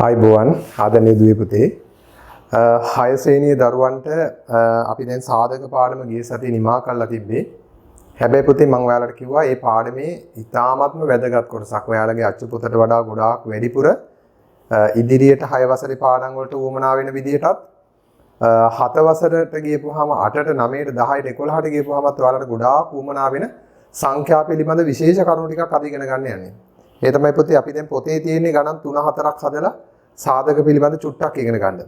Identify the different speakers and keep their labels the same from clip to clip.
Speaker 1: ආයුබෝවන් ආදරණීය දුවේ පුතේ 6 ශ්‍රේණියේ දරුවන්ට අපි දැන් සාධක පාඩම ගිය සතියේ නිමා කරලා තිබ්බේ. හැබැයි පුතේ මම ඔයාලට කිව්වා මේ පාඩමේ ඉතාමත්ම වැදගත් කොටසක්. ඔයාලගේ අච්චු පොතට වඩා ගොඩාක් වැඩිපුර ඉදිරියට 6 වසරේ පාඩම් වලට උවමනා වෙන විදිහටත් 7 වසරට ගියපුවාම 8ට 9ට 10ට 11ට ගියපුවාමත් ඔයාලට ගොඩාක් උවමනා වෙන සංඛ්‍යා පිළිබඳ විශේෂ කරුණු ටිකක් අද ඉගෙන ගන්න යන්නේ. ඒ තමයි පුතේ අපි දැන් පොතේ තියෙන ගණන් 3-4ක් හදලා සාධක පිළිබඳ චුට්ටක් ඉගෙන ගන්න.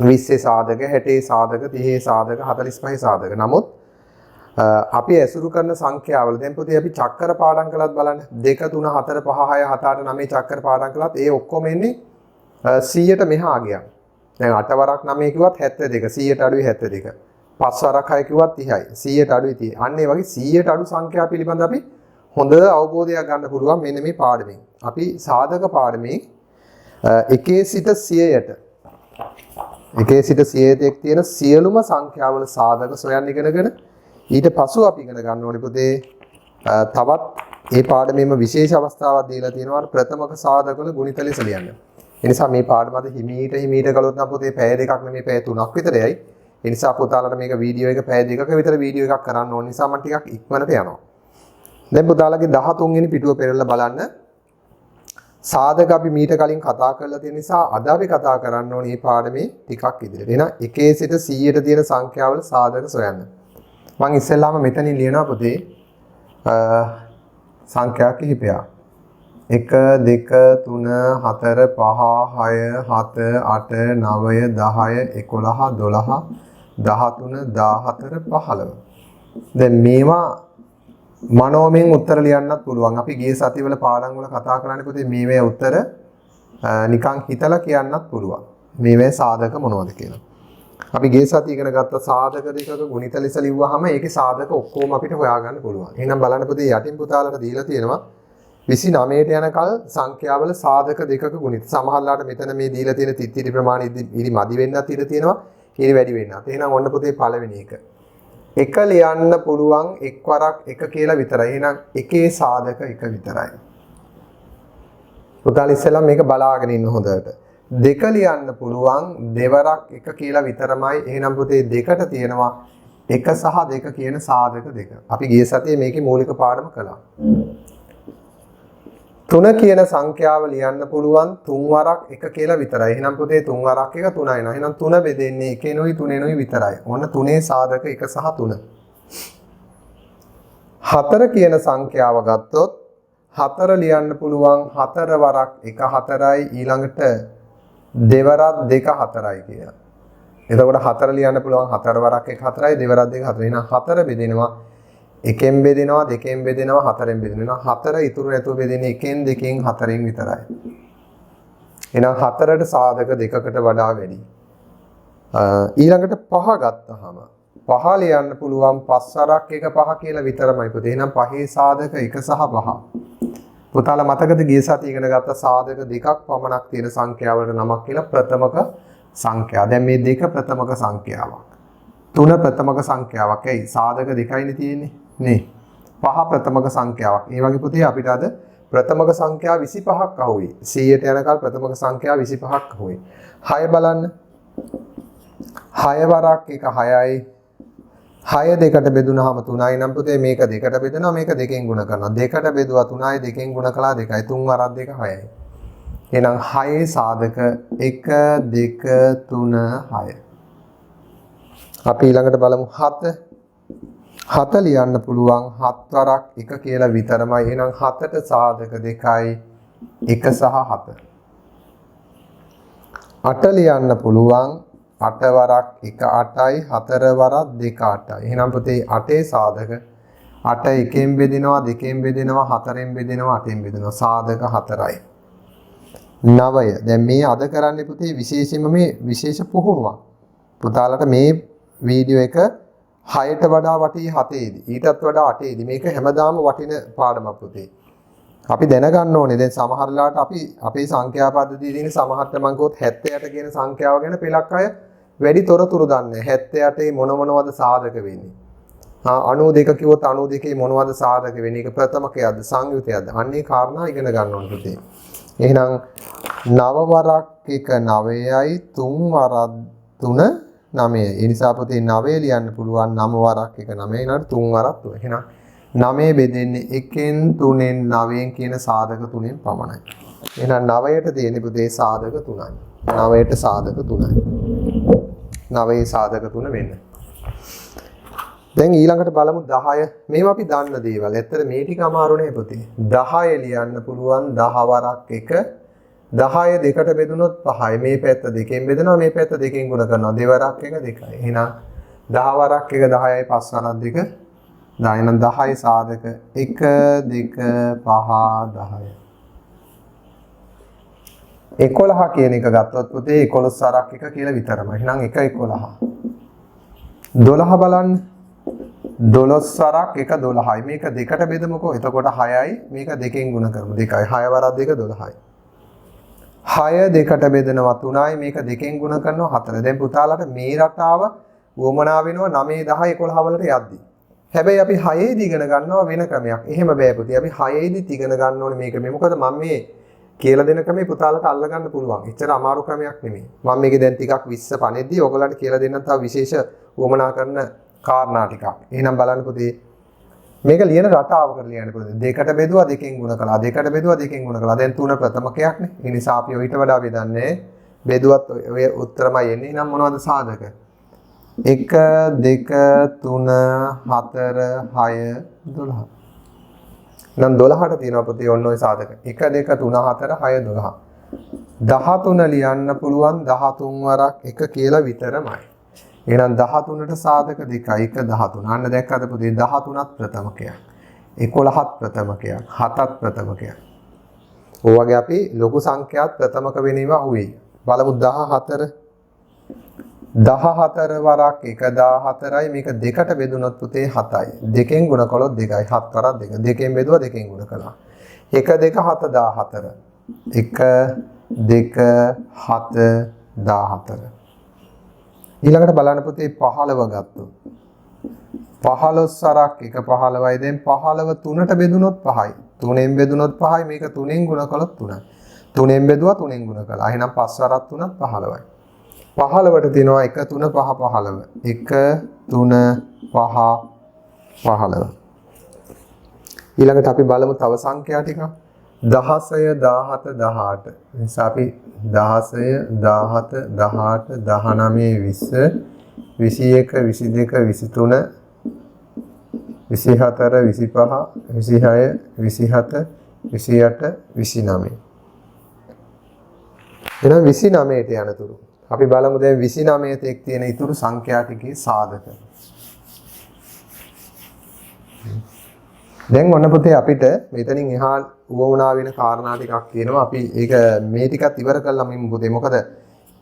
Speaker 1: 20 සාධක, 60 සාධක, 30 සාධක, 45 සාධක. නමුත් අපි ඇසුරු කරන සංඛ්‍යාවල දැන් පුතේ අපි චක්කර පාඩම් කළත් බලන්න 2 3 4 5 6 7 8 9 චක්කර පාඩම් කළත් ඒ ඔක්කොම එන්නේ 100ට මෙහා ගියා. දැන් 8 වරක් 9 කිව්වත් 72, 100ට අඩුයි 72. 5 වරක් 6 කිව්වත් 30යි, 100ට අඩුයි 30. අන්න ඒ වගේ 100ට අඩු සංඛ්‍යා පිළිබඳ අපි හොඳ අවබෝධයක් ගන්න පුළුවන් මෙන්න මේ පාඩමෙන්. අපි සාධක පාඩමේ 1 සිට 100ට 1 සිට 100ට තියෙන සියලුම සංඛ්‍යාවල සාධක සොයන්න ඉගෙනගෙන ඊට පසු අපි ඉගෙන ගන්න ඕනේ පුතේ තවත් මේ පාඩමේම විශේෂ අවස්ථාවක් දීලා තියෙනවා ප්‍රථමක සාධකවල ගුණිත ලෙස ලියන්න. ඒ නිසා මේ පාඩම අද හිමීට කළොත් නම් පුතේ පැය දෙකක් නෙමෙයි පැය 3ක් විතරයි. ඒ නිසා පුතාලට මේක වීඩියෝ එක පැය දෙකක විතර වීඩියෝ එකක් කරන්න ඕන නිසා මම ටිකක් ඉක්මනට යනවා. දැන් පුතාලගේ 13 වෙනි පිටුව පෙරලා බලන්න. සාධක අපි මීට කලින් කතා කරලා තියෙන නිසා අද අපි කතා කරන්න ඕනේ මේ පාඩමේ ටිකක් ඉදිරියට. එහෙනම් 1 සිට 100ට තියෙන සංඛ්‍යාවල සාධක සොයන්න. මම ඉස්සෙල්ලාම මෙතනින් ලියනවා පුතේ සංඛ්‍යා කිහිපයක්. 1 2 3 4 5 6 7 8 9 10 11 12 13 14 15. දැන් මේවා මනෝමයෙන් උත්තර ලියන්නත් පුළුවන්. අපි ගිය සතිවල පාඩම් වල කතා කරන්නේ පුතේ මේවේ උත්තර නිකන් හිතලා කියන්නත් පුළුවන්. මේවේ සාධක මොනවද කියලා. අපි ගිය සතිය ඉගෙන ගත්ත සාධක දෙකක ගුණිත ලෙස ලිව්වහම ඒකේ සාධක ඔක්කොම අපිට හොයාගන්න පුළුවන්. එහෙනම් බලන්න පුතේ යටින් පුතාලට දීලා තියෙනවා 29ට යනකල් සංඛ්‍යාවල සාධක දෙකක ගුණිත. සමහරලාට මෙතන මේ දීලා තියෙන තිත්තිරි ප්‍රමාණය ඉරි මදි වෙන්නත් ඉඩ තියෙනවා. ඉරි වැඩි වෙන්නත්. එහෙනම් ඔන්න පුතේ පළවෙනි එක. එක ලියන්න පුළුවන් එක්වරක් එක කියලා විතරයි. එහෙනම් එකේ සාධක එක විතරයි. පුතාලා ඉස්සෙල්ලා මේක බලාගෙන ඉන්න හොඳට. දෙක ලියන්න පුළුවන් දෙවරක් එක කියලා විතරමයි. එහෙනම් පුතේ දෙකට තියෙනවා එක සහ දෙක කියන සාධක දෙක. අපි ගිය සතියේ මේකේ මූලික පාඩම කළා. තුන කියන සංඛ්‍යාව ලියන්න පුළුවන් තුන් වරක් එක කියලා විතරයි. එහෙනම් පුතේ තුන් වරක් එක 3යි නෝ. එහෙනම් 3 බෙදෙන්නේ 1නුයි 3නුයි විතරයි. ඔන්න 3 සාධක 1 සහ 3. 4 කියන සංඛ්‍යාව ගත්තොත් 4 ලියන්න පුළුවන් 4 වරක් 1 4යි ඊළඟට දෙවරක් 2 4යි කියලා. එතකොට 4 ලියන්න පුළුවන් 4 වරක් 1 4යි දෙවරක් 2 4. එහෙනම් 4 බෙදෙනවා 1ෙන් බෙදෙනවා 2ෙන් බෙදෙනවා 4ෙන් බෙදෙනවා 4 ඉතුරු නැතුව බෙදෙන්නේ 1ෙන් 2ෙන් 4ෙන් විතරයි. එහෙනම් 4ට සාධක දෙකකට වඩා වැඩි. ඊළඟට 5 ගත්තාම 5 ලියන්න පුළුවන් 5 වරක් 1 5 කියලා විතරමයි පුතේ. එහෙනම් 5 සාධක 1 සහ 5. පුතාලා මතකද ගිය සතියේ ඉගෙන ගත්ත සාධක දෙකක් පමණක් තියෙන සංඛ්‍යාවලට නමක් කියලා ප්‍රථමක සංඛ්‍යා. දැන් මේ දෙක ප්‍රථමක සංඛ්‍යාවක්. 3 ප්‍රථමක සංඛ්‍යාවක්. ඇයි සාධක දෙකයිනේ තියෙන්නේ. නේ 5 ප්‍රථමක සංඛ්‍යාවක්. ඒ වගේ පුතේ අපිට අද ප්‍රථමක සංඛ්‍යා 25ක් අහුවේ. 100ට යනකල් ප්‍රථමක සංඛ්‍යා 25ක් අහුවේ. 6 බලන්න. 6 වරක් 1 6යි. 6 දෙකට බෙදුනහම 3යි නම් පුතේ මේක දෙකට බෙදනවා මේක දෙකෙන් ගුණ කරනවා. දෙකට බෙදුවා 3යි දෙකෙන් ගුණ කළා 2යි. 3 වරක් 2 6යි. එහෙනම් 6 සාධක 1 2 3 6. අපි ඊළඟට බලමු 7. 7 ලියන්න පුළුවන් 7 වරක් 1 කියලා විතරමයි. එහෙනම් 7ට සාධක 2යි 1 සහ 7. 8 ලියන්න පුළුවන් 8 වරක් 1 8යි 4 වරක් 2 8යි. එහෙනම් පුතේ 8 සාධක 8 1ෙන් බෙදෙනවා 2ෙන් බෙදෙනවා 4ෙන් බෙදෙනවා 8ෙන් බෙදෙනවා සාධක 4යි. 9. දැන් මේ අද කරන්නේ පුතේ විශේෂයෙන්ම මේ විශේෂ පුහුණුවක්. පුතාලට මේ වීඩියෝ එක 6ට වඩා වටී 7ේදී ඊටත් වඩා 8ේදී මේක හැමදාම වටින පාඩමක් පුතේ. අපි දැනගන්න ඕනේ දැන් සමහර වෙලාවට අපි අපේ සංඛ්‍යා පද්ධතියේ තියෙන සමහරට මම කිව්වොත් 78 කියන සංඛ්‍යාව ගැන පෙළක් අය වැඩි තොරතුරු දන්නේ 78 මොනවද සාධක වෙන්නේ. 92 කිව්වොත් 92 මොනවද සාධක වෙන්නේ. ඒක ප්‍රථමකයක්ද සංයුතයක්ද. අන්නේ කාරණා ඉගෙන ගන්න ඕනේ පුතේ. එහෙනම් නව වරක් එක 9යි 3 වරක් 3 9යි. ඒ නිසා පුතේ 9 ලියන්න පුළුවන් 9 වරක් එක 9 ඊළඟට 3 වරක් 3. එහෙනම් 9 බෙදෙන්නේ 1න් 3න් 9න් කියන සාධක තුනෙන් පමණයි. එහෙනම් 9ට තියෙන පුතේ සාධක 3යි. 9ට සාධක 3යි. 9 සාධක 3 වෙන්න. දැන් ඊළඟට බලමු 10. මේවා අපි දන්න දේවල්. ඇත්තට මේ ටික අමාරු නේ පුතේ. 10 ලියන්න පුළුවන් 10 වරක් එක 10 දෙකට බෙදුනොත් 5යි. මේ පැත්ත දෙකෙන් බෙදනවා මේ පැත්ත දෙකෙන් ගුණ කරනවා. දෙවරක් එක 2යි. එහෙනම් 10 වරක් එක 10යි 5 වරක් 2 10. එහෙනම් 10 සාධක 1 2 5 10. 11 කියන එක ගත්තොත් පුතේ 11 වරක් එක කියලා විතරමයි. එහෙනම් 1 11. 12 බලන්න. 12 වරක් එක 12යි. මේක දෙකට බෙදමුකෝ. එතකොට 6යි. මේක දෙකෙන් ගුණ කරමු. 2යි. 6 වරක් 2 12යි. 6 දෙකට බෙදනවා 3යි. මේක දෙකෙන් ගුණ කරනවා 4. දැන් පුතාලට මේ රටාව වොමනා වෙනවා 9 10 11 වලට යද්දි. හැබැයි අපි 6 දී ඉගෙන ගන්නවා වෙන ක්‍රමයක්. එහෙම බෑ පුතේ. අපි 6 දී ඉගෙන ගන්න ඕනේ මේක. මොකද මම මේ කියලා දෙන ක්‍රමේ පුතාලට අල්ල ගන්න පුළුවන්. එච්චර අමාරු ක්‍රමයක් නෙමෙයි. මම මේකේ දැන් ටිකක් 20 පණෙද්දී ඔයගොල්ලන්ට කියලා දෙන්නම් තව විශේෂ වොමනා කරන කාරණා ටිකක්. එහෙනම් බලන්න පුතේ මේක ලියන රටාවකට ලියන්න පුතේ. දෙකට බෙදුවා දෙකෙන් ගුණ කළා. දෙකට බෙදුවා දෙකෙන් ගුණ කළා. දැන් 3 ප්‍රථමකයක් නේ. ඒ නිසා අපි ඊට වඩා බෙදන්නේ බෙදුවත් ඔය උත්තරමයි එන්නේ. එහෙනම් මොනවද සාධක? 1 2 3 4 6 12. නම් 12ට තියෙනවා පුතේ ඔන්න ඔය සාධක. 1 2 3 4 6 12. 13 ලියන්න පුළුවන් 13 වරක් 1 කියලා විතරමයි. එහෙනම් 13ට සාධක 2යි 1 13. අන්න දැක්කද පුතේ 13ත් ප්‍රථමකයක්. 11ත් ප්‍රථමකයක්. 7ත් ප්‍රථමකයක්. ඔය වගේ අපි ලොකු සංඛ්‍යාත් ප්‍රථමක වෙනේවා හුවේ. බලමු 14. 14 වරක් 1 14යි මේක දෙකට බෙදුනොත් පුතේ 7යි. දෙකෙන් ගුණ කළොත් 2යි. 7 වරක් 2. දෙකෙන් බෙදුවා දෙකෙන් ගුණ කළා. 1 2 7 14. 1 2 7 14. ඊළඟට බලන්න පුතේ 15 ගත්තොත් 15 වරක් 1 15යි. දැන් 15 3ට බෙදුනොත් 5යි. 3ෙන් බෙදුනොත් 5යි. මේක 3ෙන් ගුණ කළොත් 3යි. 3ෙන් බෙදුවා 3ෙන් ගුණ කළා. එහෙනම් 5 වරක් 3ත් 15යි. 15ට තියෙනවා 1 3 5 15. 1 3 5 15. ඊළඟට අපි බලමු තව සංඛ්‍යා ටිකක්. 16 17 18. නිසා අපි 16 17 18 19 20 21 22 23 24 25 26 27 28 29. එහෙනම් 29ට යනතුරු අපි බලමු දැන් 29ට එක් තියෙන ඊතුරු සංඛ්‍යා ටිකේ සාධක. දැන් ඔන්න පුතේ අපිට මෙතනින් එහා උවමනා වෙන කාරණා ටිකක් තියෙනවා. අපි ඒක මේ ටිකත් ඉවර කළා මින් පුතේ. මොකද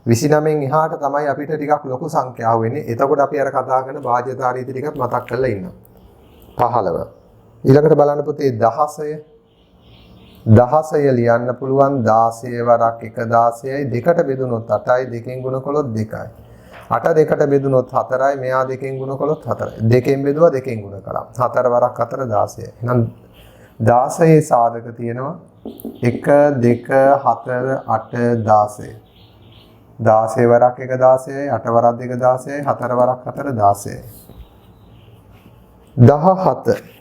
Speaker 1: 29න් එහාට තමයි අපිට ටිකක් ලොකු සංඛ්‍යාව වෙන්නේ. එතකොට අපි අර කතා කරන භාජ්‍යතා රීති ටිකත් මතක් කරලා ඉන්නවා. 15. ඊළඟට බලන්න පුතේ 16. 16 ලියන්න පුළුවන් 16 වරක් 1 16යි. දෙකට බෙදුනොත් 8යි. දෙකෙන් ගුණ කළොත් 2යි. 8 දෙකට බෙදුනොත් 4යි. මෙයා දෙකෙන් ගුණ කළොත් 4යි. දෙකෙන් බෙදුවා දෙකෙන් ගුණ කළා. 4 වරක් 4 16. එහෙනම් 16 සාධක තියෙනවා 1 2 4 8 16. 16 වරක් 1 16යි. 8 වරක් 2 16යි. 4 වරක් 4 16යි. 17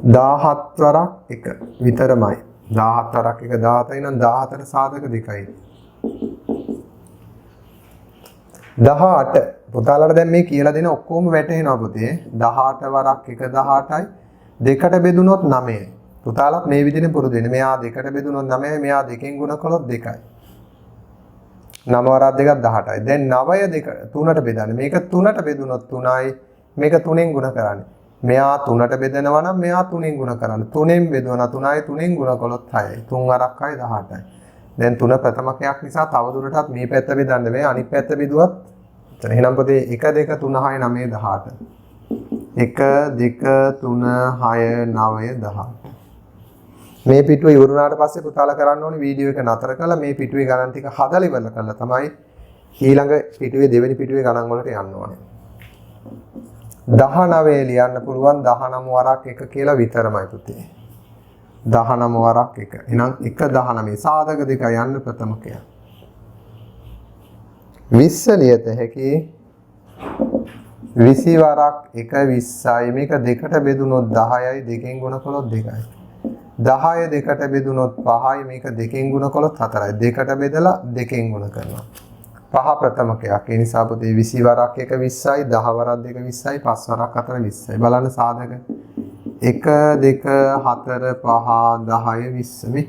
Speaker 1: 17 වරක් 1 විතරමයි. 17 වරක් 1 17යි නම් 14 සාධක 2යි. 18 පුතාලට දැන් මේ කියලා දෙන ඔක්කොම වැටෙනවා පුතේ. 18 වරක් 1 18යි. දෙකට බෙදුනොත් 9යි. පුතාලත් මේ විදිහට පුරුදු වෙන්න. මෙයා දෙකට බෙදුනොත් 9යි. මෙයා දෙකෙන් ගුණ කළොත් 2යි. 9 වරක් 2ක් 18යි. දැන් 9 දෙක 3ට බෙදන්නේ. මේක 3ට බෙදුනොත් 3යි. මේක 3ෙන් ගුණ කරන්නේ. මෙයා 3ට බෙදනවා නම් මෙයා 3ෙන් ගුණ කරන්නේ. 3ෙන් බෙදුවන 3යි 3ෙන් ගුණ කළොත් 6යි. 3 වරක් 6යි 18යි. දැන් 3 ප්‍රථමකයක් නිසා තව දුරටත් මේ පැත්ත බෙදන්න බෑ. අනිත් පැත්ත බෙදුවත් එතන. එහෙනම් පොතේ 1 2 3 6 9 18. 1 2 3 6 9 18. මේ පිටුව ඉවරුනාට පස්සේ පුතාලා කරන්න ඕනේ වීඩියෝ එක නතර කරලා මේ පිටුවේ ගණන් ටික හදලා ඉවර කරලා තමයි ඊළඟ පිටුවේ දෙවෙනි පිටුවේ ගණන් වලට යන්න ඕනේ. 19 ලියන්න පුළුවන් 19 වරක් 1 කියලා විතරමයි පුතේ. 19 වරක් 1. එහෙනම් 1 19 සාධක දෙක යන්න ප්‍රථමකය. 20 ලියත හැකි 20 වරක් 1 20යි මේක දෙකට බෙදුනොත් 10යි දෙකෙන් ගුණ කළොත් 2යි. 10 දෙකට බෙදුනොත් 5යි මේක දෙකෙන් ගුණ කළොත් 4යි. දෙකට බෙදලා දෙකෙන් ගුණ කරනවා. 5 ප්‍රථමකයක්. ඒ නිසා පුතේ 20 වරක් 1 20යි 10 වරක් 2 20යි 5 වරක් 4 20යි. බලන්න සාධක 1 2 4 5 10 20 මේ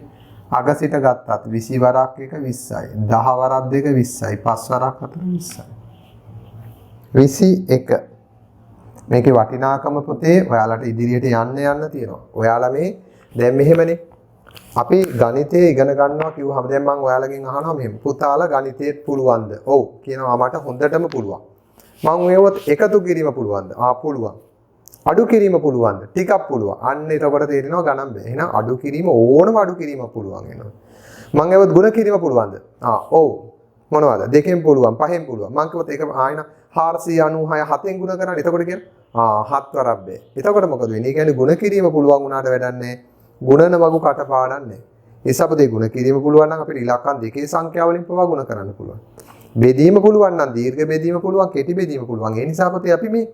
Speaker 1: අග සිට ගත්තත් 20 වරක් 1 20යි 10 වරක් 2 20යි 5 වරක් 4 20යි 21 මේකේ වටිනාකම පුතේ ඔයාලට ඉදිරියට යන්න තියෙනවා. ඔයාලා මේ දැන් මෙහෙමනේ අපි ගණිතය ඉගෙන ගන්නවා කිව්වහම දැන් මම ඔයාලගෙන් අහනවා මෙහෙම පුතාලා ගණිතයේ පුළුවන්ද? ඔව් කියනවා මට හොඳටම පුළුවන්. මම ඒවත් එකතු කිරීම පුළුවන්ද? පුළුවන්. අඩු කිරීම පුළුවන්ද? ටිකක් පුළුවන්. අන්න එතකොට තේරෙනවා ගණන් බෑ. එහෙනම් අඩු කිරීම ඕනම අඩු කිරීම පුළුවන් වෙනවා. මම ඒවත් ගුණ කිරීම පුළුවන්ද? ඔව්. මොනවද? දෙකෙන් පුළුවන්, පහෙන් පුළුවන්. මම කිව්වොත් ඒක ආයෙන 496 7ෙන් ගුණ කරන්න. එතකොට කියනවා 7 වරක් බෑ. එතකොට මොකද වෙන්නේ? ඒ කියන්නේ ගුණ කිරීම පුළුවන් වුණාට වැඩක් නැහැ. ගුණන වගු කටපාඩම් නැහැ. ඒ සපදේ ගුණ කිරීම පුළුවන් නම් අපිට ඉලක්කම් දෙකේ සංඛ්‍යාව වලින් පවා ගුණ කරන්න පුළුවන්. බෙදීම පුළුවන් නම් දීර්ඝ බෙදීම පුළුවන්, කෙටි බෙදීම පුළුවන්. ඒ නිසා පුතේ අපි මේ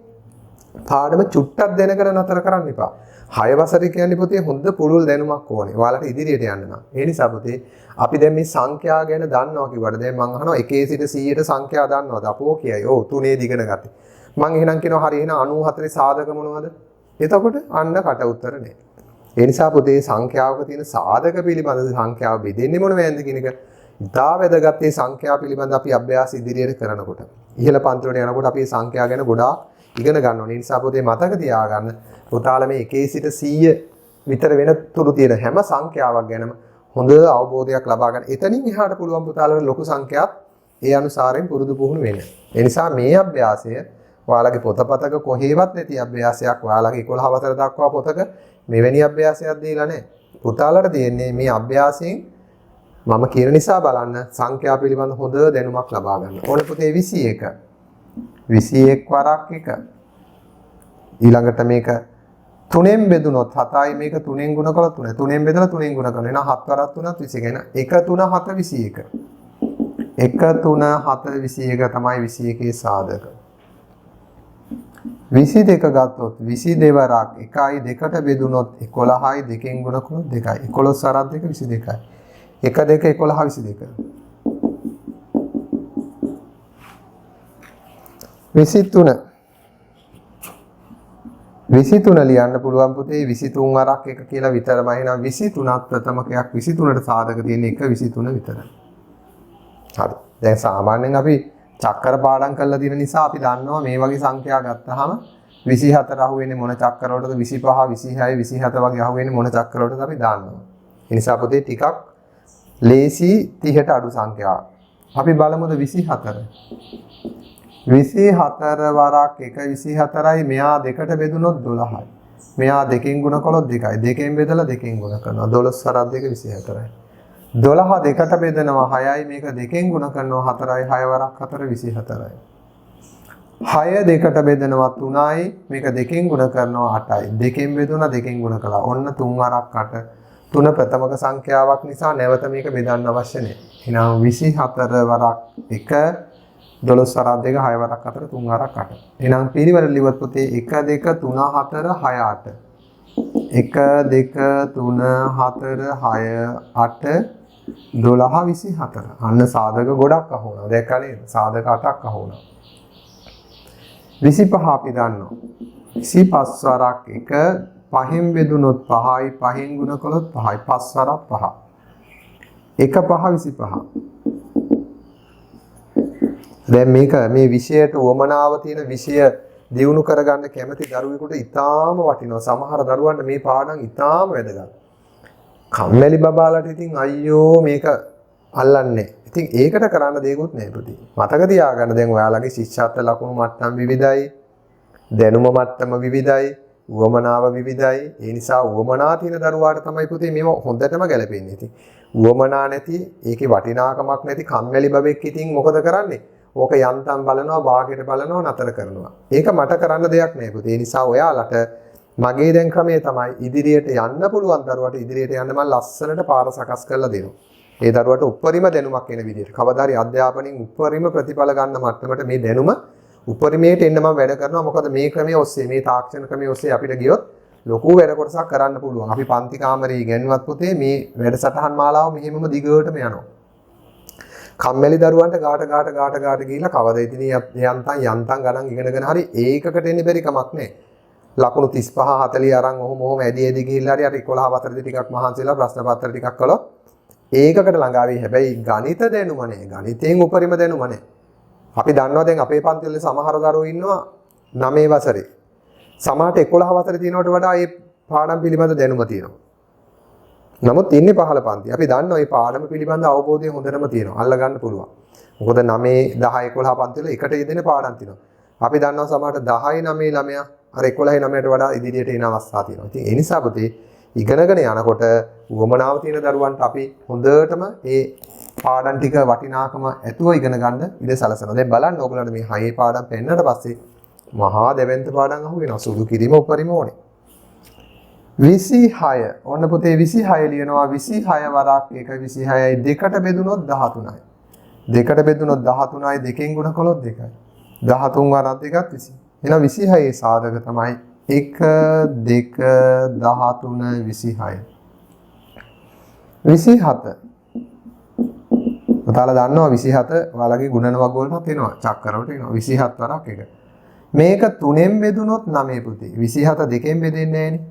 Speaker 1: පාඩම චුට්ටක් දැනගෙන නතර කරන්න එපා. 6 වසරේ කියන්නේ පුතේ හොඳ පුළුල් දැනුමක් ඕනේ. ඔයාලට ඉදිරියට යන්න නම්. ඒ නිසා පුතේ අපි දැන් මේ සංඛ්‍යා ගැන දන්නවා කිව්වට දැන් මම අහනවා 1 සිට 100ට සංඛ්‍යා දන්නවද? අපෝ කියයි. ඔව් 3 දිගන ගත්තේ. මම එහෙනම් කියනවා හරි එහෙනම් 94 සාධක මොනවද? එතකොට අන්න කට උත්තර නැහැ. ඒ නිසා පුතේ සංඛ්‍යාවක තියෙන සාධක පිළිබඳ සංඛ්‍යාව බෙදෙන්නේ මොනවද කියන එක ඉතා වැදගත්. මේ සංඛ්‍යා පිළිබඳ අපි අභ්‍යාස ඉදිරියට කරනකොට ඉහළ පන්තිවලට යනකොට අපි මේ සංඛ්‍යා ගැන ගොඩාක් ඉගෙන ගන්න ඕනේ. ඒ නිසා පුතේ මතක තියාගන්න පුතාලා මේ 1 සිට 100 විතර වෙන තුරු තියෙන හැම සංඛ්‍යාවක් ගැනම හොඳ අවබෝධයක් ලබා ගන්න. එතනින් එහාට පුළුවන් පුතාලට ලොකු සංඛ්‍යාවක් ඒ අනුසාරයෙන් පුරුදු පුහුණු වෙන්න. ඒ නිසා මේ අභ්‍යාසය ඔයාලගේ පොතපතක කොහේවත් නැති අභ්‍යාසයක්. ඔයාලගේ 11 වසර දක්වා පොතක මෙවැනි අභ්‍යාසයක් දීලා නැහැ. පුතාලට තියෙන්නේ මේ අභ්‍යාසයෙන් මම කියන නිසා බලන්න සංඛ්‍යා පිළිබඳ හොඳ දැනුමක් ලබා ගන්න. ඕන පුතේ 21. 21 වරක් 1. ඊළඟට මේක 3ෙන් බෙදුනොත් 7යි මේක 3ෙන් ගුණ කළොත් 3. 3ෙන් බෙදලා 3ෙන් ගුණ කරනවා. එහෙනම් 7 වරක් 3ත් 21. 1 3 7 21. 1 3 7 21 තමයි 21 සාධක. 22 ගත්තොත් 22 වරක් 1යි 2ට බෙදුනොත් 11යි 2ෙන් ගුණ කළොත් 2යි. 11 වරක් 2 22යි. 1 2 11 22. 23 ලියන්න පුළුවන් පුතේ 23 වරක් 1 කියලා විතරමයි. එහෙනම් 23ත් ප්‍රථමකයක් 23ට සාධක තියෙන 1 23 විතරයි. හරි. දැන් සාමාන්‍යයෙන් අපි චක්‍ර පාඩම් කරලා තියෙන නිසා අපි දන්නවා මේ වගේ සංඛ්‍යා ගත්තාම 24 අහුවෙන්නේ මොන චක්‍ර වලටද 25 26 27 වගේ අහුවෙන්නේ මොන චක්‍ර වලටද අපි දන්නවා. ඒ නිසා පුතේ ටිකක් ලේසි 30ට අඩු සංඛ්‍යාවක්. අපි බලමුද 24. 24 වරක් 1 24යි මෙහා දෙකට බෙදුනොත් 12යි. මෙහා දෙකෙන් ගුණ කළොත් 2යි. දෙකෙන් බෙදලා දෙකෙන් ගුණ කරනවා. 12 වරක් 2 24යි. 12 දෙකට බෙදනවා 6යි මේක දෙකෙන් ගුණ කරනවා 4යි 6 වරක් 4 24යි. 6 දෙකට බෙදනවා 3යි මේක දෙකෙන් ගුණ කරනවා 8යි. දෙකෙන් බෙදුණා දෙකෙන් ගුණ කළා. ඔන්න 3 වරක් 8. 3 ප්‍රථමක සංඛ්‍යාවක් නිසා නැවත මේක බෙදන්න අවශ්‍ය නැහැ. එහෙනම් 24 වරක් 1 12 වරක් 2 6 වරක් 4 3 වරක් 8. එහෙනම් පිළිවෙල ලියුවොත් පුතේ 1 2 3 4 6 8. 1 2 3 4 6 8 12 24. අන්න සාධක ගොඩක් අහු වුණා. දැක්කා නේද? සාධක 8ක් අහු වුණා. 25 අපි දන්නවා. 25 වරක් 1 5න් බෙදුනොත් 5යි 5න් ගුණ කළොත් 5යි 5 වරක් 5. 1 5 25. දැන් මේක මේ විෂයට වමනාව තියෙන විෂය දියුණු කරගන්න කැමති දරුවෙකුට ඉතාම වටිනවා. සමහර දරුවන්ට මේ පාඩම් ඉතාම වැදගත්. කම්මැලි බබාලට ඉතින් අයියෝ මේක අල්ලන්නේ. ඉතින් ඒකට කරන්න දෙයක්වත් නැහැ පුතේ. මතක තියාගන්න දැන් ඔයාලගේ ශිෂ්‍යත්ව ලකුණු මට්ටම් විවිධයි. දැනුම මට්ටම විවිධයි. වමනාව විවිධයි. ඒ නිසා වමනා තියෙන දරුවාට තමයි පුතේ මේව හොඳටම ගැලපෙන්නේ. ඉතින් වමනා නැති, ඒකේ වටිනාකමක් නැති කම්මැලි බබෙක් ඉතින් මොකද කරන්නේ? ඕක යන්තම් බලනවා, භාගයට බලනවා, නතර කරනවා. ඒක මට කරන්න දෙයක් නෑ පුතේ. ඒ නිසා ඔයාලට මගේ දැන් ක්‍රමය තමයි ඉදිරියට යන්න පුළුවන් දරුවට ඉදිරියට යන්න මම ලස්සනට පාර සකස් කරලා දෙනවා. ඒ දරුවට උපරිම දැනුමක් එන විදිහට. කවදා හරි අධ්‍යාපනයෙන් උපරිම ප්‍රතිඵල ගන්න මට්ටමට මේ දැනුම උපරිමයට එන්න මම වැඩ කරනවා. මොකද මේ ක්‍රමයේ ඔස්සේ මේ තාක්ෂණ ක්‍රමයේ ඔස්සේ අපිට ගියොත් ලොකු වැඩ කොටසක් කරන්න පුළුවන්. අපි පන්ති කාමරේ ඉගෙනුවත් පුතේ මේ වැඩසටහන් මාලාව මෙහෙමම දිගටම යනවා. කම්මැලි දරුවන්ට ගාට ගිහිල්ලා කවදා ඉතින් යන්තම් ගණන් ඉගෙනගෙන හරි ඒකකට එන්න බැරි කමක් නැහැ. ලකුණු 35 40 අරන් ඔහොම ඇදි ගිහිල්ලා හරි අර 11 4 ටිකක් මහන්සිලා ප්‍රශ්න පත්‍ර ටිකක් කළොත් ඒකකට ළඟා වෙයි. හැබැයි ගණිත දැනුම නේ. ගණිතයෙන් උපරිම දැනුම නේ. අපි දන්නවා දැන් අපේ පන්තිවල සමහර දරුවෝ ඉන්නවා 9 වසරේ. සමහරට 11 වසරේ තියෙනවට වඩා මේ පාඩම් පිළිබඳ දැනුම තියෙනවා. නමුත් ඉන්නේ 15 පන්ති. අපි දන්නවා මේ පාඩම පිළිබඳ අවබෝධය හොඳටම තියෙනවා. අල්ල ගන්න පුළුවන්. මොකද 9 10 11 පන්තිවල එකට යෙදෙන පාඩම් තියෙනවා. අපි දන්නවා සමහරට 10 9 ළමයා අර 11 9ට වඩා ඉදිරියට එන අවස්ථා තියෙනවා. ඉතින් ඒ නිසා පුතේ ඉගෙනගෙන යනකොට උවමනාව තියෙන දරුවන්ට අපි හොඳටම ඒ පාඩම් ටික වටිනාකම ඇතුව ඉගෙන ගන්න ඉඩ සලසනවා. දැන් බලන්න ඕගොල්ලන්ට මේ 6 පාඩම් පෙන්නට පස්සේ මහා දෙවෙන්ත පාඩම් අහු වෙනවා. සුදු කිරීම උපරිම ඕනේ. 26. ඔන්න පුතේ 26 ලියනවා. 26 වරක් 1 26යි දෙකට බෙදුනොත් 13යි. දෙකට බෙදුනොත් 13යි දෙකෙන් ගුණ කළොත් 2යි. 13 වරක් දෙකත් 20. එහෙනම් 26 සාධක තමයි 1 2 13 26. 27. ඔයාලා දන්නවා 27 ඔයාලගේ ගුණන වග වලටත් එනවා. චක්කරවට එනවා. 27 වරක් 1. මේක 3ෙන් බෙදුනොත් 9 පුතේ. 27 දෙකෙන් බෙදෙන්නේ නැහනේ.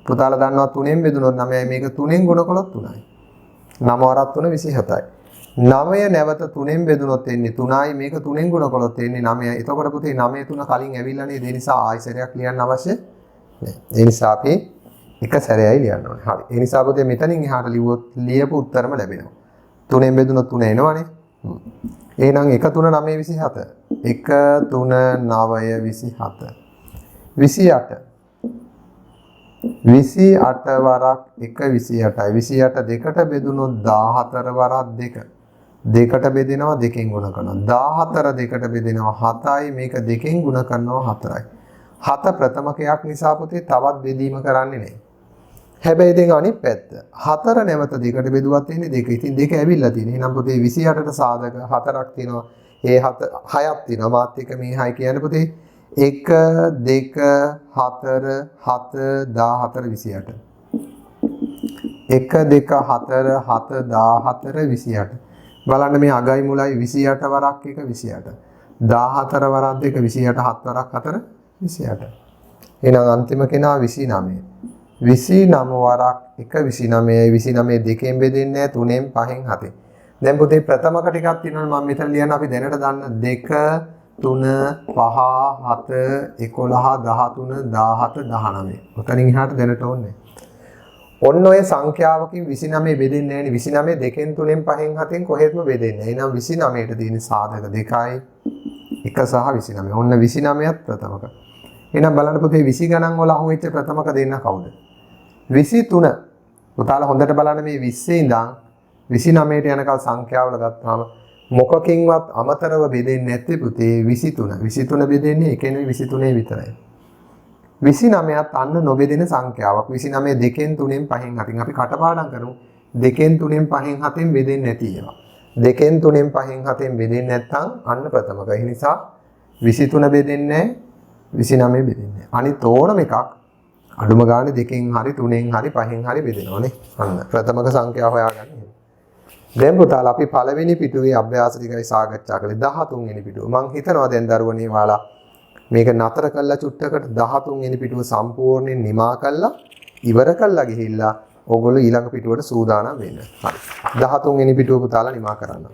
Speaker 1: පුතාලා දන්නවා 3ෙන් බෙදුනොත් 9යි. මේක 3ෙන් ගුණ කළොත් 3යි. 9 වරක් 3 27යි. 9 නැවත 3ෙන් බෙදුනොත් එන්නේ 3යි. මේක 3ෙන් ගුණ කළොත් එන්නේ 9යි. එතකොට පුතේ 9 3 කලින් ඇවිල්ලා නේද? ඒ නිසා ආයෙසරයක් ලියන්න අවශ්‍ය නැහැ. ඒ නිසා අපි එක සැරේයි ලියන්න ඕනේ. හරි. ඒ නිසා පුතේ මෙතනින් එහාට ලිව්වොත් ලියපු උත්තරම ලැබෙනවා. 3ෙන් බෙදුනොත් 3 එනවනේ. එහෙනම් 1 3 9 27. 1 3 9 27. 28. 28 වරක් 1 28යි. 28 දෙකට බෙදුනොත් 14 වරක් 2. දෙකට බෙදෙනවා දෙකෙන් ගුණ කරනවා. 14 දෙකට බෙදෙනවා 7යි. මේක දෙකෙන් ගුණ කරනවා 4යි. 7 ප්‍රථමකයක් නිසා පුතේ තවත් බෙදීම කරන්නේ නැහැ. හැබැයි දැන් අනිත් පැත්ත 4 නැවත දෙකට බෙදුවත් එන්නේ 2. ඉතින් 2 ඇවිල්ලා තියෙනවා. එහෙනම් පුතේ 28ට සාධක 4ක් තියෙනවා. ඒ 6ක් තියෙනවා. මාත් එක මේ 6 කියන්නේ පුතේ 1 2 4 7 14 28. 1 2 4 7 14 28. බලන්න මේ අගයි මුලයි 28 වරක් 1 28. 14 වරක් 2 28 7 වරක් 4 28. එහෙනම් අන්තිම කෙනා 29. 29 වරක් 1 29යි. 29 දෙකෙන් බෙදෙන්නේ නැහැ 3ෙන් 5ෙන් 7ෙන්. දැන් පුතේ ප්‍රථමක ටිකක් තියෙනවා මම මෙතන ලියන්න අපි දැනට දන්න 2 3 5 7 11 13 17 19. ඔතනින් එහාට දැනට ඕනේ. ඔන්න ඔය සංඛ්‍යාවකින් 29 බෙදෙන්නේ නැහැ නේ. 29 දෙකෙන් 3ෙන් 5ෙන් 7ෙන් කොහෙත්ම බෙදෙන්නේ නැහැ. එහෙනම් 29ට තියෙන සාධක 2යි 1 සහ 29. ඔන්න 29ත් ප්‍රථමක. එහෙනම් බලන්න පුතේ 20 ගණන් වල අහුවෙච්ච ප්‍රථමක දෙන්න කවුද? 23. පුතාලා හොඳට බලන්න මේ 20 ඉඳන් 29ට යනකල් සංඛ්‍යාවල ගත්තාම මොකකින්වත් අමතරව බෙදෙන්නේ නැත්තේ පුතේ 23. 23 බෙදෙන්නේ 1 නෙවෙයි 23 විතරයි. 29ත් අන්න නොබෙදෙන සංඛ්‍යාවක්. 29 දෙකෙන් 3ෙන් 5ෙන් 7ෙන් අපි කටපාඩම් කරමු. දෙකෙන් 3ෙන් 5ෙන් 7ෙන් බෙදෙන්නේ නැති ඒවා. දෙකෙන් 3ෙන් 5ෙන් 7ෙන් බෙදෙන්නේ නැත්නම් අන්න ප්‍රථමක. ඒ නිසා 23 බෙදෙන්නේ නැහැ 29 බෙදෙන්නේ. අනිත් ඕනම එකක් අඩුම ගානේ දෙකෙන් හරි 3ෙන් හරි 5ෙන් හරි බෙදෙනවනේ. අන්න ප්‍රථමක සංඛ්‍යාව හොයාගන්න. දැන් පුතාලා අපි පළවෙනි පිටුවේ අභ්‍යාස ටිකයි සාකච්ඡා කළේ 13 වෙනි පිටුව. මම හිතනවා දැන් දරුවනේ ඔයාලා මේක නතර කළා චුට්ටකට 13 වෙනි පිටුව සම්පූර්ණයෙන් නිමා කළා ඉවර කළා ගිහිල්ලා ඕගොල්ලෝ ඊළඟ පිටුවට සූදානම් වෙන්න. හරි. 13 වෙනි පිටුව පුතාලා නිමා කරන්න.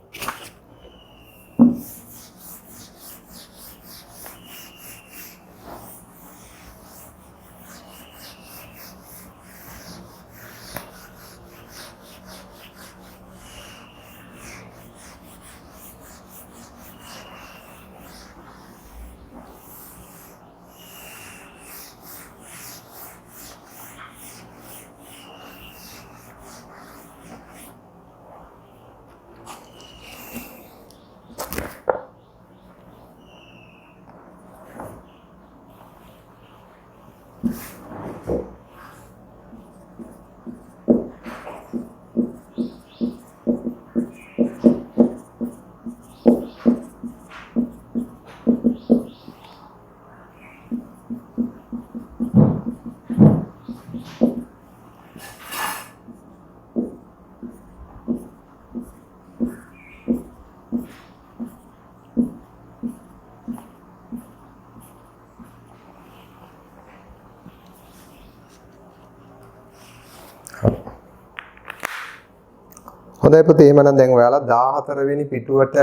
Speaker 1: හොඳයි පුතේ එහෙනම් දැන් ඔයාලා 14 වෙනි පිටුවට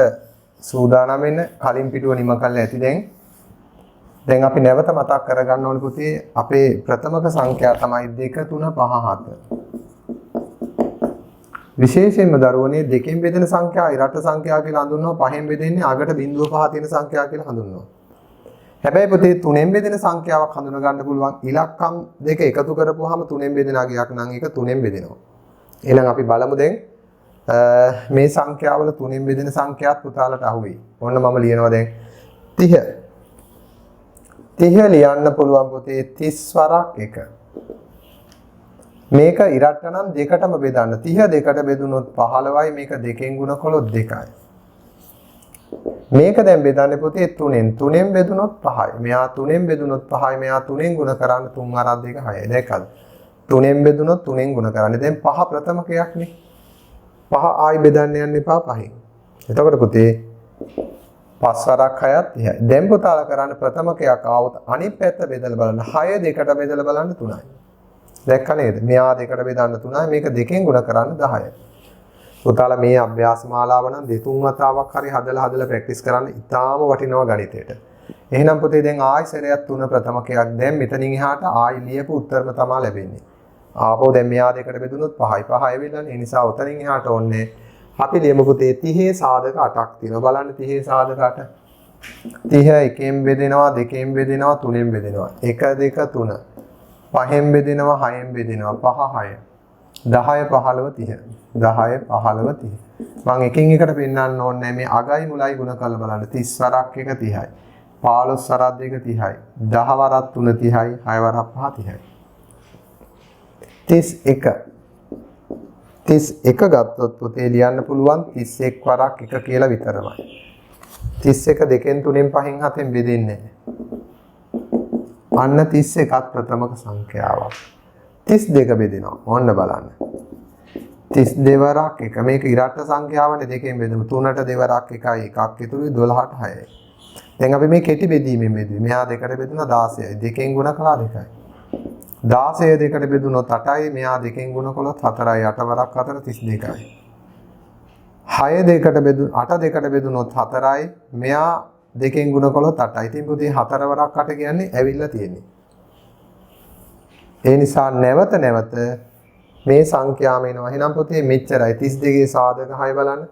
Speaker 1: සූදානම් වෙන්න කලින් පිටුව නිම කරලා ඇති දැන් අපි නැවත මතක් කරගන්න ඕනේ පුතේ අපේ ප්‍රථමක සංඛ්‍යා තමයි 2 3 5 7 විශේෂයෙන්ම දරුවනේ දෙකෙන් බෙදෙන සංඛ්‍යා ඉරට සංඛ්‍යා කියලා හඳුන්වනවා පහෙන් බෙදෙන්නේ අගට 0.5 තියෙන සංඛ්‍යා කියලා හඳුන්වනවා හැබැයි පුතේ තුනෙන් බෙදෙන සංඛ්‍යාවක් හඳුනා ගන්න පුළුවන් ඉලක්කම් දෙක එකතු කරපුවාම තුනෙන් බෙදෙන අගයක් නම් ඒක තුනෙන් බෙදෙනවා එහෙනම් අපි බලමු දැන් මේ සංඛ්‍යාවල තුනෙන් බෙදෙන සංඛ්‍යාත් පුතාලට අහුවෙයි. ඔන්න මම ලියනවා දැන් 30. 30 ලියන්න පුළුවන් පුතේ 30 වරක් 1. මේක ඉරට්ට නම් දෙකටම බෙදන්න. 30 දෙකට බෙදුනොත් 15යි මේක දෙකෙන් ගුණ කළොත් 2යි. මේක දැන් බෙදන්නේ පුතේ 3ෙන්. 3ෙන් බෙදුනොත් 5යි. මෙයා 3ෙන් බෙදුනොත් 5යි. මෙයා 3ෙන් ගුණ කරන්න 3 අරක් 2 6යි. දැක්කද? 3ෙන් බෙදුනොත් 3ෙන් ගුණ කරන්නේ. දැන් 5 ප්‍රථමකයක් නේ. 5 ආයි බෙදන්න යන්න එපා 5න්. එතකොට පුතේ 5 වරක් 6ත් 30යි. දැන් පුතාලා කරන්න ප්‍රථමකයක් ආවොත් අනිත් පැත්ත බෙදලා බලන්න. 6 දෙකට බෙදලා බලන්න 3යි. දැක්ක නේද? මෙයා දෙකට බෙදන්න 3යි. මේක දෙකෙන් ගුණ කරන්න 10යි. පුතාලා මේ අභ්‍යාස මාලාව නම් දෙතුන් වතාවක් හරි හදලා ප්‍රැක්ටිස් කරන්න ඉතාම වටිනවා ගණිතයට. එහෙනම් පුතේ දැන් ආයි සැරයක් 3 ප්‍රථමකයක් දැන් මෙතනින් එහාට ආයි ලියපු උත්තරම තමයි ලැබෙන්නේ. ආපහු දැන් මෙයා දෙකට බෙදුනොත් 5යි 5යි වෙලානේ. ඒ නිසා උතනින් එහාට ඕනේ අපි ලියමු පුතේ 30 සාධක 8ක් තියෙනවා. බලන්න 30 සාධක 8. 30 එකෙන් බෙදෙනවා, දෙකෙන් බෙදෙනවා, තුනෙන් බෙදෙනවා. 1 2 3. පහෙන් බෙදෙනවා, හයෙන් බෙදෙනවා. 5 6. 10 15 30. 10 15 30. මම එකින් එකට පෙන්නන්න ඕනේ මේ අගයි මුලයි ගුණ කරලා බලන්න. 30 වරක් 1 30යි. 15 වරක් 2 30යි. 10 වරක් 3 30යි. 6 වරක් 5 30යි. 31 ගත්තොත් පුතේ ලියන්න පුළුවන් 31 වරක් 1 කියලා විතරමයි. 31 දෙකෙන් 3ෙන් 5න් 7ෙන් බෙදෙන්නේ අන්න 31ත් ප්‍රථමක සංඛ්‍යාවක්. 32 බෙදෙනවා. ඔන්න බලන්න. 32 වරක් 1 මේක ඉරට්ට සංඛ්‍යාවනේ දෙකෙන් බෙදමු. 3ට 2 වරක් 1යි 1ක් ඉතුරුයි 12ට 6යි. දැන් අපි මේ කෙටි බෙදීමෙන් බෙදුවේ. මෙහා දෙකට බෙදුණා 16යි. දෙකෙන් ගුණ කළා 2යි. 16 දෙකට බෙදුනොත් 8යි මෙයා දෙකෙන් ගුණ කළොත් 4යි 8 වරක් 4 32යි 6 දෙකට බෙදු 8 දෙකට බෙදුනොත් 4යි මෙයා දෙකෙන් ගුණ කළොත් 8යි ඉතින් පුතේ 4 වරක් 8 කියන්නේ ඇවිල්ලා තියෙන්නේ ඒ නිසා නැවත මේ සංඛ්‍යාව එනවා එහෙනම් පුතේ මෙච්චරයි 32 සාධක 6 බලන්න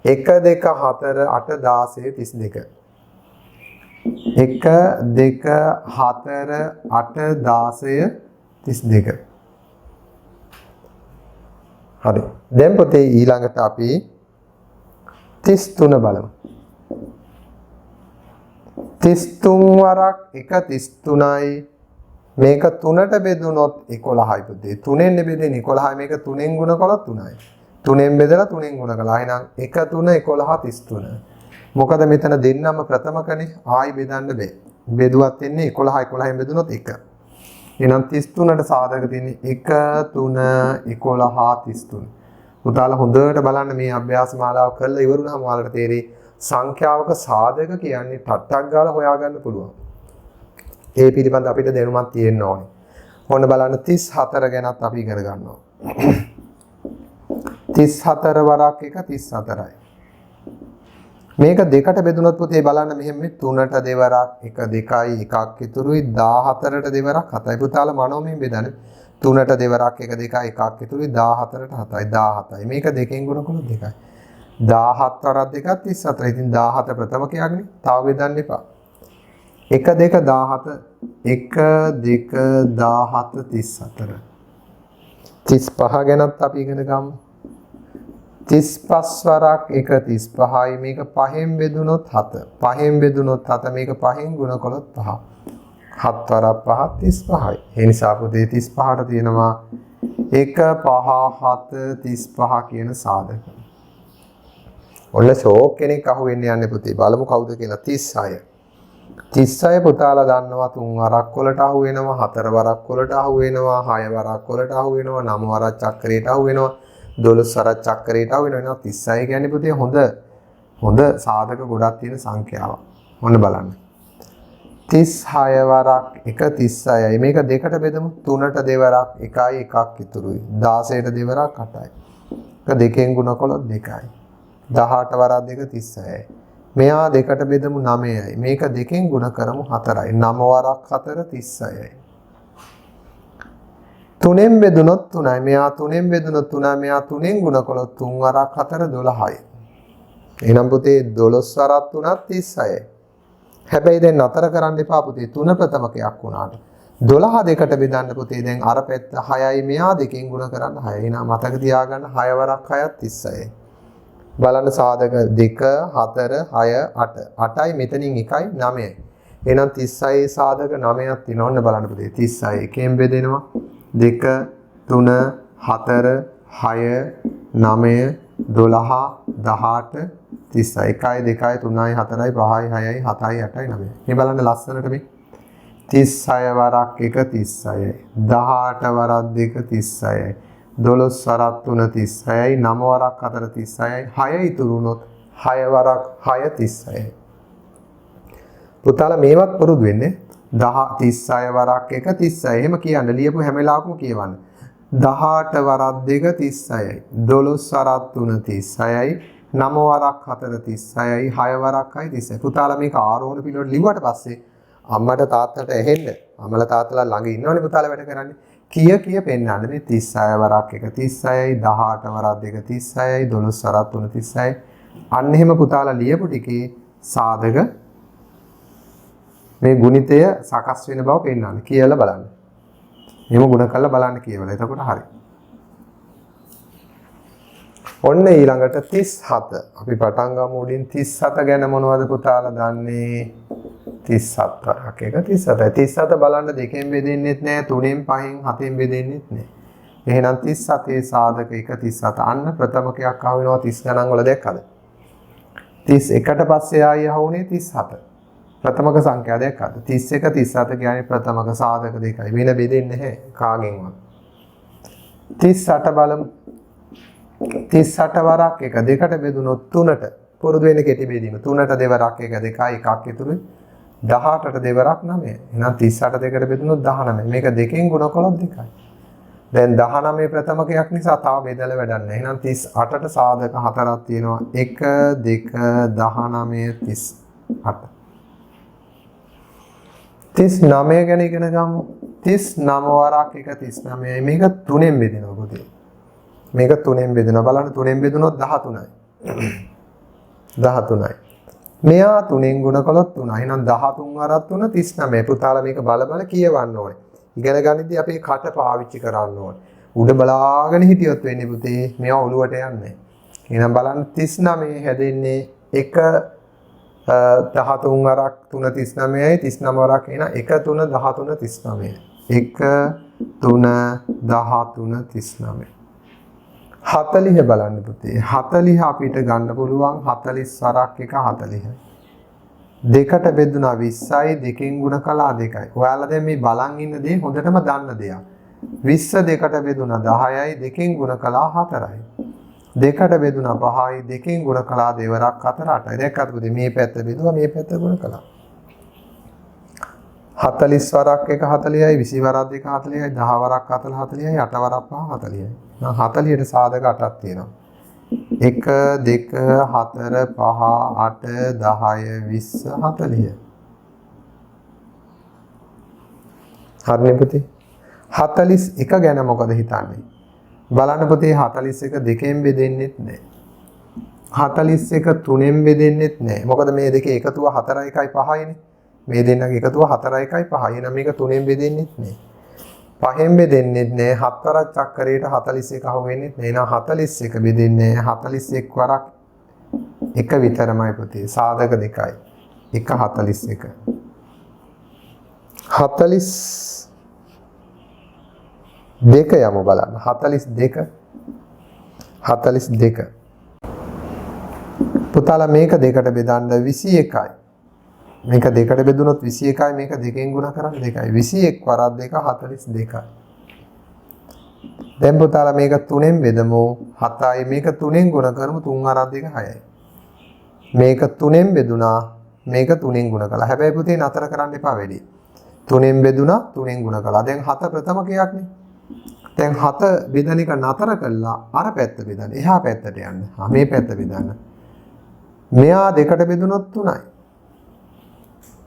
Speaker 1: 1 2 4 8 16 32 1 2 4 8 16 32 හරි දැන් පුතේ ඊළඟට අපි 33 බලමු 33 වරක් 1 33යි මේක 3ට බෙදුනොත් 11යි පුතේ 3ෙන් බෙදෙන්නේ 11යි මේක 3ෙන් ගුණ කළොත් 3යි 3ෙන් බෙදලා 3ෙන් ගුණ කළා එහෙනම් 1 3 11 33 මොකද මෙතන දෙන්නම ප්‍රථමකනේ ආයි බෙදන්න බෑ. බෙදුවත් එන්නේ 11 11න් බෙදුනොත් 1. එහෙනම් 33ට සාධක තියෙන්නේ 1 3 11 33. පුතාලා හොඳට බලන්න මේ අභ්‍යාස මාලාව කරලා ඉවරුනහම ඔයාලට තේරෙයි සංඛ්‍යාවක සාධක කියන්නේ ටට්ටක් ගාලා හොයාගන්න පුළුවන්. ඒ පිළිබඳ අපිට දැනුමක් තියෙන්න ඕනේ. ඔන්න බලන්න 34 ගැනත් අපි ඉගෙන ගන්නවා. 34 වරක් 1 34යි. මේක දෙකට බෙදුනොත් පුතේ බලන්න මෙහෙම 3ට දෙවරක් 1 2යි එකක් ඉතුරුයි 17ට දෙවරක් 7යි පුතාලා මනෝමයෙන් බෙදන්නේ 3ට දෙවරක් 1 2යි එකක් ඉතුරුයි 17ට 7යි 17යි මේක දෙකෙන් ගුණ කළොත් 2යි 17 වරක් 2ක් 34 ඉතින් 17 ප්‍රථමකයක්නේ තව බෙදන්න එපා 1 2 17 1 2 17 34 35 ගැනත් අපි ඉගෙන ගමු 35 වරක් 1 35යි මේක 5න් බෙදුනොත් 7 5න් බෙදුනොත් 7 මේක 5න් ගුණ කළොත් 5 7 වරක් 5 35යි ඒ නිසා පුතේ 35ට තියෙනවා 1 5 7 35 කියන සාධක ඔන්න ෂෝක් කෙනෙක් අහුවෙන්න යන්නේ පුතේ බලමු කවුද කියලා 36 පුතාලා දන්නවා 3 වරක් වලට අහු වෙනවා 4 වරක් වලට අහු වෙනවා 6 වරක් වලට අහු වෙනවා 9 වරක් චක්‍රයට අහු වෙනවා 12 වරක් චක්‍රයට අහු වෙනවා 36 කියන්නේ පුතේ හොඳ සාධක ගොඩක් තියෙන සංඛ්‍යාවක්. ඔන්න බලන්න. 36 වරක් 1 36යි. මේක දෙකට බෙදමු. 3ට දෙවරක් 1යි 1ක් ඉතුරුයි. 16ට දෙවරක් 8යි. ඒක දෙකෙන් ගුණ කළොත් 2යි. 18 වරක් 2 36යි. මෙයා දෙකට බෙදමු 9යි. මේක දෙකෙන් ගුණ කරමු 4යි. 9 වරක් 4 36යි. 3ෙන් බෙදුනොත් 3යි. මෙයා 3ෙන් බෙදුනොත් 3යි. මෙයා 3ෙන් ගුණ කළොත් 3 වරක් 4 12යි. එහෙනම් පුතේ 12 වරක් 3ක් 36යි. හැබැයි දැන් නතර කරන්න එපා පුතේ 3 ප්‍රථමකයක් වුණාට. 12 දෙකට බෙදන්න පුතේ දැන් අර පැත්ත 6යි මෙයා දෙකෙන් ගුණ කරන්න 6යි. එහෙනම් මතක තියාගන්න 6 වරක් 6ක් 36යි. බලන්න සාධක 2 4 6 8 8යි මෙතනින් 1යි 9යි. එහෙනම් 36 සාධක 9ක් තියෙනවා. ඔන්න බලන්න පුතේ 36 එකෙන් බෙදෙනවා 2 3 4 6 9 12 18 31යි 2යි 3යි 4යි 5යි 6යි 7යි 8යි 9යි. මේ බලන්න ලස්සනට මේ 36 වරක් 1 36යි 18 වරක් 2 36යි 12 වරක් 3 36යි 9 වරක් 4 36යි 6 ඉතුරු වුණොත් 6 වරක් 6 36යි. පුතාලා මේවත් පුරුදු වෙන්නේ 36 වරක් 1 36යි. එහෙම කියන්න ලියපු හැම වෙලාවකම කියවන්න. 18 වරක් 2 36යි 12 වරක් 3 36යි 9 වරක් 4 36යි 6 වරක් 6 36යි. පුතාලා මේක ආරෝහණ පිළිවෙල ලිව්වට පස්සේ අම්මට තාත්තට ඇහෙන්න අම්මලා තාත්තලා ළඟ ඉන්නවනේ පුතාලා වැඩ කරන්නේ. කිය පෙන්නන්න මේ 36 වරක් 1 36යි 18 වරක් 2 36යි 12 වරක් 3 36යි. අන්න එහෙම පුතාලා ලියපු ටිකේ සාධක මේ ගුණිතය සකස් වෙන බව පෙන්නන්න කියලා බලන්න. එහෙම ගුණ කරලා බලන්න කියවලා. එතකොට හරි. ඔන්න ඊළඟට 37. අපි පටන් ගමු උඩින් 37 ගැන මොනවද පුතාලා දන්නේ? 37 වරක් 1 37. 37 බලන්න දෙකෙන් බෙදෙන්නෙත් නෑ, 3ෙන් 5ෙන් 7ෙන් බෙදෙන්නෙත් නෑ. එහෙනම් 37 සාධක 1 37. අන්න ප්‍රථමකයක් ආව වෙනවා 30 ගණන් වල දැක්කද? 31ට පස්සේ ආයෙ ආවුනේ 37. ප්‍රථමක සංඛ්‍යා දැක්කද? 31 37 කියන්නේ ප්‍රථමක සාධක දෙකයි. වෙන බෙදෙන්නේ නැහැ කාගෙන්වත්. 38 බලමු. 38 වරක් 1 දෙකට බෙදුනොත් 3ට පුරුදු වෙන කෙටි බෙදීම. 3ට දෙවරක් 1 2යි 1ක් ඉතුරුයි. 18ට දෙවරක් 9යි. එහෙනම් 38 දෙකට බෙදුනොත් 19. මේක දෙකෙන් ගුණ කළොත් 2යි. දැන් 19 ප්‍රථමකයක් නිසා තාම බෙදලා වැඩක් නැහැ. එහෙනම් 38ට සාධක 4ක් තියෙනවා. 1 2 19 38. 39 ගැන ඉගෙන ගමු. 39 වරක් 1 39යි. මේක 3ෙන් බෙදෙනවා පුතේ. මේක 3ෙන් බෙදෙනවා. බලන්න 3ෙන් බෙදුනොත් 13යි. 13යි. මෙයා 3ෙන් ගුණ කළොත් 3යි. එහෙනම් 13 වරක් 3 39. පුතාලා මේක බල බල කියවන්න ඕනේ. ඉගෙන ගනිද්දී අපි කට පාවිච්චි කරන්න ඕනේ. උඩ බලාගෙන හිටියොත් වෙන්නේ පුතේ මේවා ඔලුවට යන්නේ නැහැ. එහෙනම් බලන්න 39 හැදෙන්නේ 1 13 වරක් 3 39යි 39 වරක් එන 1 3 13 39. 1 3 13 39. 40 බලන්න පුතේ. 40 අපිට ගන්න පුළුවන් 40 වරක් 1 40යි. දෙකට බෙදුනා 20යි දෙකෙන් ගුණ කළා 2යි. ඔයාලා දැන් මේ බලන් ඉන්න දේ හොඳටම දන්න දෙයක්. 20 දෙකට බෙදුනා 10යි දෙකෙන් ගුණ කළා 4යි. දෙකට බෙදුනා 5යි දෙකෙන් ගුණ කළා දෙවරක් 4 8යි. දැක්කද පුතේ මේ පැත්ත බෙදුවා මේ පැත්ත ගුණ කළා. 40 වරක් 1 40යි 20 වරක් 2 40යි 10 වරක් 4 40යි 8 වරක් 5 40යි. 40ට සාධක 8ක් තියෙනවා. 1 2 4 5 8 10 20 40. හරිනේ පුතේ. 41 ගැන මොකද හිතන්නේ? බලන්න පුතේ 41 දෙකෙන් බෙදෙන්නෙත් නැහැ. 41 3ෙන් බෙදෙන්නෙත් නැහැ. මොකද මේ දෙකේ එකතුව 4 1යි 5යිනේ. මේ දෙන්නගේ එකතුව 4 1යි 5යි. එහෙනම් මේක 3ෙන් බෙදෙන්නෙත් නැහැ. 5ෙන් බෙදෙන්නෙත් නැහැ. 7 වරක් චක්‍රයට 41 අහු වෙන්නෙත් නැහැ. එහෙනම් 41 බෙදෙන්නේ 41 වරක් 1 විතරමයි පුතේ. සාධක 2යි. 1 41. 42 යමු බලන්න. 42 42. පුතාලා මේක දෙකට බෙදන්න 21යි. මේක දෙකට බෙදුනොත් 21යි මේක දෙකෙන් ගුණ කරන්න 2යි. 21 වරක් 2 42යි. දැන් පුතාලා මේක 3ෙන් බෙදමු 7යි මේක 3ෙන් ගුණ කරමු 3 වරක් 2 6යි. මේක 3ෙන් බෙදුනා මේක 3ෙන් ගුණ කළා. හැබැයි පුතේ නතර කරන්න එපා වැඩි. 3ෙන් බෙදුණා 3ෙන් ගුණ කළා. දැන් 7 ප්‍රථමකයක්නේ. දැන් 7 බෙදන එක නතර කළා අර පැත්ත බෙදන්න. එහා පැත්තට යන්න. මේ පැත්ත බෙදන්න. මෙයා දෙකට බෙදුනොත් 3යි.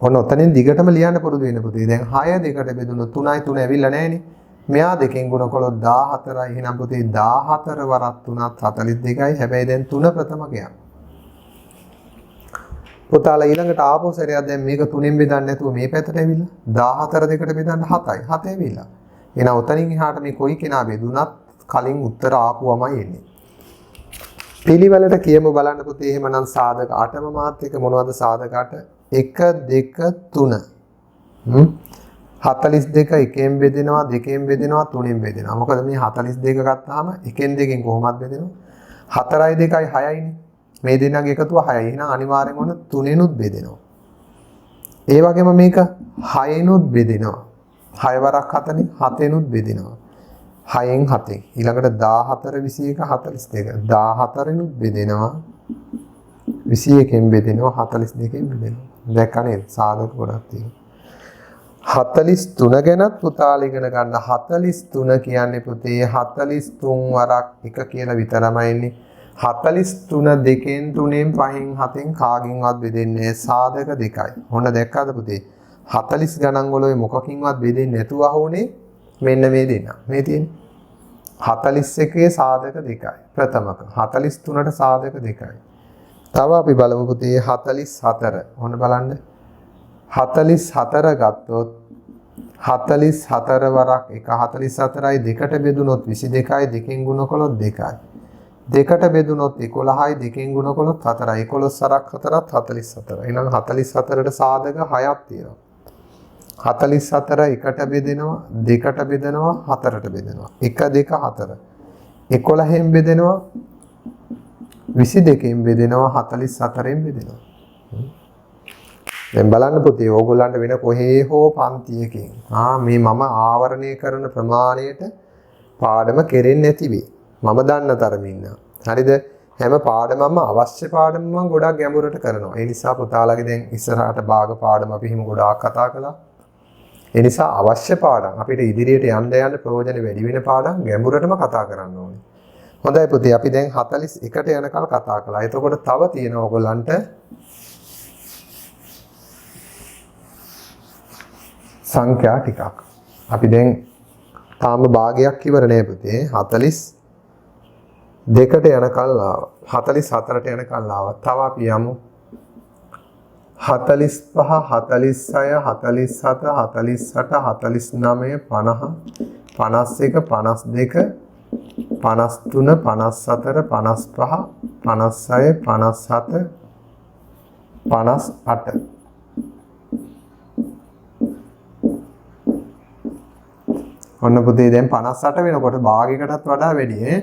Speaker 1: ඔන්න ඔතනින් දිගටම ලියන්න පුරුදු වෙන්න පුතේ. දැන් 6 දෙකට බෙදුනොත් 3යි 3 ඇවිල්ලා නැහනේ. මෙයා දෙකෙන් ගුණ කළොත් 14යි. එහෙනම් පුතේ 14 වරක් 3ත් 42යි. හැබැයි දැන් 3 ප්‍රථමකයක්. පුතාලා ඊළඟට ආපහු සැරයක් දැන් මේක 3ෙන් බෙදන්නේ නැතුව මේ පැත්තට ඇවිල්ලා 14 දෙකට බෙදන්න 7යි. 7 ඇවිල්ලා. එහෙනම් ඔතනින් එහාට මේ කොයි කෙනා බෙදුනත් කලින් උත්තර ආපුවමයි එන්නේ. පිළිවෙලට කියමු බලන්න පුතේ. එහෙමනම් සාධක 8ම මාත් එක මොනවද සාධක 8? 1 2 3. 42 එකෙන් බෙදෙනවා, දෙකෙන් බෙදෙනවා, තුනෙන් බෙදෙනවා. මොකද මේ 42 ගත්තාම එකෙන් දෙකෙන් කොහොමද බෙදෙනවා? 4යි 2යි 6යිනේ. මේ දෙන්නගේ එකතුව 6යි. එහෙනම් අනිවාර්යෙන් ඔන්න 3ෙනුත් බෙදෙනවා. ඒ වගේම මේක 6ෙනුත් බෙදෙනවා. 6 වරක් 7නේ 7ෙනුත් බෙදෙනවා. 6ෙන් 7ෙන්. ඊළඟට 14 21 42. 14ෙනුත් බෙදෙනවා. 21ෙන් බෙදෙනවා 42ෙන් බෙදෙනවා. දැක්ක නේද? සාධක ගොඩක් තියෙනවා. 43 ගැනත් පුතාලා ඉගෙන ගන්න. 43 කියන්නේ පුතේ 43 වරක් 1 කියලා විතරමයි ඉන්නේ. 43 දෙකෙන් 3ෙන් 5න් 7න් කාගෙන්වත් බෙදෙන්නේ සාධක 2යි. ඔන්න දැක්කද පුතේ? 40 ගණන් වල ඔය මොකකින්වත් බෙදෙන්නේ නැතුව අහුනේ මෙන්න මේ දෙන්න. මේ තියෙන්නේ 41 සාධක 2යි. ප්‍රථමක 43ට සාධක 2යි. තව අපි බලමු පුතේ 44. ඔන්න බලන්න. 44 ගත්තොත් 44 වරක් 1 44යි දෙකට බෙදුනොත් 22යි දෙකෙන් ගුණ කළොත් 2යි. දෙකට බෙදුනොත් 11යි දෙකෙන් ගුණ කළොත් 4යි. 11 වරක් 4ත් 44. එහෙනම් 44ට සාධක 6ක් තියෙනවා. 44 එකට බෙදෙනවා, දෙකට බෙදෙනවා, හතරට බෙදෙනවා. 1 2 4. 11න් බෙදෙනවා, 22න් බෙදෙනවා, 44න් බෙදෙනවා. දැන් බලන්න පුතේ ඕගොල්ලන්ට වෙන කොහේ හෝ පන්තියකින් මේ මම ආවරණය කරන ප්‍රමාණයට පාඩම කෙරෙන්නේ නැති වෙයි. මම දන්න තරමින් ඉන්නවා. හරිද? හැම පාඩමක්ම අවශ්‍ය පාඩම මම ගොඩක් ගැඹුරට කරනවා. ඒ නිසා පුතාලගේ දැන් ඉස්සරහට භාග පාඩම අපි හිම ගොඩාක් කතා කළා. ඒ නිසා අවශ්‍ය පාඩම් අපිට ඉදිරියට යන්න ප්‍රයෝජන වැඩි වෙන පාඩම් ගැඹුරටම කතා කරන්න ඕනේ. හොඳයි පුතේ අපි දැන් 41ට යනකල් කතා කළා. එතකොට තව තියෙන ඕගොල්ලන්ට සංඛ්‍යා ටිකක්. අපි දැන් තාම භාගයක් ඉවර නෑ පුතේ. 42ට යනකල් ආවා. 44ට යනකල් ආවා. තව අපි යමු 45 46 47 48 49 50 51 52 53 54 55 56 57 58. ඔන්න පුතේ දැන් 58 වෙනකොට භාගයකටත් වඩා වැඩි ඈ.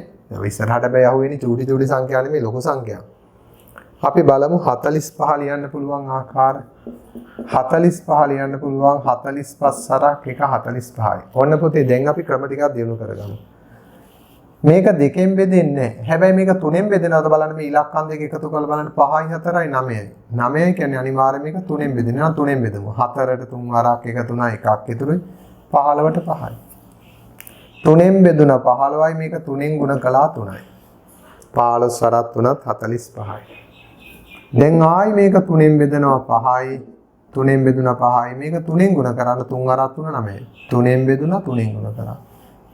Speaker 1: ඉස්සරහට බෑ අහුවෙන්නේ චූටි චූටි සංඛ්‍යා නෙමෙයි ලොකු සංඛ්‍යා. අපි බලමු 45 ලියන්න පුළුවන් ආකාර. 45 ලියන්න පුළුවන් 45 සරක් 1 45යි. ඔන්න පුතේ දැන් අපි ක්‍රම ටිකක් දියුණු කරගමු. මේක දෙකෙන් බෙදෙන්නේ නැහැ. හැබැයි මේක තුනෙන් බෙදෙනවද බලන්න මේ ඉලක්කම් දෙක එකතු කරලා බලන්න 5යි 4යි 9යි. 9යි කියන්නේ අනිවාර්යයෙන් මේක තුනෙන් බෙදෙනවා. තුනෙන් බෙදමු. 4ට 3 වරක් 1 3 එකක් ඉතුරුයි. 15ට 5යි. තුනෙන් බෙදුණා 15යි මේක තුනෙන් ගුණ කළා 3යි. 15 වරක් 3ත් 45යි. දැන් ආයි මේක තුනෙන් බෙදනවා 5යි. තුනෙන් බෙදුණා 5යි මේක තුනෙන් ගුණ කරන්න 3 වරක් 3 9යි. තුනෙන් බෙදුණා තුනෙන් ගුණ කරා.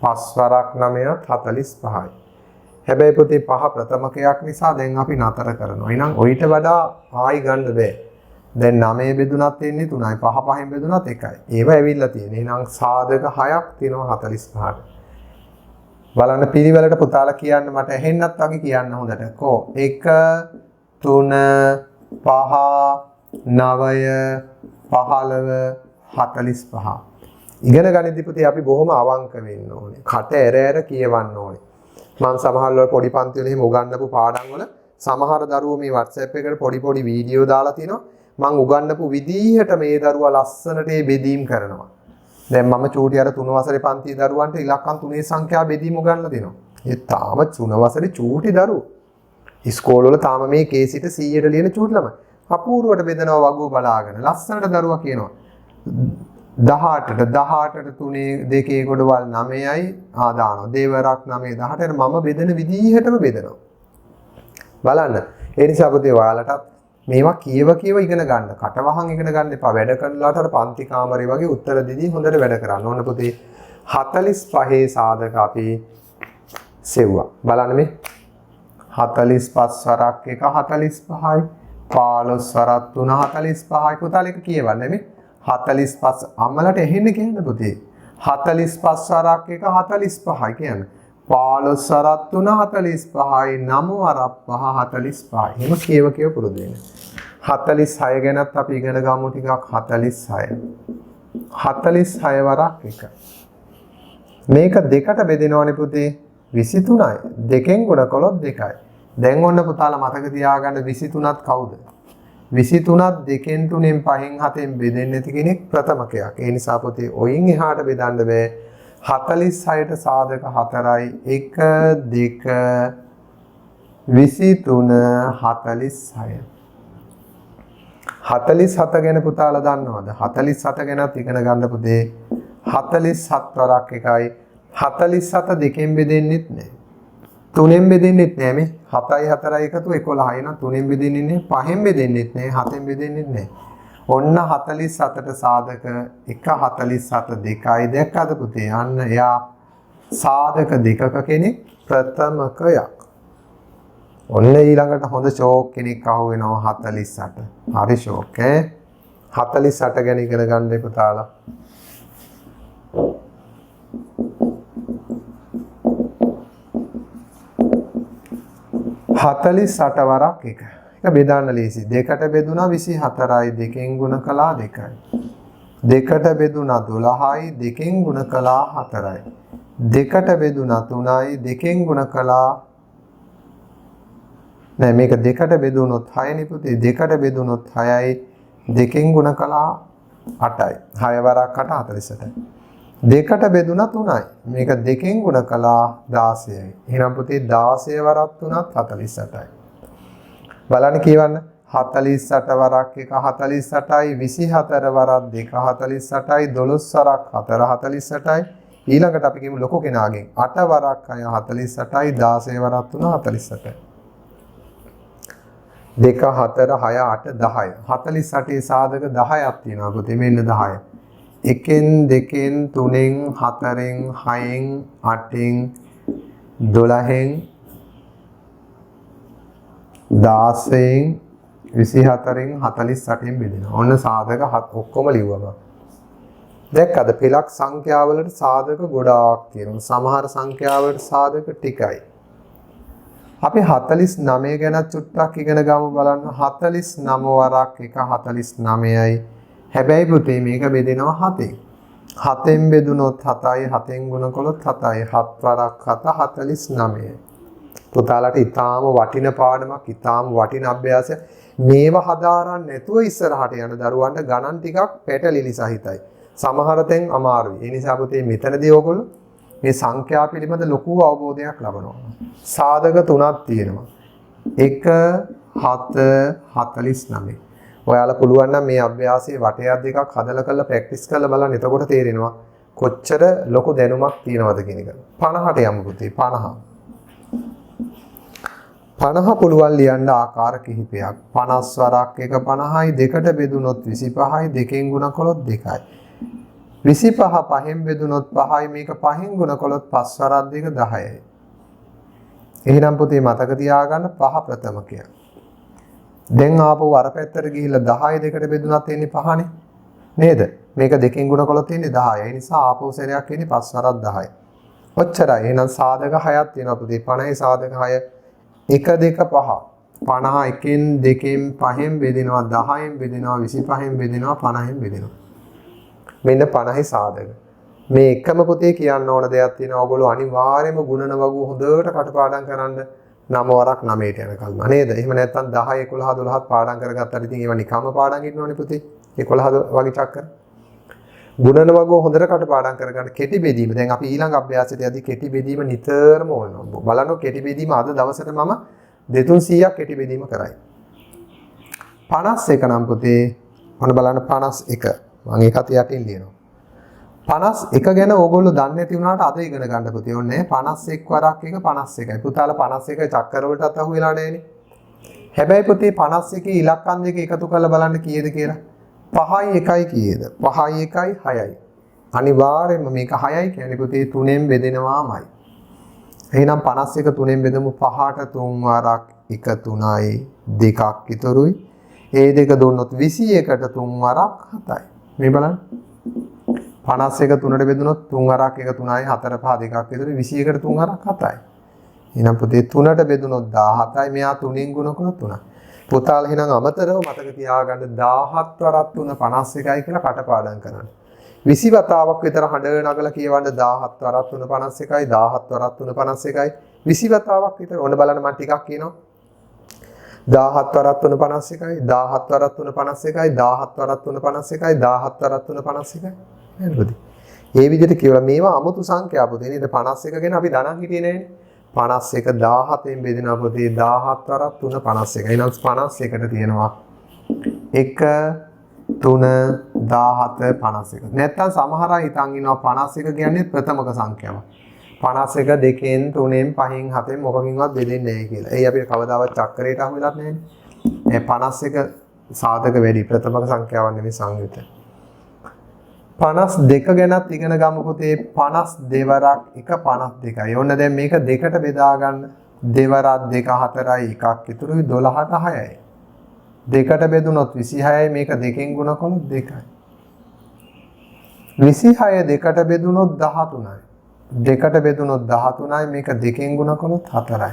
Speaker 1: 5 වරක් 9ත් 45යි. හැබැයි පුතේ 5 ප්‍රථමකයක් නිසා දැන් අපි නතර කරනවා. එහෙනම් ඔయిత වඩා ආයි ගන්න බෑ. දැන් 9 බෙදුනත් එන්නේ 3යි. 5 5න් බෙදුනත් 1යි. ඒව ඇවිල්ලා තියෙන්නේ. එහෙනම් සාධක 6ක් තියෙනවා 45ට. බලන්න පිළිවෙලට පුතාලා කියන්න මට ඇහෙන්නත් වගේ කියන්න හොඳට. කො 1 3 5 9 15 45. ඉගෙන ගනිද්දී පුතේ අපි බොහොම අවංක වෙන්න ඕනේ. කට ඇර කියවන්න ඕනේ. මම සමහර වෙලාවට පොඩි පන්ති වල එහෙම උගන්වපු පාඩම් වල සමහර දරුවෝ මේ WhatsApp එකට පොඩි වීඩියෝ දාලා තිනවා. මම උගන්වපු විදිහට මේ දරුවා ලස්සනට මේ බෙදීම් කරනවා. දැන් මම චූටි අර 3 වසරේ පන්ති දරුවන්ට ඉලක්කම් 3 සංඛ්‍යා බෙදීම උගන්වලා දෙනවා. ඒ තාම 3 වසරේ චූටි දරුවෝ. ඉස්කෝල වල තාම මේ K සිට 100ට ලියන චූටි ළමයි. අපූර්වට බෙදනවා වගුව බලාගෙන. ලස්සනට දරුවා කියනවා 18ට 3 2 ගොඩවල් 9යි දානවා. දේවරක් 9 18ට මම බෙදෙන විදිහටම බෙදනවා. බලන්න. ඒ නිසා පුතේ ඔයාලටත් මේවා කියව ඉගෙන ගන්න. කටවහන් ඉගෙන ගන්න එපා. වැඩ කරලාට අර පන්ති කාමරේ වගේ උත්තර දෙදී හොඳට වැඩ කරන්න. ඕන පුතේ 45 සාධක අපි සෙව්වා. බලන්න මේ 45 වරක් 1 45යි 15 වරක් 3 45යි පුතාලා එක කියවන්නේ මේ 45 අම්මලට එහෙන්න කියන්න පුතේ 45 වරක් 1 45යි කියන්න 15 වරක් 3 45යි 9 වරක් 5 45යි එහෙම කියව පුරුදු වෙන්න 46 ගැනත් අපි ඉගෙන ගමු ටිකක් 46 වරක් 1 මේක දෙකට බෙදෙනවනේ පුතේ 23යි දෙකෙන් ගුණ කළොත් 2යි දැන් ඔන්න පුතාලා මතක තියාගන්න 23ත් කවුද 23ත් දෙකෙන් 3න් 5න් 7න් බෙදෙන්නේ නැති කෙනෙක් ප්‍රථමකයක් ඒ නිසා පුතේ ඔයින් එහාට බෙදන්න බෑ 46ට සාධක 4යි 1 2 23 46 47 ගැන පුතාලා දන්නවද 47 ගැනත් ඉගෙන ගන්න පුතේ 47 වරක් 1යි 47 දෙකෙන් බෙදෙන්නෙත් නෑ 3න් බෙදෙන්නෙත් නෑ මේ 7යි 4යි එකතු 11යි නම් 3න් බෙදෙන්නේ නෑ 5න් බෙදෙන්නෙත් නෑ 7න් බෙදෙන්නෙත් නෑ ඔන්න 47ට සාධක 1 47 2යි දැක්කද පුතේ අන්න එයා සාධක දෙකක කෙනෙක් ප්‍රථමකයක් ඔන්න ඊළඟට හොඳ ෂෝක් කෙනෙක් අහු වෙනවා 48 හරි ෂෝක් 48 ගැන ඉගෙන ගන්න පුතාලා 48 වරක් 1. එක බෙදන්න ලේසි. දෙකට බෙදුණා 24යි දෙකෙන් ගුණ කළා 2යි. දෙකට බෙදුණා 12යි දෙකෙන් ගුණ කළා 4යි. දෙකට බෙදුණා 3යි දෙකෙන් ගුණ කළා නෑ මේක දෙකට බෙදුනොත් 6නේ පුතේ. දෙකට බෙදුනොත් 6යි දෙකෙන් ගුණ කළා 8යි. 6 වරක් 8 48යි. දෙකට බෙදුණා 3යි. මේක දෙකෙන් ගුණ කළා 16යි. එහෙනම් පුතේ 16 වරක් 3ත් 48යි. බලන්න කියවන්න 48 වරක් 1 48යි 24 වරක් 2 48යි 12 වරක් 4 48යි ඊළඟට අපි කියමු ලොකු කෙනාගෙන් 8 වරක් 6 48යි 16 වරක් 3 48යි. 2 4 6 8 10යි 48 සාධක 10ක් තියෙනවා පුතේ මෙන්න 10. 1න් 2න් 3න් 4න් 6න් 8න් 12න් 16න් 24න් 48න් බෙදෙනවා. ඔන්න සාධක ඔක්කොම ලිව්වම. දැක්කද පෙළක් සංඛ්‍යාවලට සාධක ගොඩාක් තියෙනවා. සමහර සංඛ්‍යාවලට සාධක ටිකයි. අපි 49 ගැන චුට්ටක් ඉගෙන ගමු බලන්න. 49 වරක් 1 49යි. හැබැයි පුතේ මේක බෙදෙනවා 7න්. 7න් බෙදුනොත් 7යි 7න් ගුණ කළොත් 7යි 7 වරක් 7 49යි. පුතාලට ඊටාම වටින පාඩමක් ඊටාම වටින අභ්‍යාසයක්. මේවා හදාරන්න නැතුව ඉස්සරහට යන දරුවන්ට ගණන් ටිකක් පැටලිලි සහිතයි. සමහර තැන් අමාරුයි. ඒ නිසා පුතේ මෙතනදී ඔයගොල්ලෝ මේ සංඛ්‍යා පිළිබඳ ලොකු අවබෝධයක් ලබනවා. සාධක 3ක් තියෙනවා. 1 7 49. ඔයාලා පුළුවන් නම් මේ අභ්‍යාසයේ වටයක් දෙකක් හදලා කරලා ප්‍රැක්ටිස් කරලා බලන්න. එතකොට තේරෙනවා කොච්චර ලොකු දැනුමක් තියෙනවද කියන එක. 50ට යමු පුතේ 50. 50 පුළුවන් ලියන්න ආකාර කිහිපයක්. 50 වරක් 1 50යි දෙකට බෙදුනොත් 25යි දෙකෙන් ගුණ කළොත් 2යි. 25 5න් බෙදුනොත් 5යි මේක 5න් ගුණ කළොත් 5 වරක් 2 10යි. එහෙනම් පුතේ මතක තියාගන්න 5 ප්‍රථමකයක්. දැන් ආපහු අර පැත්තට ගිහිල්ලා 10 දෙකට බෙදුනත් එන්නේ 5නේ. නේද? මේක දෙකෙන් ගුණ කළොත් එන්නේ 10යි. ඒ නිසා ආපහු සැරයක් එන්නේ 5 වරක් 10යි. ඔච්චරයි. එහෙනම් සාධක 6ක් තියෙනවා පුතේ. 50යි සාධක 6 1 2 5 50 1න් 2න් 5න් බෙදෙනවා 10න් බෙදෙනවා 25න් බෙදෙනවා 50න් බෙදෙනවා මෙන්න 50යි සාධක මේ එකම පුතේ කියන්න ඕන දෙයක් තියෙනවා ඔයගොල්ලෝ අනිවාර්යයෙන්ම ගුණන වගු හොඳට කටපාඩම් කරන්න 9 වරක් 9ට යනකල්ම නේද එහෙම නැත්නම් 10 11 12ත් පාඩම් කරගත්තාට ඉතින් ඒවා නිකම්ම පාඩම් ඉන්නවනේ පුතේ 11 වගේ චක්කර ගුණන වගු හොඳට කටපාඩම් කරගන්න කෙටි බෙදීම දැන් අපි ඊළඟ අභ්‍යාසයට යද්දී කෙටි බෙදීම නිතරම ඕනවා බලන්න කෙටි බෙදීම අද දවසට මම 200ක් කෙටි බෙදීම කරයි 51 නම් පුතේ ඔන්න බලන්න 51. මම ඒකත් යටින් ලියනවා. 51 ගැන ඕගොල්ලෝ දන්නේ නැති වුණාට අද ඉගෙන ගන්න පුතේ. ඔන්නේ 51 වරක් එක 51යි. පුතාලා 51 චක්කර වලටත් අහු වෙලා නැහැනේ. හැබැයි පුතේ 51 ඉලක්කම් දෙක එකතු කරලා බලන්න කීයද කියලා. 5යි 1යි කීයද? 5යි 1යි 6යි. අනිවාර්යයෙන්ම මේක 6යි කියන්නේ පුතේ 3ෙන් බෙදෙනවාමයි. එහෙනම් 51 3ෙන් බෙදමු 5ට 3 වරක් 1 3යි 2ක් ඉතුරුයි. ඒ දෙක දුන්නොත් 21ට 3 වරක් 7යි. මේ බලන්න. 51 3ට බෙදුනොත් 3 වරක් 1 3යි 4 5 2ක් ඉතුරුයි 21ට 3 වරක් 7යි. එහෙනම් පුතේ 3ට බෙදුනොත් 17යි. මෙයා 3ෙන් ගුණ කරොත් 3යි. පුතාලා එහෙනම් අමතරව මතක තියාගන්න 17 වරක් 3 51යි කියලා කටපාඩම් කරන්න. 20 වතාවක් විතර හඬ නගලා කියවන්න 17 වරක් 3 51යි 17 වරක් 3 51යි 20 වතාවක් විතර. ඔන්න බලන්න මම ටිකක් කියනවා. 17 වරක් 3 51යි 17 වරක් 3 51යි 17 වරක් 3 51යි 17 වරක් 3 51යි. නේද? මේ විදිහට කියවලා මේවා 아무තු සංඛ්‍යා පුතේ නේද? 51 ගැන අපි ගණන් හිටියේ නෑනේ. 51 17න් බෙදෙනවා පුතේ 17 වරක් 3 51. එහෙනම් 51ට තියෙනවා 1 3 17 51. නැත්තම් සමහර අය හිතන් ඉන්නවා 51 කියන්නේ ප්‍රථමක සංඛ්‍යාවක්. 51 2න් 3න් 5න් 7න් මොකකින්වත් බෙදෙන්නේ නැහැ කියලා. ඒ අපි කවදාවත් චක්‍රයට අහු වෙලත් නැහැනේ. මේ 51 සාධක වැඩි ප්‍රථමක සංඛ්‍යාවක් නෙමෙයි සංයුත. 52 ගැනත් ඉගෙන ගමු පුතේ 52 වරක් 1 52යි. ඔන්න දැන් මේක දෙකට බෙදා ගන්න. 2 වරක් 2 4යි 1ක් ඉතුරුයි 12ට 6යි. දෙකට බෙදුනොත් 26යි මේක දෙකෙන් ගුණ කළොත් 2යි. 26 දෙකට බෙදුනොත් 13යි. දෙකට බෙදුනොත් 13යි මේක දෙකෙන් ගුණ කළොත් 4යි.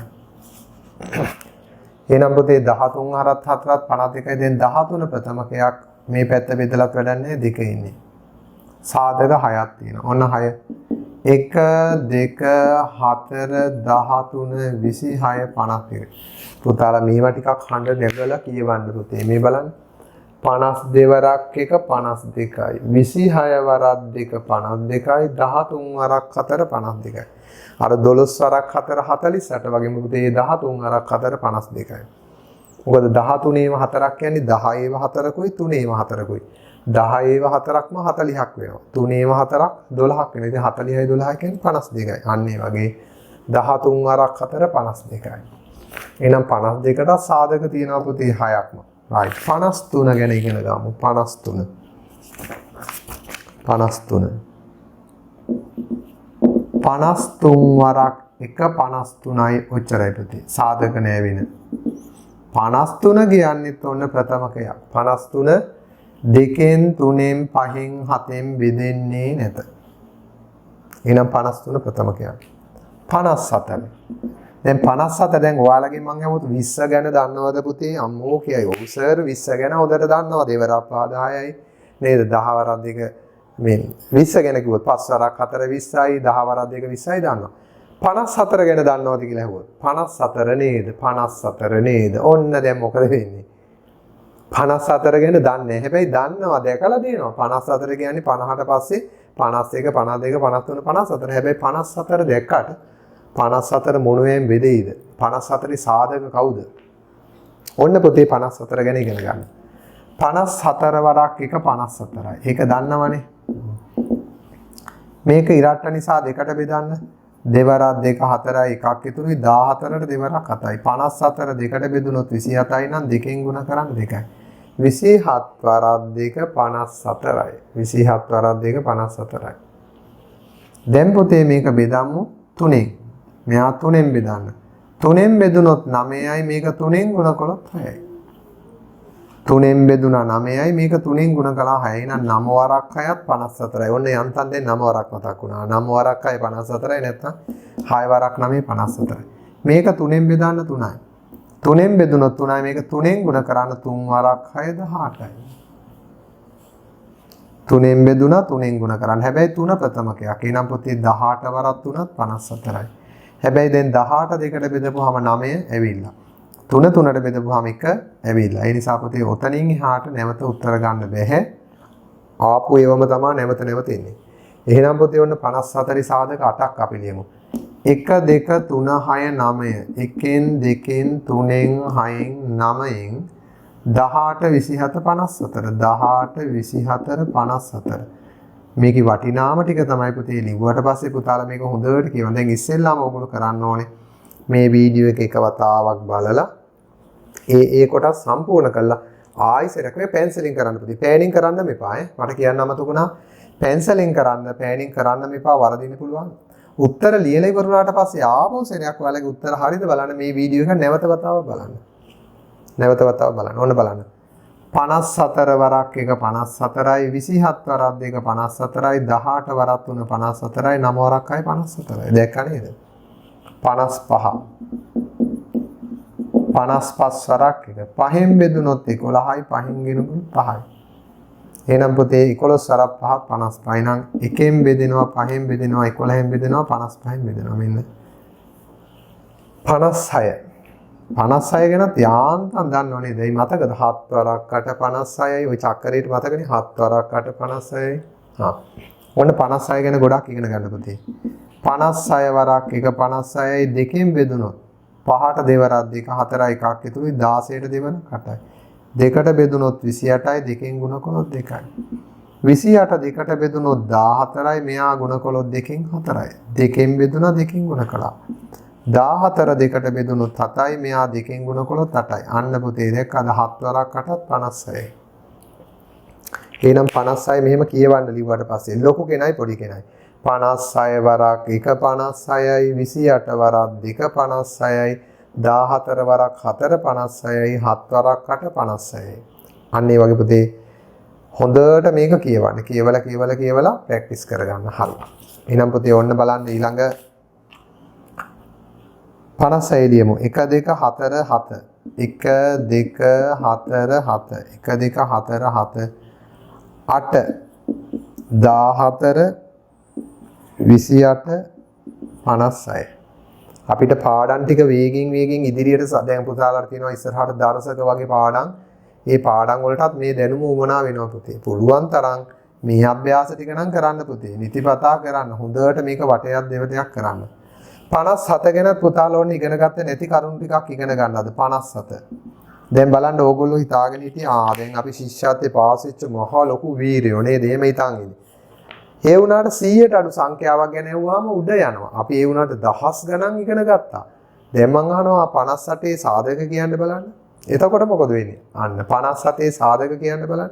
Speaker 1: එහෙනම් පුතේ 13 හරත් 4ත් 52යි දැන් 13 ප්‍රථමකයක් මේ පැත්ත බෙදලත් වැඩක් නැහැ දෙක ඉන්නේ. සාධක 6ක් තියෙනවා. ඔන්න 6. 1 2 4 13 26 52. පුතාලා මේවා ටිකක් හඬ නැගලා කියවන්න පුතේ. මේ බලන්න. 52 වරක් 1 52යි. 26 වරක් 2 52යි. 13 වරක් 4 52යි. අර 12 වරක් 4 48 වගේම පුතේ 13 වරක් 4 52යි. මොකද 13ේම 4ක් කියන්නේ 10ේම 4කුයි 3ේම 4කුයි. 10ේම 4ක්ම 40ක් වෙනවා. 3ේම 4ක් 12ක් වෙනවා. ඉතින් 40යි 12යි කියන්නේ 52යි. අන්න ඒ වගේ 13 වරක් 4 52යි. එහෙනම් 52ට සාධක තියෙනවා පුතේ 6ක්ම. right 53 ගැන ඉගෙන ගමු. 53 වරක් 1 53යි ඔච්චරයි පුතේ. සාධක නෑ වෙන. 53 කියන්නේත් ඔන්න ප්‍රථමකයක්. 53 2න් 3න් 5න් 7න් බෙදෙන්නේ නැත. එහෙනම් 53 ප්‍රථමකයක්. 54 දැන් 57 දැන් ඔයාලගෙන් මම අහුවොත් 20 ගැන දන්නවද පුතේ? අම්මෝ කියයි. ඔව් සර් 20 ගැන හොඳට දන්නවා. දෙවරක් පහ 10යි නේද? 10 වරක් දෙක මේ 20 ගැන කිව්වොත් 5 වරක් 4 20යි 10 වරක් දෙක 20යි දන්නවා. 54 ගැන දන්නවද කියලා ඇහුවොත් 54 නේද? 54 නේද? ඔන්න දැන් මොකද වෙන්නේ? 54 ගැන දන්නේ නැහැ. හැබැයි දන්නවා දැකලා තියෙනවා. 54 කියන්නේ 50ට පස්සේ 51 52 53 54. හැබැයි 54 දැක්කට 54 මොනවෙන් බෙදෙයිද? 54 සාධක කවුද? ඔන්න පුතේ 54 ගැන ඉගෙන ගන්න. 54 වරක් 1 54යි. ඒක දන්නවනේ. මේක ඉරට්ට නිසා දෙකට බෙදන්න. දෙවරක් 2 4යි 1ක් ඉතුරුයි 14ට දෙවරක් 7යි. 54 දෙකට බෙදුනොත් 27යි නම් දෙකෙන් ගුණ කරන්න 2යි. 27 වරක් 2 54යි. 27 වරක් 2 54යි. දැන් පුතේ මේක බෙදමු 3ෙන්. මෙයා 3ෙන් බෙදන්න. 3ෙන් බෙදුනොත් 9යි මේක 3ෙන් ගුණ කළොත් 6යි. 3ෙන් බෙදුනා 9යි මේක 3ෙන් ගුණ කළා 6යි. එහෙනම් 9 වරක් 6ත් 54යි. ඔන්න යන්තම් දැන් 9 වරක් මතක් වුණා. 9 වරක් 6 54යි නැත්නම් 6 වරක් 9 54යි. මේක 3ෙන් බෙදන්න 3යි. 3ෙන් බෙදුනොත් 3යි මේක 3ෙන් ගුණ කරන්න 3 වරක් 6 18යි. 3ෙන් බෙදුනා 3ෙන් ගුණ කරන්න. හැබැයි 3 ප්‍රථමකයක්. එහෙනම් පුතේ 18 වරක් 3ත් 54යි. හැබැයි දැන් 18 දෙකට බෙදපුවාම 9 ඇවිල්ලා. 3 3ට බෙදපුවාම 1 ඇවිල්ලා. ඒ නිසා පුතේ ඔතනින් එහාට නැවත උත්තර ගන්න බැහැ. ආපු ඒවම තමයි නැවත නැවත එන්නේ. එහෙනම් පුතේ ඔන්න 54 සාධක 8ක් අපි ලියමු. 1 2 3 6 9 1න් 2න් 3න් 6න් 9න් 18 27 54 18 24 54 මේකේ වටිනාම ටික තමයි පුතේ ලිව්වට පස්සේ පුතාලා මේක හොඳට කියවන්න. දැන් ඉස්සෙල්ලාම ඔයගොල්ලෝ කරන්න ඕනේ මේ වීඩියෝ එක වතාවක් බලලා ඒ කොටස් සම්පූර්ණ කරලා ආයෙසරක් මේ පැන්සලින් කරන්න පුතේ. පෑනින් කරන්න මෙපා මට කියන්න අමතකුණා. පැන්සලින් කරන්න පෑනින් කරන්න මෙපා වරදින්න පුළුවන්. උත්තර ලියලා ඉවරුනාට පස්සේ ආපහු සෙනයක් ඔයාලගේ උත්තර හරියද බලන්න මේ වීඩියෝ එක නැවත වතාවක් බලන්න. නැවත වතාවක් බලන්න. ඕන බලන්න. 54 වරක් 1 54යි 27 වරක් 2 54යි 18 වරක් 3 54යි 9 වරක් 6 54යි. දැක්ක නේද? 55 55 වරක් 1 5න් බෙදුනොත් 11යි 5න් ගෙනුනොත් 5යි. එහෙනම් පුතේ 11 වරක් 5 55යි නම් 1න් බෙදෙනවා 5න් බෙදෙනවා 11න් බෙදෙනවා 55න් බෙදෙනවා මෙන්න 56 56 ගැනත් යාන්තම් දන්නව නේද? ඒ මතකද 7 වරක් 8 56යි ඔය චක්‍රයට මතකනේ 7 වරක් 8 56යි. ඔන්න 56 ගැන ගොඩක් ඉගෙන ගන්න පුතේ. 56 වරක් 1 56යි දෙකෙන් බෙදුනොත් 5ට දෙවරක් 2 4යි 1ක් ඉතුරුයි 16ට දෙවරක් 8යි. දෙකට බෙදුනොත් 28යි දෙකෙන් ගුණ කළොත් 2යි. 28 දෙකට බෙදුනොත් 14යි මෙයා ගුණ කළොත් දෙකෙන් 4යි. දෙකෙන් බෙදුනා දෙකෙන් ගුණ කළා. 14 දෙකට බෙදුනොත් 7යි මෙයා දෙකෙන් ගුණ කළොත් 8යි. අන්න පුතේ දැක්කද 7 වරක් 8ත් 56යි. එහෙනම් 56 මෙහෙම කියවන්න ලිව්වට පස්සේ ලොකු කෙනයි පොඩි කෙනයි 56 වරක් 1 56යි 28 වරක් 2 56යි 14 වරක් 4 56යි 7 වරක් 8 56යි. අන්න ඒ වගේ පුතේ හොඳට මේක කියවන්න. කියවලා ප්‍රැක්ටිස් කරගන්න. හරි. එහෙනම් පුතේ ඔන්න බලන්න ඊළඟ 56 ලියමු. 1 2 4 7 1 2 4 7 1 2 4 7 8 14 28 56 අපිට පාඩම් ටික වේගින් ඉදිරියට දැන් පුතාලාට තියෙනවා ඉස්සරහට දරසක වගේ පාඩම්. මේ පාඩම් වලටත් මේ දැනුම උවමනා වෙනවා පුතේ. පුළුවන් තරම් මේ අභ්‍යාස ටික නම් කරන්න පුතේ. නිතිපතා කරන්න. හොඳට මේක වටයක් දෙවටයක් කරන්න. 57 ගැන පුතාලා ඕනේ ඉගෙන ගත්තේ නැති කරුණු ටිකක් ඉගෙන ගන්න අද 57. දැන් බලන්න ඕගොල්ලෝ හිතාගෙන හිටියේ දැන් අපි ශිෂ්‍යත්වයේ පාස් වෙච්ච මහා ලොකු වීරයෝ නේද? එහෙම හිතන් ඉන්නේ. ඒ වුණාට 100ට අඩු සංඛ්‍යාවක් ගැන ඇහුවාම උඩ යනවා. අපි ඒ වුණාට දහස් ගණන් ඉගෙන ගත්තා. දැන් මං අහනවා 58 සාධක කියන්න බලන්න. එතකොට මොකද වෙන්නේ? අන්න 57 සාධක කියන්න බලන්න.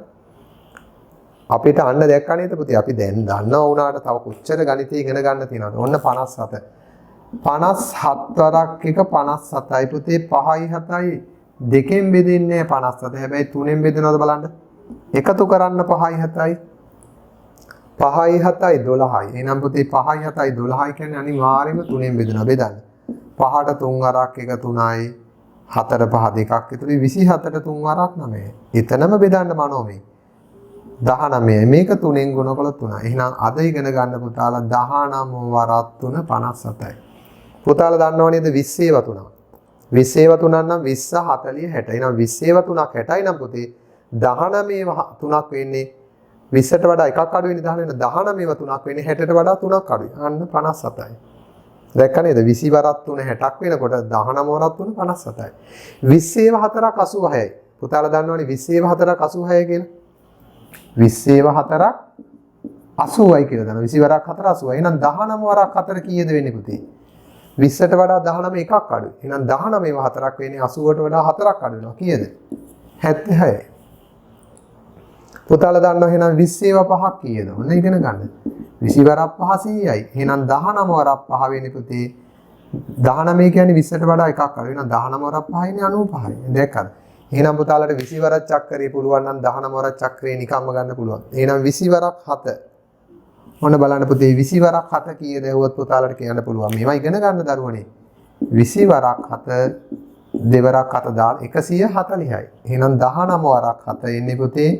Speaker 1: අපිට අන්න දැක්කා නේද පුතේ? අපි දැන් දන්නවා වුණාට තව කොච්චර ගණිතය ඉගෙන ගන්න තියෙනවද? ඔන්න 57. 57 වරක් 1 57යි පුතේ 5යි 7යි දෙකෙන් බෙදෙන්නේ 57. හැබැයි 3ෙන් බෙදෙනවද බලන්න. එකතු කරන්න 5යි 7යි 5යි 7යි 12යි. එහෙනම් පුතේ 5යි 7යි 12යි කියන්නේ අනිවාර්යයෙන්ම 3ෙන් බෙදෙනවා. බෙදන්න. 5ට 3 වරක් 1 3යි 4 5 2ක් ඉතුරුයි 27ට 3 වරක් 9යි. එතනම බෙදන්න මනෝමය. 19යි මේක 3ෙන් ගුණ කළොත් 3යි. එහෙනම් අද ඉගෙන ගන්න පුතාලා 19 වරක් 3 57යි. පුතාලා දන්නව නේද 20 ඒවා 3ක්. 20 ඒවා 3ක් නම් 20 40 60. එහෙනම් 20 ඒවා 3ක් 60යි නම් පුතේ 19 ඒවා 3ක් වෙන්නේ 20ට වඩා එකක් අඩු වෙන්නේ 19 ඒවා 3ක් වෙන්නේ 60ට වඩා 3ක් අඩුයි. අන්න 57යි. දැක්ක නේද 20 වරක් 3 60ක් වෙනකොට 19 වරක් 3 57යි. 20 ඒවා 4ක් 86යි. පුතාලා දන්නවනේ 20 ඒවා 4ක් 86 කියලා. 20 ඒවා 4ක් 80යි කියලා දන්නවා. 20 වරක් 4 80යි. එහෙනම් 19 වරක් 4 කීයද වෙන්නේ පුතේ? 20ට වඩා 19 එකක් අඩුයි. එහෙනම් 19 ඒවා 4ක් වෙන්නේ 80ට වඩා 4ක් අඩු වෙනවා. කීයද? 76යි. පුතාලා දන්නවා එහෙනම් 20 ඒවා 5ක් කීයද? ඔන්න ඉගෙන ගන්න. 20 වරක් 5 100යි. එහෙනම් 19 වරක් 5 වෙන්නේ පුතේ 19 කියන්නේ 20ට වඩා එකක් අඩු. එහෙනම් 19 වරක් 5 ඉන්නේ 95යි. දැක්කද? එහෙනම් පුතාලට 20 වරක් චක්‍රය පුළුවන් නම් 19 වරක් චක්‍රේ නිකම්ම ගන්න පුළුවන්. එහෙනම් 20 වරක් 7. ඔන්න බලන්න පුතේ 20 වරක් 7 කීයද ඇහුවොත් පුතාලට කියන්න පුළුවන්. මේවා ඉගෙන ගන්න දරුවනේ. 20 වරක් 7 දෙවරක් 7 දාලා 140යි. එහෙනම් 19 වරක් 7 එන්නේ පුතේ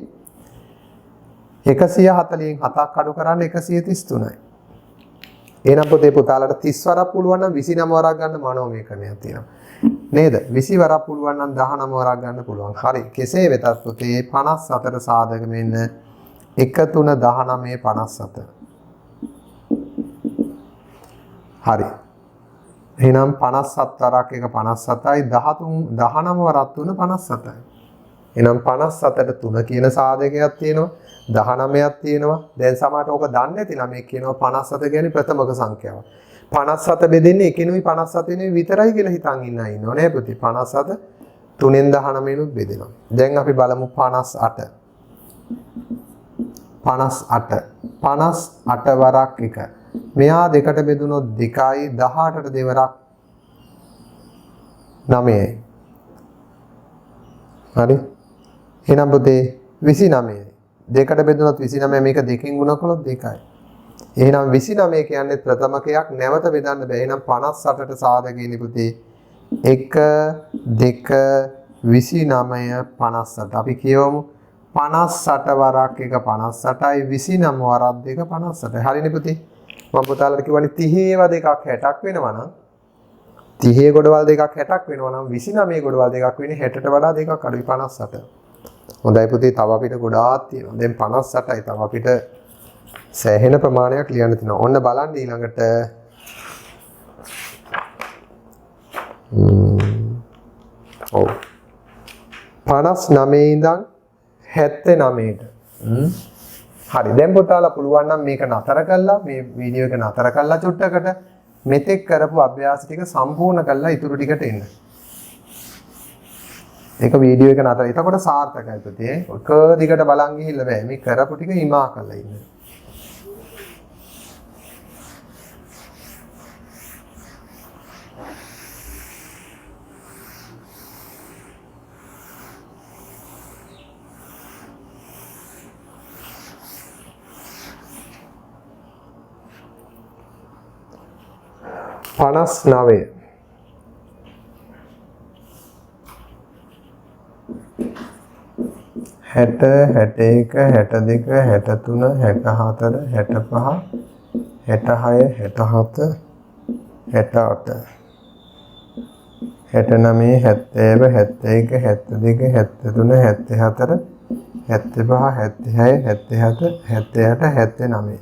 Speaker 1: 140න් 7ක් අඩු කරන්න 133යි. එහෙනම් පුතේ පුතාලට 30 වරක් පුළුවන් නම් 29 වරක් ගන්න මනෝමය ක්‍රමයක් තියෙනවා. නේද? 20 වරක් පුළුවන් නම් 19 වරක් ගන්න පුළුවන්. හරි. කෙසේ වෙතත් පුතේ 54 සාධක මෙන්න 1 3 19 57. හරි. එහෙනම් 57 වරක් 1 57යි 13 19 වරක් 3 57යි. එහෙනම් 57ට 3 කියන සාධකයක් තියෙනවා. 19ක් තියෙනවා. දැන් සමහරට ඕක දන්නේ නැති ළමෙක් කියනවා 57 කියන්නේ ප්‍රථමක සංඛ්‍යාවක්. 57 බෙදෙන්නේ එකිනුයි 57 නෙවෙයි විතරයි කියලා හිතන් ඉන්නව නේ පුතේ. 57 3ෙන් 19 නුත් බෙදෙනවා. දැන් අපි බලමු 58. 58 වරක් 1. මෙහා දෙකට බෙදුනොත් 2යි 18ට දෙවරක් 9යි. හරි. එහෙනම් පුතේ 29යි. දෙකට බෙදුනොත් 29 මේක දෙකෙන් ගුණ කළොත් 2යි. එහෙනම් 29 කියන්නේ ප්‍රථමකයක් නැවත බෙදන්න බෑ. එහෙනම් 58ට සාධකයනේ පුතේ 1 2 29 57. අපි කියවමු 58 වරක් 1 58යි 29 වරක් 2 58යි. හරිනේ පුතේ. මම පුතාලට කිව්වනේ 30 ඒවා දෙකක් 60ක් වෙනවා නම් 30 ගොඩවල් දෙකක් 60ක් වෙනවා නම් 29 ගොඩවල් දෙකක් වෙන්නේ 60ට වඩා දෙකක් අඩුයි 58. හොඳයි පුතේ තව අපිට ගොඩාක් තියෙනවා. දැන් 58යි තව අපිට සෑහෙන ප්‍රමාණයක් ලියන්න තියෙනවා. ඔන්න බලන්න ඊළඟට ඔව් 59 ඉඳන් 79ට. හරි දැන් පුතාලා පුළුවන් නම් මේක නතර කළා මේ වීඩියෝ එක නතර කළා චුට්ටකට මෙතෙක් කරපු අභ්‍යාස ටික සම්පූර්ණ කළා ඊටු ටිකට එන්න. ඒක වීඩියෝ එක නතර. එතකොට සාර්ථකයි පුතේ. ඔක දිගට බලන් ගිහිල්ලා බෑ. මේ කරපු ටික හිමා කරලා ඉන්න. Panas nave. Hat, hat ek, hat dek, hat tuna, hat hatar, hat paha, hat haya, hat hat, hat at. Hat name, hat eva, hat ek, hat dek, hat tuna, hat hatar, hat paha, hat haya, hat hat, hat hat name.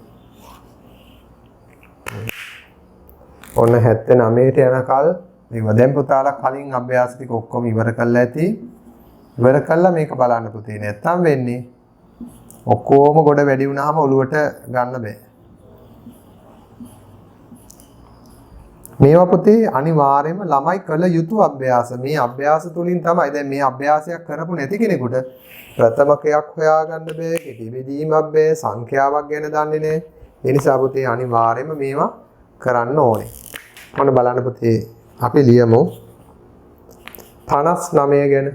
Speaker 1: ඔන්න 79ට යනකල් මේව දැන් පුතාලා කලින් අභ්‍යාස ටික ඔක්කොම ඉවර කරලා ඇති. ඉවර කළා මේක බලන්න පුතේ. නැත්තම් වෙන්නේ ඔක්කොම ගොඩ වැඩි වුණාම ඔලුවට ගන්න බෑ. මේවා පුතේ අනිවාර්යයෙන්ම ළමයි කළ යුතු අභ්‍යාස. මේ අභ්‍යාස තුලින් තමයි දැන් මේ අභ්‍යාසයක් කරපු නැති කෙනෙකුට ප්‍රථමකයක් හොයාගන්න බෑ. කෙටි බෙදීමක් බෑ. සංඛ්‍යාවක් ගැන දන්නේ නැහැ. ඒ නිසා පුතේ අනිවාර්යයෙන්ම මේවා කරන්න ඕනේ. මොන බලන්න පුතේ අපි ලියමු 59 ගැන.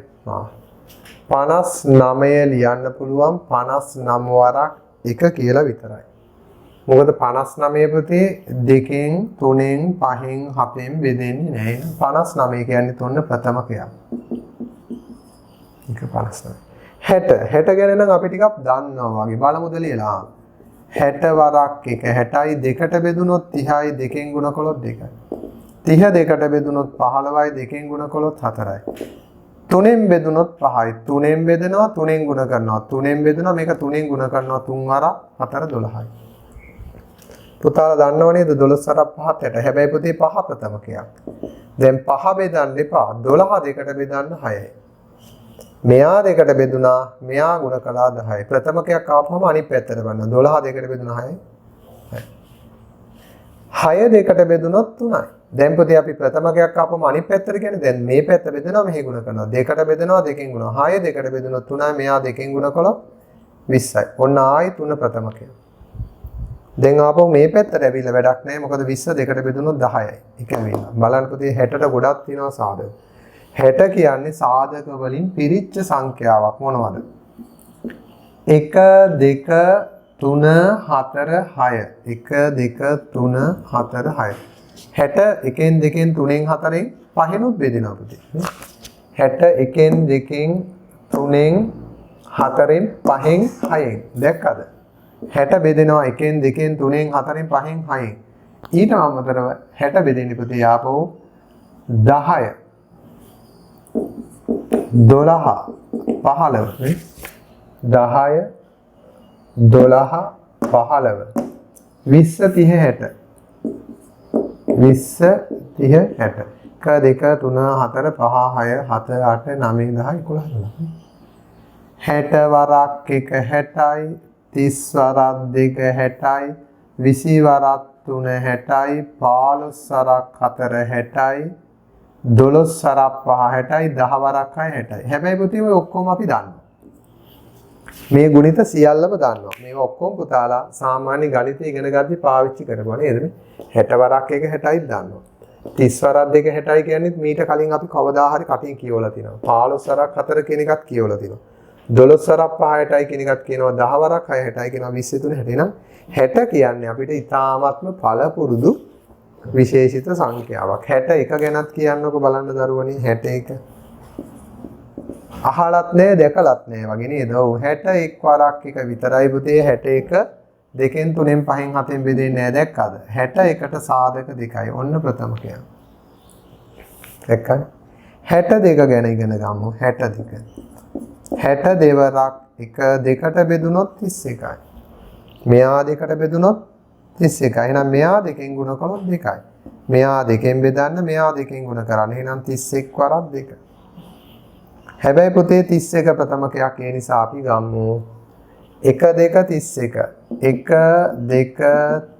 Speaker 1: 59 ලියන්න පුළුවන් 59 වරක් 1 කියලා විතරයි. මොකද 59 පුතේ 2න් 3න් 5න් 7න් බෙදෙන්නේ නැහැ. 59 කියන්නේ තොන්න ප්‍රථමකයක්. ඒක 59. 60 ගැන නම් අපි ටිකක් දන්නවා වගේ. බලමුද ලියලා 60 වරක් 1 60යි 2ට බෙදුනොත් 30යි 2ෙන් ගුණ කළොත් 2යි. 30 2ට බෙදුනොත් 15යි 2ෙන් ගුණ කළොත් 4යි. 3ෙන් බෙදුනොත් 5යි. 3ෙන් බෙදෙනවා 3ෙන් ගුණ කරනවා. 3ෙන් බෙදුනා මේක 3ෙන් ගුණ කරනවා 3 වරක් 4 12යි. පුතාලා දන්නව නේද 12 වරක් 5 60. හැබැයි පුතේ 5 ප්‍රථමකයක්. දැන් 5 බෙදන්න එපා. 12 2ට බෙදන්න 6යි. මෙයා දෙකට බෙදුනා මෙයා ගුණ කළා 10යි. ප්‍රථමකයක් ආපුවම අනිත් පැත්තට බලන්න. 12 දෙකට බෙදුනා 6යි. 6 දෙකට බෙදුනොත් 3යි. දැන් පුතේ අපි ප්‍රථමකයක් ආපුවම අනිත් පැත්තට කියන්නේ දැන් මේ පැත්ත බෙදෙනවා මෙහි ගුණ කරනවා. දෙකට බෙදෙනවා දෙකෙන් ගුණ. 6 දෙකට බෙදුනොත් 3යි. මෙයා දෙකෙන් ගුණ කළොත් 20යි. ඔන්න ආයි 3 ප්‍රථමකය. දැන් ආපහු මේ පැත්තට ඇවිල්ලා වැඩක් නැහැ. මොකද 20 දෙකට බෙදුනොත් 10යි. ඒක ඇවිල්ලා. බලන්න පුතේ 60ට ගොඩක් තියෙනවා සාධක. 60 කියන්නේ සාධක වලින් පිරිච්ච සංඛ්‍යාවක් මොනවද? 1 2 3 4 6. 1 2 3 4 6. 60 1න් 2න් 3න් 4න් 5නුත් බෙදෙනවා පුතේ. 60 1න් 2න් 3න් 4න් 5න් 6න්. දැක්කද? 60 බෙදෙනවා 1න් 2න් 3න් 4න් 5න් 6න්. ඊට අමතරව 60 බෙදෙන්නේ පුතේ ආපහු 10 12 15 10 12 15 20 30 60 20 30 60 1 2 3 4 5 6 7 8 9 10 11 60 වරක් 1 60යි 30 වරක් 2 60යි 20 වරක් 3 60යි 15 වරක් 4 60යි 12 වරක් 5 60යි 10 වරක් 6 60යි. හැබැයි පුතේ ඔය ඔක්කොම අපි දන්නවා. මේ ගුණිත සියල්ලම දන්නවා. මේවා ඔක්කොම පුතාලා සාමාන්‍ය ගණිතය ඉගෙන ගද්දි පාවිච්චි කරනවා නේද? 60 වරක් 1 60යි දන්නවා. 30 වරක් 2 60යි කියන්නේ මීට කලින් අපි කවදා හරි කටින් කියවලා තිනවා. 15 වරක් 4 කියන එකත් කියවලා තිනවා. 12 වරක් 5 60යි කියන එකත් කියනවා. 10 වරක් 6 60යි කියනවා. 23 60 නම් 60 කියන්නේ අපිට ඉතාමත්ම පළපුරුදු විශේෂිත සංඛ්‍යාවක්. 61 ගැනත් කියන්නකො බලන්න දරුවනේ 61. අහලත් නෑ දැකලත් නෑ වගේ නේද? ඔව් 61 වරක් එක විතරයි පුතේ 61 දෙකෙන් තුනෙන් පහෙන් හතෙන් බෙදෙන්නේ නෑ දැක්කද? 61ට සාධක දෙකයි. ඔන්න ප්‍රථම කියන්නේ. දැක්කද? 62 ගැන ඉගෙන ගමු. 62. 62 වරක් එක දෙකට බෙදුනොත් 31යි. මෙයා දෙකට බෙදුනොත් 31යි. එහෙනම් මෙයා දෙකෙන් ගුණ කළොත් 2යි. මෙයා දෙකෙන් බෙදන්න මෙයා දෙකෙන් ගුණ කරන්න. එහෙනම් 31 වරක් 2. හැබැයි පුතේ 31 ප්‍රථමකයක් ඒ නිසා අපි ගමු 1 2 31 1 2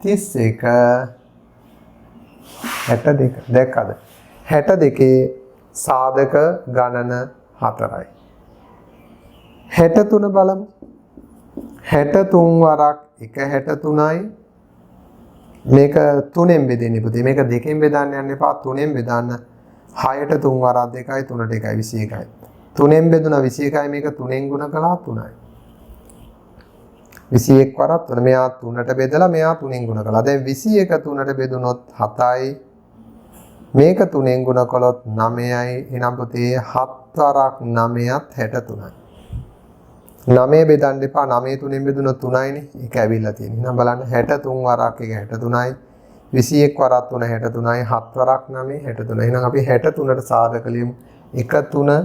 Speaker 1: 31 62 දැක්කද 62 සාධක ගණන 4යි 63 බලමු 63 වරක් 1 63යි මේක 3ෙන් බෙදෙන්නේ පුතේ මේක 2කින් බෙදන්න යන්න එපා 3ෙන් බෙදන්න 6ට 3 වරක් 2යි 3ට 1යි 21යි 3ෙන් බෙදුණා 21යි මේක 3ෙන් ගුණ කළා 3යි 21 වරක් 3 මෙයා 3ට බෙදලා මෙයා 3ෙන් ගුණ කළා දැන් 21 3ට බෙදුනොත් 7යි මේක 3ෙන් ගුණ කළොත් 9යි එහෙනම් පුතේ 7 වරක් 9ත් 63යි 9 බෙදන්න එපා 9 3ෙන් බෙදුනොත් 3යිනේ ඒක ඇවිල්ලා තියෙනවා එහෙනම් බලන්න 63 වරක් එක 63යි 21 වරක් 3 63යි 7 වරක් 9 63 එහෙනම් අපි 63ට සාධක ලියමු 1 3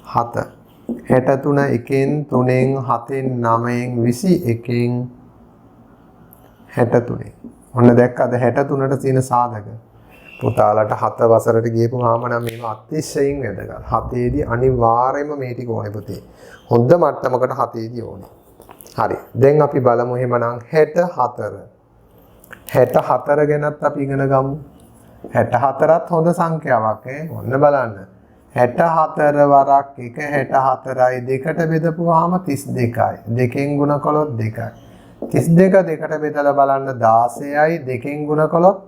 Speaker 1: 7 63 1න් 3න් 7න් 9න් 21න් 63 ඔන්න දැක්කද 63ට තියෙන සාධක පුතාලට 7 වසරට ගියපුවාම නම් මේවා අතිශයින් වැදගත් 7 දී අනිවාර්යයෙන්ම මේ ටික ඕනේ පුතේ හොඳ මට්ටමකට 7 දී ඕනේ හරි දැන් අපි බලමු එහෙමනම් 64 64 ගැනත් අපි ඉගෙන ගමු 64ත් හොඳ සංඛ්‍යාවක් ඔන්න බලන්න 64 වරක් 1 64යි දෙකට බෙදපුවාම 32යි දෙකෙන් ගුණ කළොත් 2යි 32 දෙකට බෙදලා බලන්න 16යි දෙකෙන් ගුණ කළොත්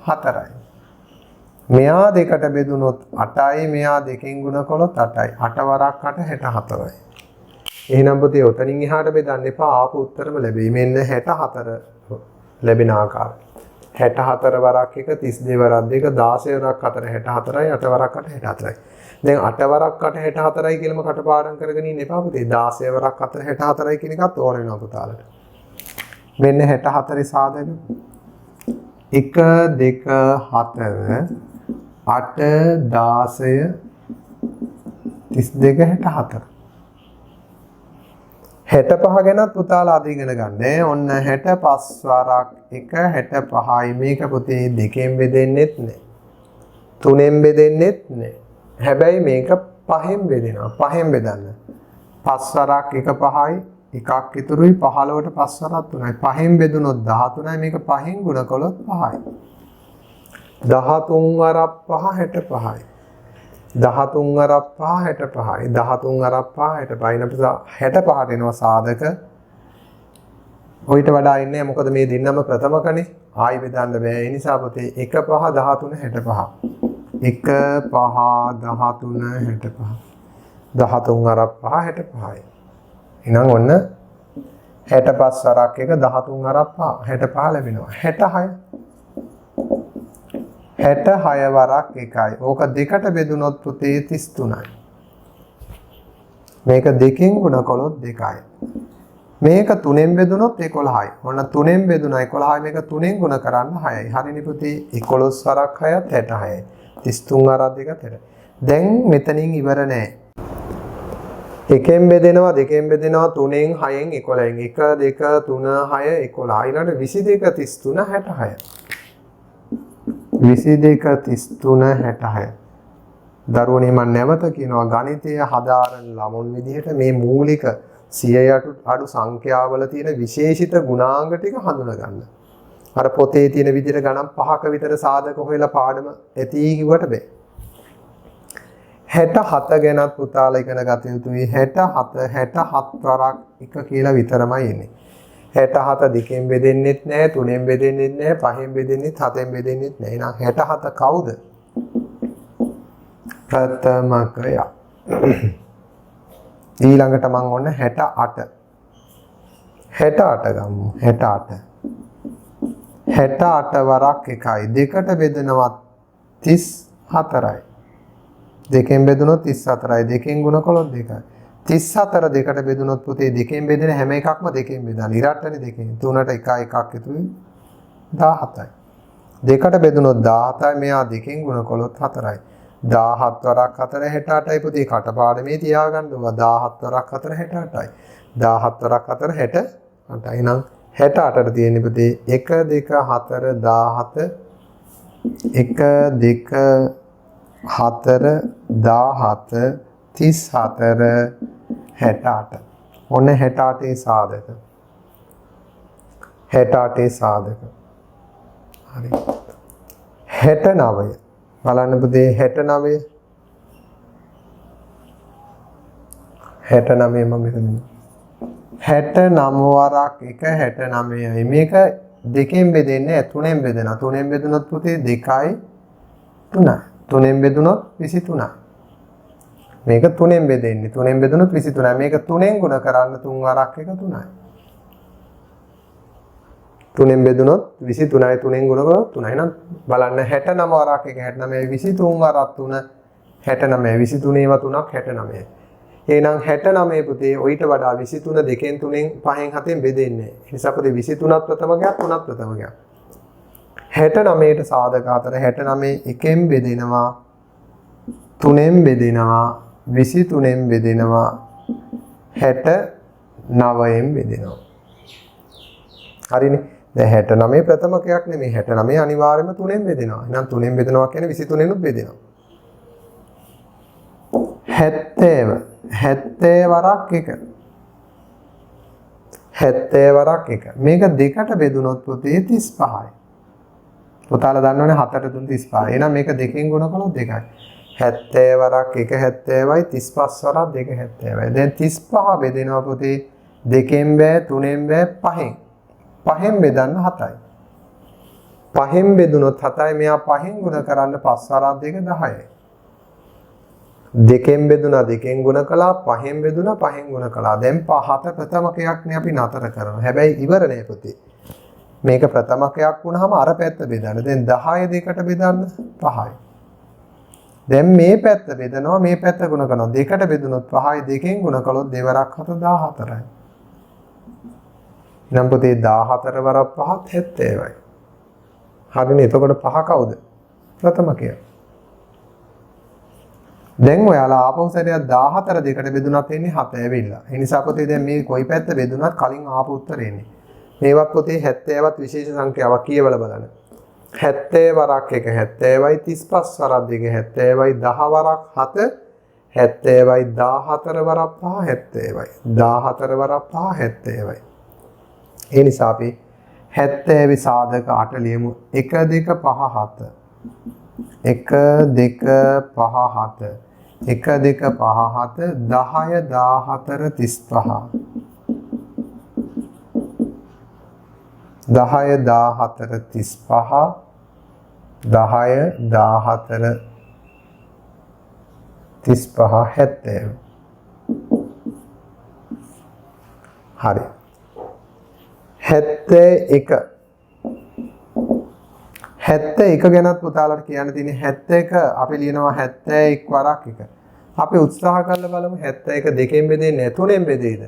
Speaker 1: 4යි මෙයා දෙකට බෙදුනොත් 8යි මෙයා දෙකෙන් ගුණ කළොත් 8යි 8 වරක් 8 64යි එහෙනම් පුතේ උතනින් එහාට බෙදන්න එපා ආපු උත්තරම ලැබෙයි මෙන්න 64 ලැබෙන ආකාරය 64 වරක් 1 32 වරක් 2 16 වරක් 4 64යි 8 වරක් 8 64යි දැන් 8 වරක් 8 64යි කියලාම කටපාඩම් කරගෙන ඉන්න එපා පුතේ 16 වරක් 4 64යි කියන එකත් ඕන වෙනවා පුතාලට මෙන්න 64 සාධක 1 2 4 8 16 32 64 65 ගැනත් පුතාලා අද ඉගෙන ගන්න. ඔන්න 65 වරක් 1 65යි මේක පුතේ දෙකෙන් බෙදෙන්නෙත් නෑ. තුනෙන් බෙදෙන්නෙත් නෑ. හැබැයි මේක පහෙන් බෙදෙනවා. පහෙන් බෙදන්න. 5 වරක් 1 5යි එකක් ඉතුරුයි 15ට 5 වරක් 3යි. පහෙන් බෙදුනොත් 13යි මේක පහෙන් ගුණ කළොත් 5යි. 13 වරක් 5 65යි. 13 වරක් 5 65යි 13 වරක් 5 65යි අපිට 65ට එනවා සාධක ඔයිට වඩා ඉන්නේ මොකද මේ දෙන්නම ප්‍රථමකනේ ආයි බෙදන්න බෑ ඒ නිසා පුතේ 1 5 13 65 1 5 13 65 13 වරක් 5 65යි එහෙනම් ඔන්න 65 වරක් 1 13 වරක් 5 65 ලැබෙනවා 66 66 වරක් 1යි. ඕක දෙකට බෙදුනොත් පුතේ 33යි. මේක දෙකෙන් ගුණ කළොත් 2යි. මේක 3ෙන් බෙදුනොත් 11යි. ඔන්න 3ෙන් බෙදුනා 11යි මේක 3ෙන් ගුණ කරන්න 6යි. හරිනේ පුතේ 11 වරක් 6ත් 66යි. 33 වරක් 2ත් 60යි. දැන් මෙතනින් ඉවර නෑ. එකෙන් බෙදෙනවා දෙකෙන් බෙදෙනවා 3ෙන් 6ෙන් 11න් 1 2 3 6 11 ඊළඟට 22 33 66 22 33 66 දරුවනේ මම නැවත කියනවා ගණිතය හදාරන ළමුන් විදිහට මේ මූලික 100ට අඩු සංඛ්‍යාවල තියෙන විශේෂිත ගුණාංග ටික හඳුනා ගන්න. අර පොතේ තියෙන විදිහට ගණන් 5ක විතර සාධක හොයලා පාඩම ඇති කිව්වට බෑ. 67 ගැනත් පුතාලා ඉගෙන ගත යුතුයි. 67 වරක් එක කියලා විතරමයි එන්නේ. 67 දෙකෙන් බෙදෙන්නෙත් නෑ, තුනෙන් බෙදෙන්නෙත් නෑ, පහෙන් බෙදෙන්නෙත්, හතෙන් බෙදෙන්නෙත් නෑ. එහෙනම් 67 කවුද? ප්‍රථමකය. ඊළඟට මම ඔන්න 68. 68 ගමු. 68. 68 වරක් එකයි. දෙකට බෙදනවා 34යි. දෙකෙන් බෙදුනොත් 34යි. දෙකෙන් ගුණ කළොත් 2යි. 34 දෙකට බෙදුනොත් පුතේ දෙකෙන් බෙදෙන හැම එකක්ම දෙකෙන් බෙදන්න. ඉරට්ටනේ දෙකෙන්. 3ට 1 එකක් ඉතුරුයි 17යි. දෙකට බෙදුනොත් 17යි. මෙයා දෙකෙන් ගුණ කළොත් 4යි. 17 වරක් 4 68යි පුතේ කටපාඩමේ තියාගන්න ඕවා. 17 වරක් 4 68යි. 17 වරක් 4 68යි. නම් 68ට තියෙන්නේ පුතේ 1 2 4 17 1 2 4 17 34 68. ඔන්න 68 සාධක. 68 සාධක. හරි. 69. බලන්න පුතේ 69. 69 මම මෙතන 69 වරක් 1 69යි. මේක දෙකෙන් බෙදෙන්නේ තුනෙන් බෙදෙනවා. තුනෙන් බෙදුනොත් පුතේ 2යි 3යි. තුනෙන් බෙදුනොත් 23යි. මේක තුනෙන් බෙදෙන්නේ. තුනෙන් බෙදුනොත් 23යි. මේක තුනෙන් ගුණ කරන්න 3 වරක් 1 3යි. තුනෙන් බෙදුනොත් 23යි. තුනෙන් ගුණ කරොත් 3යි. නම් බලන්න 69 වරක් 1 69යි 23 වරක් 3 69යි 23 ඒවා 3ක් 69යි. එහෙනම් 69 පුතේ ඔయిత වඩා 23 දෙකෙන් තුනෙන් පහෙන් හතෙන් බෙදෙන්නේ. ඒ නිසා පුතේ 23ත් ප්‍රථමකයක් 3ත් ප්‍රථමකයක්. 69ට සාධක 4 69 එකෙන් බෙදෙනවා 3ෙන් බෙදෙනවා 23ෙන් බෙදෙනවා 69ෙන් බෙදෙනවා. හරිනේ. දැන් 69 ප්‍රථමකයක් නෙමෙයි 69 අනිවාර්යයෙන්ම 3ෙන් බෙදෙනවා. එහෙනම් 3ෙන් බෙදෙනවා කියන්නේ 23ෙනුත් බෙදෙනවා. 70 වරක් 1 70 වරක් 1 මේක දෙකට බෙදුනොත් පුතේ 35යි. පුතාලා දන්නවනේ 7ට 3 35. එහෙනම් මේක දෙකෙන් ගුණ කළොත් 2යි. 70 වරක් 1 70යි 35 වරක් 2 70යි. දැන් 35 බෙදෙනවා පුතේ දෙකෙන් බෑ තුනෙන් බෑ පහෙන්. පහෙන් බෙදන්න 7යි. පහෙන් බෙදුනොත් 7යි. මෙයා පහෙන් ගුණ කරන්න 5 වරක් 2 10යි. දෙකෙන් බෙදුනා දෙකෙන් ගුණ කළා පහෙන් බෙදුනා පහෙන් ගුණ කළා. දැන් 5 ප්‍රථමකයක්නේ අපි නතර කරනවා. හැබැයි ඉවර නෑ පුතේ. මේක ප්‍රථමකයක් වුණාම අර පැත්ත බෙදන්න. දැන් 10 දෙකට බෙදන්න 5යි. දැන් මේ පැත්ත බෙදනවා මේ පැත්ත ගුණ කරනවා. දෙකට බෙදුනොත් 5යි දෙකෙන් ගුණ කළොත් දෙවරක් 7 14යි. නම් පුතේ 14 වරක් 5ත් 70යි. හරිනේ. එතකොට 5 කවුද? ප්‍රථමකය. දැන් ඔයාලා ආපහු සැරයක් 14 දෙකට බෙදුනත් එන්නේ 7 ඇවිල්ලා. ඒ නිසා පුතේ දැන් මේ කොයි පැත්ත බෙදුනත් කලින් ආපු උත්තරේ එන්නේ. මේවත් පුතේ 70වත් විශේෂ සංඛ්‍යාවක් කියවලා බලන්න. 70 වරක් 1 70යි 35 වරක් 2 70යි 10 වරක් 7 70යි 14 වරක් 5 70යි 14 වරක් 5 70යි. ඒ නිසා අපි 70 සාධක 8 ලියමු. 1 2 5 7 1 2 5 7 1 2 5 7 10 14 35 10 14 35 10 14 35 70 හරි 71 ගැනත් පුතාලට කියන්න තියෙන්නේ 71 අපි ලියනවා 71 වරක් 1. අපි උත්සාහ කරලා බලමු 71 දෙකෙන් බෙදෙන්නේ තුනෙන් බෙදෙයිද?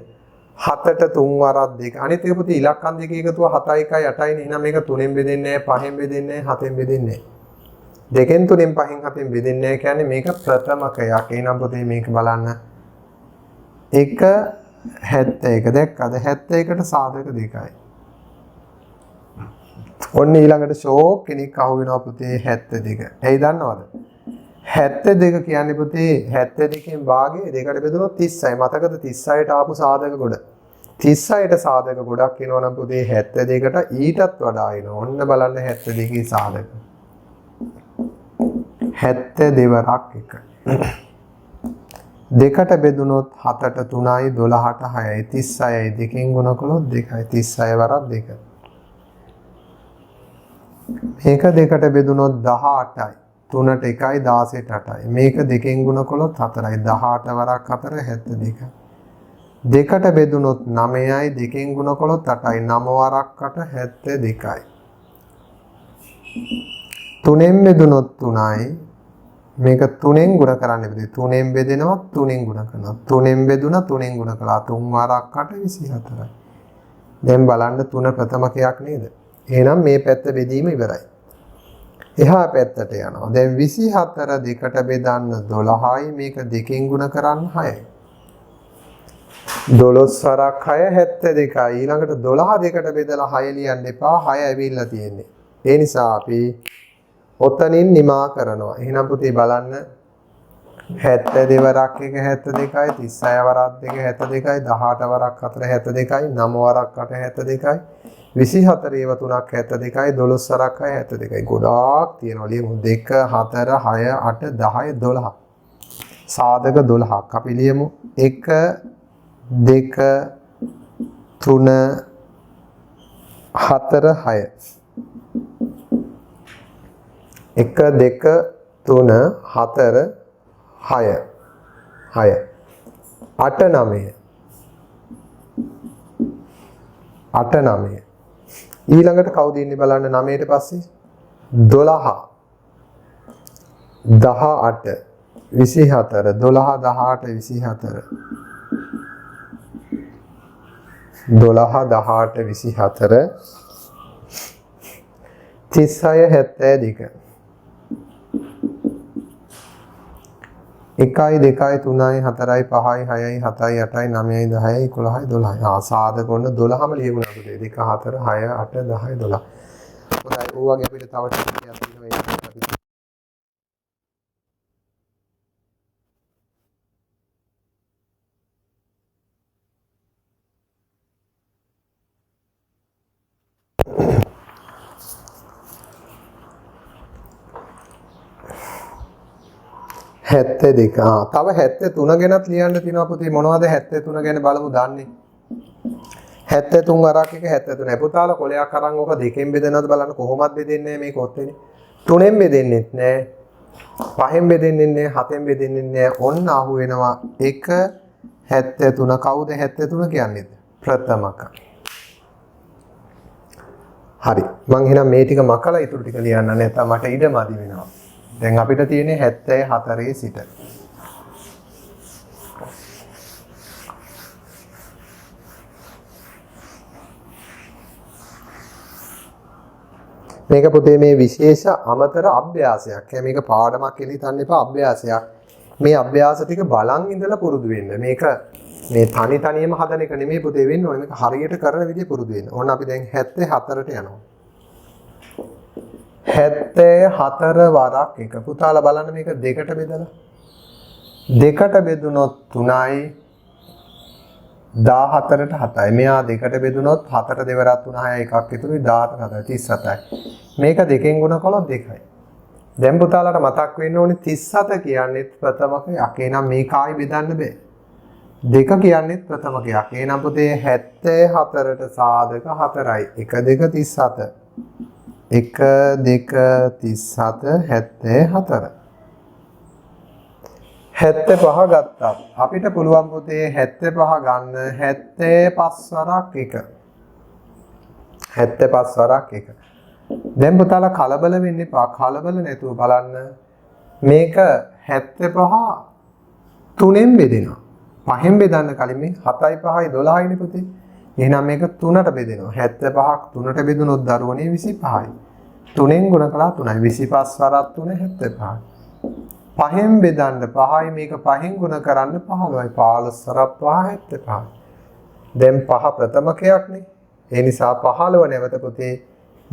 Speaker 1: 7ට 3 වරක් 2. අනිත් එක පුතේ ඉලක්කම් දෙක එකතුව 7යි 1යි 8යි නේ. එහෙනම් මේක තුනෙන් බෙදෙන්නේ නැහැ, පහෙන් බෙදෙන්නේ නැහැ, හතෙන් බෙදෙන්නේ නැහැ. දෙකෙන් තුනෙන් පහෙන් හතෙන් බෙදෙන්නේ නැහැ කියන්නේ මේක ප්‍රථමකයක්. එහෙනම් පුතේ මේක බලන්න 1 71 දැක්කද? 71ට සාධක 2යි. ඔන්න ඊළඟට ෂෝක් කෙනෙක් අහු වෙනවා පුතේ 72. ඇයි දන්නවද? 72 කියන්නේ පුතේ 72කින් භාගයේ දෙකට බෙදුනොත් 30යි. මතකද 36ට ආපු සාධක ගොඩ. 36ට සාධක ගොඩක් එනවා නම් පුතේ 72ට ඊටත් වඩා එනවා. ඔන්න බලන්න 72 සාධක. 72 වරක් එක. දෙකට බෙදුනොත් 7ට 3යි 12ට 6යි 36යි දෙකෙන් ගුණ කළොත් 2යි 36 වරක් 2. මේක දෙකට බෙදුනොත් 18යි 3ට 1යි 16ට 8යි. මේක දෙකෙන් ගුණ කළොත් 4යි 18 වරක් 4 72. දෙකට බෙදුනොත් 9යි දෙකෙන් ගුණ කළොත් 8යි 9 වරක් 8 72යි. තුනෙන් බෙදුනොත් 3යි මේක 3ෙන් ගුණ කරන්න බෑ. 3ෙන් බෙදෙනවා 3ෙන් ගුණ කරනවා. 3ෙන් බෙදුණා 3ෙන් ගුණ කළා 3 වරක් 8 24යි. දැන් බලන්න 3 ප්‍රථමකයක් නේද? එහෙනම් මේ පැත්ත බෙදීම ඉවරයි. එහා පැත්තට යනවා. දැන් 24 දෙකට බෙදන්න 12යි මේක දෙකෙන් ගුණ කරන්න 6යි. 12 වරක් 6 72යි. ඊළඟට 12 දෙකට බෙදලා 6 ලියන්න එපා. 6 ඇවිල්ලා තියෙන්නේ. ඒ නිසා අපි ඔතනින් නිමා කරනවා. එහෙනම් පුතේ බලන්න 72 වරක් 1 72යි 36 වරක් 2 72යි 18 වරක් 4 72යි 9 වරක් 8 72යි 24 ඒව 3ක් 72යි 12 වරක් 6 72යි. ගොඩාක් තියෙනවා. ලියමු 2 4 6 8 10 12. සාධක 12ක් අපි ලියමු 1 2 3 4 6. 1 2 3 4 6 6 8 9 8 9. ඊළඟට කවුද ඉන්නේ බලන්න 9ට පස්සේ 12 18 24 12 18 24 12 18 24 36 72. 1යි 2යි 3යි 4යි 5යි 6යි 7යි 8යි 9යි 10යි 11යි 12යි. සාධක ඔන්න 12ම ලියුණා පුතේ. 2 4 6 8 10 12. හොඳයි. ඕ වගේ අපිට තව ටිකක් තියෙනවා. හැත්තේ දෙක. තව 73 ගැනත් ලියන්න තියෙනවා පුතේ. මොනවද 73 ගැන බලමු දන්නේ. 73 වරක් එක 73. පුතාලා කොලයක් අරන් ඔක දෙකෙන් බෙදනවද බලන්න. කොහොමද බෙදෙන්නේ මේක ඔත්තේනේ. 3ෙන් බෙදෙන්නෙත් නෑ. 5ෙන් බෙදෙන්නෙත් නෑ. 7ෙන් බෙදෙන්නෙත් නෑ. ඔන්න අහු වෙනවා 1 73. කවුද 73 කියන්නේ? ප්‍රථමක. හරි. මං එහෙනම් මේ ටික මකලා ඊටු ටික ලියන්න නැත්නම් මට ඉඩමදි වෙනවා. දැන් අපිට තියෙන්නේ 74 සිට. මේක පුතේ මේ විශේෂ අමතර අභ්‍යාසයක්. මේක පාඩමක් කියලා හිතන්න එපා අභ්‍යාසයක්. මේ අභ්‍යාස ටික බලන් ඉඳලා පුරුදු වෙන්න. මේක මේ තනියම හදන එක නෙමෙයි පුතේ වෙන්න ඕනේ. මේක හරියට කරන විදිය පුරුදු වෙන්න. ඕන අපි දැන් 74ට යනවා. 74 වරක් එක. පුතාලා බලන්න මේක දෙකට බෙදලා. දෙකට බෙදුනොත් 3යි 14ට 7යි. මෙයා දෙකට බෙදුනොත් 4ට දෙවරක් 3 6 එකක් ඉතුරුයි 18ට 37යි. මේක දෙකෙන් ගුණ කළොත් 2යි. දැන් පුතාලාට මතක් වෙන්න ඕනේ 37 කියන්නේ ප්‍රථමකයක්. එහෙනම් මේක ආයි බෙදන්න බෑ. 2 කියන්නේ ප්‍රථමකයක්. එහෙනම් පුතේ 74ට සාධක 4යි. 1 2 37. 1 2 37 74. 75 ගත්තා. අපිට පුළුවන් පුතේ 75 ගන්න 75 වරක් 1. 75 වරක් 1. දැන් පුතාලා කලබල වෙන්න එපා. කලබල නැතුව බලන්න. මේක 75 3ෙන් බෙදෙනවා. 5ෙන් බෙදන්න කලින් මේ 7යි 5යි 12යි නේ පුතේ. එහෙනම් මේක 3ට බෙදෙනවා. 75ක් 3ට බෙදුනොත් දරුවනේ 25යි. 3ෙන් ගුණ කළා 3යි. 25 වරක් 3 75යි. 5ෙන් බෙදන්න 5යි මේක 5ෙන් ගුණ කරන්න 15යි. 15 වරක් 5 75යි. දැන් 5 ප්‍රථමකයක් නේ. ඒ නිසා 15 නැවත පුතේ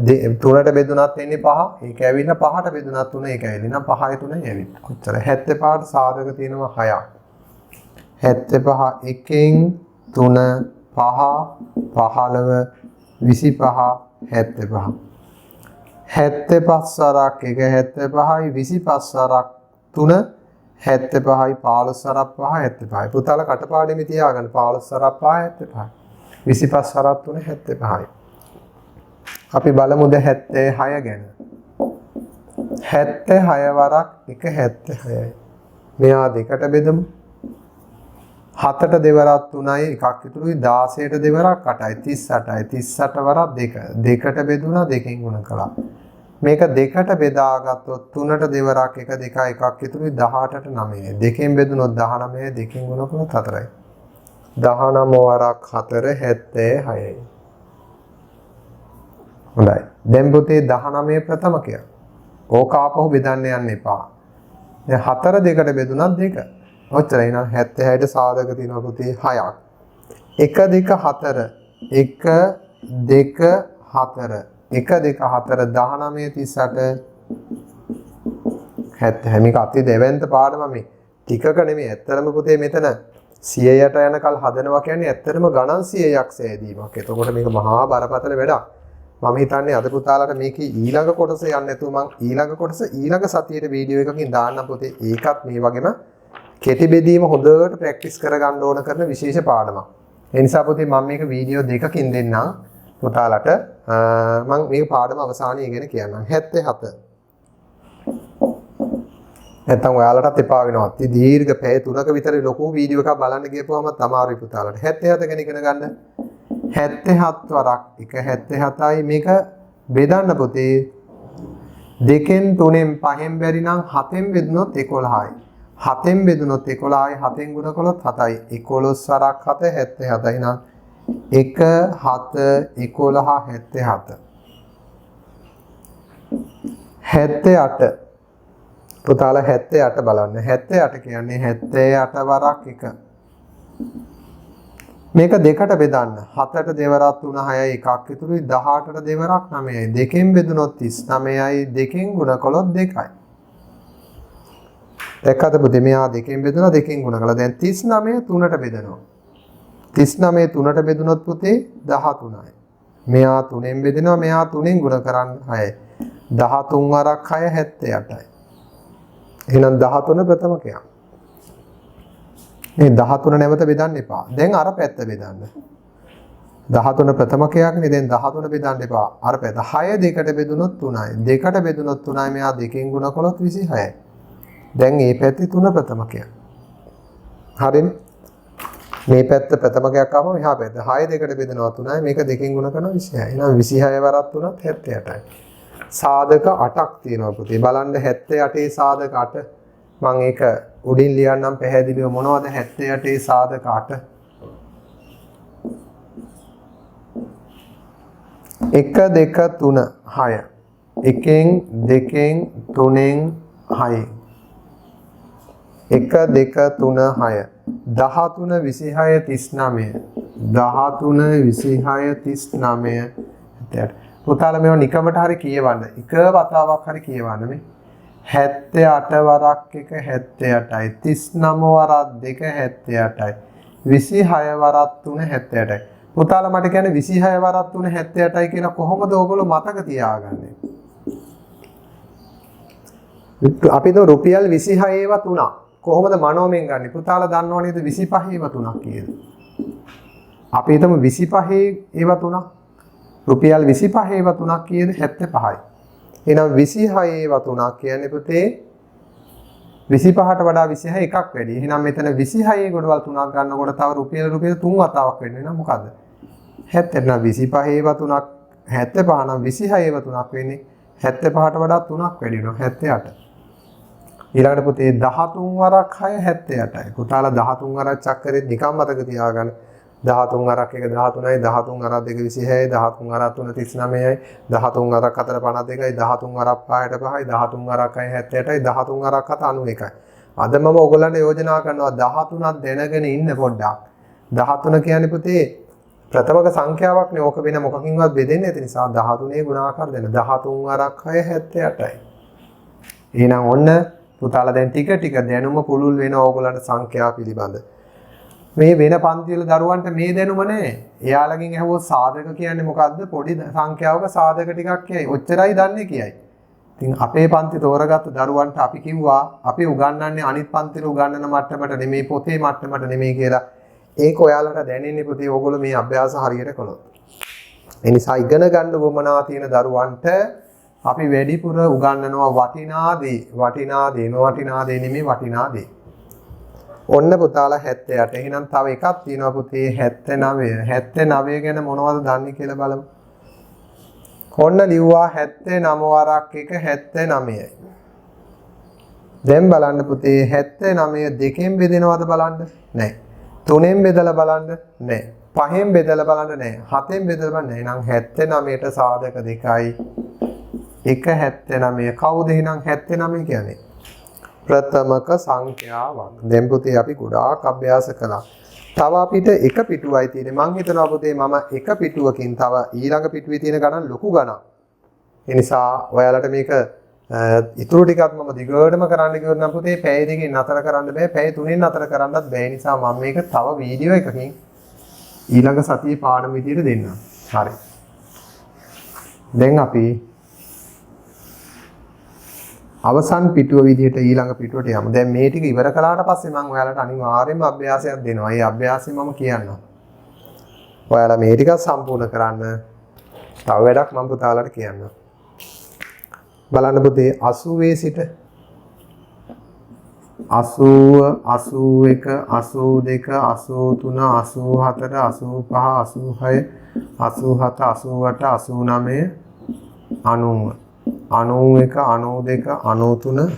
Speaker 1: 3ට බෙදුනත් එන්නේ 5. ඒක ඇවිල්ලා 5ට බෙදුනත් 3 ඒක ඇවිල්ලා 5යි 3යි ඇවිල්ලා. කොච්චර 75ට සාධක තියෙනවා 6ක්. 75 1න් 3 5 15 25 75. 75 වරක් 1 75යි 25 වරක් 3 75යි 15 වරක් 5 75යි. පුතාලා කටපාඩමේ තියාගන්න 15 වරක් 5 75යි. 25 වරක් 3 75යි. අපි බලමු 76 ගැන. 76 වරක් 1 76යි. මෙයා දෙකට බෙදමු. 7ට දෙවරක් 3යි එකක් ඉතුරුයි 16ට දෙවරක් 8යි 38යි 38 වරක් 2. දෙකට බෙදුණා දෙකෙන් ගුණ කළා. මේක දෙකට බෙදාගත්තොත් 3ට දෙවරක් 1 2 එකක් ඉතුරුයි 18ට 9යි. දෙකෙන් බෙදුනොත් 19යි දෙකෙන් ගුණ කළොත් 4යි. 19 වරක් 4 76යි. හොඳයි. දැන් පුතේ 19 ප්‍රථමකය. ඕක ආපහු බෙදන්න යන්න එපා. දැන් 4 දෙකට බෙදුනත් 2. ඔච්චරයි නේද? 76ට සාධක තියෙනවා පුතේ 6ක්. 1 2 4 1 2 4 1 2 4 19 38 70 මේක අති දෙවෙන්ත පාඩම මේ ටිකක නෙමෙයි ඇත්තටම පුතේ මෙතන 100ට යනකල් හදනවා කියන්නේ ඇත්තටම ගණන් 100ක් සෑදීමක්. එතකොට මේක මහා බරපතල වැඩක්. මම හිතන්නේ අද පුතාලට මේකේ ඊළඟ කොටස යන්න නැතුව මම ඊළඟ කොටස ඊළඟ සතියේ වීඩියෝ එකකින් දාන්නම් පුතේ. ඒකත් මේ වගේම කෙටි බෙදීම හොඳට ප්‍රැක්ටිස් කරගන්න ඕන කරන විශේෂ පාඩමක්. ඒ නිසා පුතේ මම මේක වීඩියෝ දෙකකින් දෙන්නම් පුතාලට. මම මේ පාඩම අවසානයේ ගැන කියන්නම්. 77. නැත්තම් ඔයාලටත් එපා වෙනවා. අති දීර්ඝ පැය 3ක විතර ලොකු වීඩියෝ එකක් බලන්න ගියපුවම තමයි පුතාලට 77 ගැන ඉගෙන ගන්න. 77 වරක් 1 77යි මේක බෙදන්න පුතේ 2න් 3න් 5න් බැරි නම් 7න් බෙදුනොත් 11යි. 7න් බෙදුනොත් 11යි 7න් ගුණ කළොත් 7යි. 11 වරක් 7 77යි නම් 1 7 11 77. 78 පුතාලා 78 බලන්න. 78 කියන්නේ 78 වරක් 1. මේක දෙකට බෙදන්න. 7ට දෙවරක් 3 6යි එකක් ඉතුරුයි 18ට දෙවරක් 9යි. දෙකෙන් බෙදුනොත් 39යි දෙකෙන් ගුණ කළොත් 2යි. දැක්කද පුතේ මෙයා දෙකෙන් බෙදුණා දෙකෙන් ගුණ කළා. දැන් 39 3ට බෙදනවා. 39 3ට බෙදුනොත් පුතේ 13යි. මෙයා 3ෙන් බෙදෙනවා මෙයා 3ෙන් ගුණ කරන්න 6යි. 13 වරක් 6 78යි. එහෙනම් 13 ප්‍රථමකයක්. මේ 13 නැවත බෙදන්න එපා. දැන් අර පැත්ත බෙදන්න. 13 ප්‍රථමකයක්නේ දැන් 13 බෙදන්න එපා. අර පැත්ත 6 දෙකට බෙදුනොත් 3යි. දෙකට බෙදුනොත් 3යි මෙයා දෙකෙන් ගුණ කළොත් 26යි. දැන් මේ පැත්තේ 3 ප්‍රථමකයක්. හරිනේ? මේ පැත්ත ප්‍රථමකයක් ආවම එහා පැත්ත 6 දෙකට බෙදනවා 3යි මේක දෙකෙන් ගුණ කරනවා 26යි. එහෙනම් 26 වරක් 3ත් 78යි. සාධක 8ක් තියෙනවා පුතේ. බලන්න 78 සාධක 8. මම ඒක උඩින් ලියන්නම් පැහැදිලිව මොනවද 78 සාධක 8. 1 2 3 6. 1න් 2න් 3න් 6. 1 2 3 6. 13 26 39. 13 26 39. පුතාලා මේවා නිකමට හරි කියවන්න. එක වතාවක් හරි කියවන්න මේ. 78 වරක් 1 78යි. 39 වරක් 2 78යි. 26 වරක් 3 78යි. පුතාලා මට කියන්නේ 26 වරක් 3 78යි කියලා කොහොමද ඕගොල්ලෝ මතක තියාගන්නේ? අපි તો රුපියල් 26 ඒවා 3ක්. කොහොමද මනෝමෙන් ගන්නෙ? පුතාලා දන්නව නේද 25 ඒවා 3ක් කියලා. අපි හිතමු 25 ඒවා 3ක්. රුපියල් 25 ඒවා 3ක් කියද 75යි. එහෙනම් 26 ඒවා 3ක් කියන්නේ පුතේ 25ට වඩා 26 එකක් වැඩි. එහෙනම් මෙතන 26 ගොඩවල් 3ක් ගන්නකොට තව රුපියල් 3 වතාවක් වෙන්නේ නේද? මොකද්ද? 70 නම් 25 ඒවා 3ක් 75 නම් 26 ඒවා 3ක් වෙන්නේ 75ට වඩා 3ක් වැඩි වෙනවා 78. ඊළඟට පුතේ 13 වරක් 6 78යි. පුතාලා 13 වරක් චක්කරේ නිකම් මතක තියාගන්න. 13 වරක් 1 13යි 13 වරක් 2 26යි 13 වරක් 3 39යි 13 වරක් 4 52යි 13 වරක් 5ට 5යි 13 වරක් 6 78යි 13 වරක් 7 91යි. අද මම ඔයගොල්ලන්ට යෝජනා කරනවා 13ක් දැනගෙන ඉන්න පොඩ්ඩක්. 13 කියන්නේ පුතේ ප්‍රථමක සංඛ්‍යාවක්නේ ඕක වෙන මොකකින්වත් බෙදෙන්නේ නැති නිසා 13 ගුණාකාර දෙන්න 13 වරක් 6 78යි. එහෙනම් ඔන්න පුතාලා දැන් ටික ටික දැනුම පුළුල් වෙන ඕගොල්ලන්ට සංඛ්‍යා පිළිබඳ. මේ වෙන පන්ති වල දරුවන්ට මේ දැනුම නැහැ. එයාලගෙන් අහුවොත් සාධක කියන්නේ මොකද්ද? පොඩි සංඛ්‍යාවක සාධක ටිකක් කියයි. ඔච්චරයි දන්නේ කියයි. ඉතින් අපේ පන්ති තෝරගත්ත දරුවන්ට අපි කිව්වා අපි උගන්වන්නේ අනිත් පන්ති වල උගන්වන මට්ටමට නෙමෙයි පොතේ මට්ටමට නෙමෙයි කියලා. ඒක ඔයාලට දැනෙන්නේ පුතේ ඕගොල්ලෝ මේ අභ්‍යාස හරියට කළොත්. ඒ නිසා ඉගෙන ගන්න උවමනා තියෙන දරුවන්ට අපි වැඩිපුර උගන්වනවා වටිනා දේ නෙමෙයි වටිනා දේ. ඔන්න පුතාලා 78. එහෙනම් තව එකක් තියෙනවා පුතේ 79. 79 ගැන මොනවද දන්නේ කියලා බලමු. ඔන්න ලිව්වා 79 වරක් 1 79යි. දැන් බලන්න පුතේ 79 දෙකෙන් බෙදෙනවද බලන්න? නැහැ. 3ෙන් බෙදලා බලන්න? නැහැ. 5ෙන් බෙදලා බලන්න? නැහැ. 7ෙන් බෙදලා බලන්න? නැහැ. එහෙනම් 79ට සාධක 2යි. 1 79. කවුද එහෙනම් 79 කියන්නේ? ප්‍රථමක සංඛ්‍යාවක්. දැන් පුතේ අපි ගොඩාක් අභ්‍යාස කළා. තව අපිට එක පිටුවයි තියෙන්නේ. මං හිතනවා පුතේ මම එක පිටුවකින් තව ඊළඟ පිටුවේ තියෙන ගණන් ලොකු ගණන්. ඒ නිසා ඔයාලට මේක ඉතුරු ටිකක් මම දිගටම කරන්න කිව්වොත් නම් පුතේ පැය දෙකකින් නතර කරන්න බෑ. පැය 3කින් නතර කරන්නත් බෑ. නිසා මම මේක තව වීඩියෝ එකකින් ඊළඟ සතියේ පාඩම විදියට දෙන්නම්. හරි. දැන් අපි අවසන් පිටුව විදිහට ඊළඟ පිටුවට යමු. දැන් මේ ටික ඉවර කළාට පස්සේ මම ඔයාලට අනිවාර්යයෙන්ම අභ්‍යාසයක් දෙනවා. ඒ අභ්‍යාසය මම කියන්නම්. ඔයාලා මේ ටික සම්පූර්ණ කරන්න. තව වැඩක් මම පුතාලට කියන්නම්. බලන්න පුතේ 80 සිට 80 81 82 83 84 85 86 87 88 89 91 92 93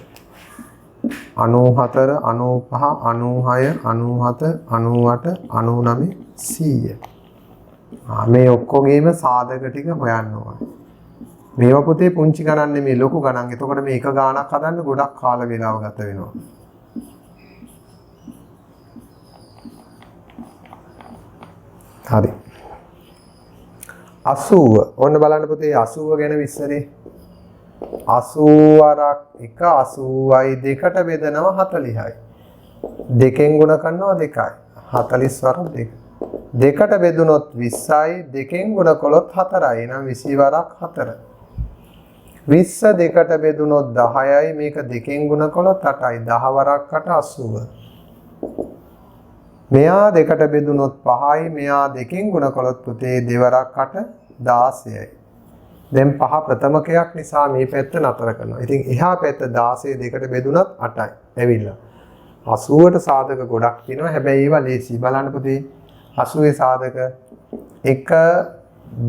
Speaker 1: 94 95 96 97 98 100. මේ ඔක්කොගේම සාධක ටික හොයන්න ඕනේ. මේවා පුතේ පුංචි ගණන් නෙමෙයි ලොකු ගණන්. එතකොට මේ එක ගාණක් හදන්න ගොඩක් කාල වේලාව ගත වෙනවා. හරි. 80. ඔන්න බලන්න පුතේ 80 ගැන විස්තරේ. 80 වරක් 1 80යි දෙකට බෙදනවා 40යි. දෙකෙන් ගුණ කරනවා 2යි. 40 වරක් 2. දෙකට බෙදුනොත් 20යි දෙකෙන් ගුණ කළොත් 4යි. එහෙනම් 20 වරක් 4. 20 දෙකට බෙදුනොත් 10යි මේක දෙකෙන් ගුණ කළොත් 8යි. 10 වරක් 8 80. මෙයා දෙකට බෙදුනොත් 5යි මෙයා දෙකෙන් ගුණ කළොත් පුතේ දෙවරක් 8 16යි. දැන් 5 ප්‍රථමකයක් නිසා මේ පැත්ත නතර කරනවා. ඉතින් එහා පැත්ත 16 දෙකට බෙදුනත් 8යි. ඇවිල්ලා. 80ට සාධක ගොඩක් තියෙනවා. හැබැයි ඒවා ලේසි. බලන්න පුතේ 80 සාධක 1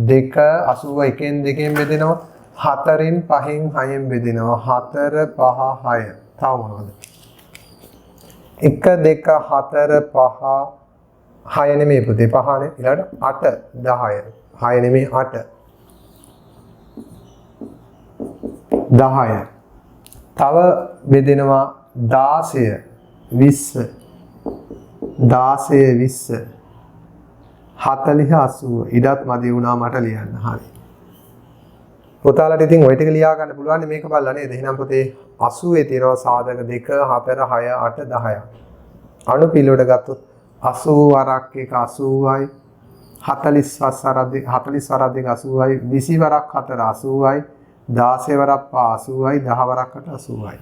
Speaker 1: 2 80 1න් 2න් බෙදෙනවා. 4න් 5න් 6න් බෙදෙනවා. 4 5 6. තව මොනවද? 1 2 4 5 6 නෙමෙයි පුතේ 5නේ. ඊළඟට 8 10. 6 නෙමෙයි 8. 10. තව බෙදෙනවා 16 20 16 20 40 80 ඉඩත් මදි වුණා මට ලියන්න. හරි. පුතාලට ඉතින් ওই ටික ලියා ගන්න පුළුවන් මේක බලලා නේද? එහෙනම් පුතේ 80 තියෙනවා සාධක 2 4 6 8 10ක්. අණු පිළිවෙලට ගත්තොත් 80 වරක් 1 80යි 40 වරක් 2 80යි 20 වරක් 4 80යි 16 වරක් 5 80යි 10 වරක් 8 80යි.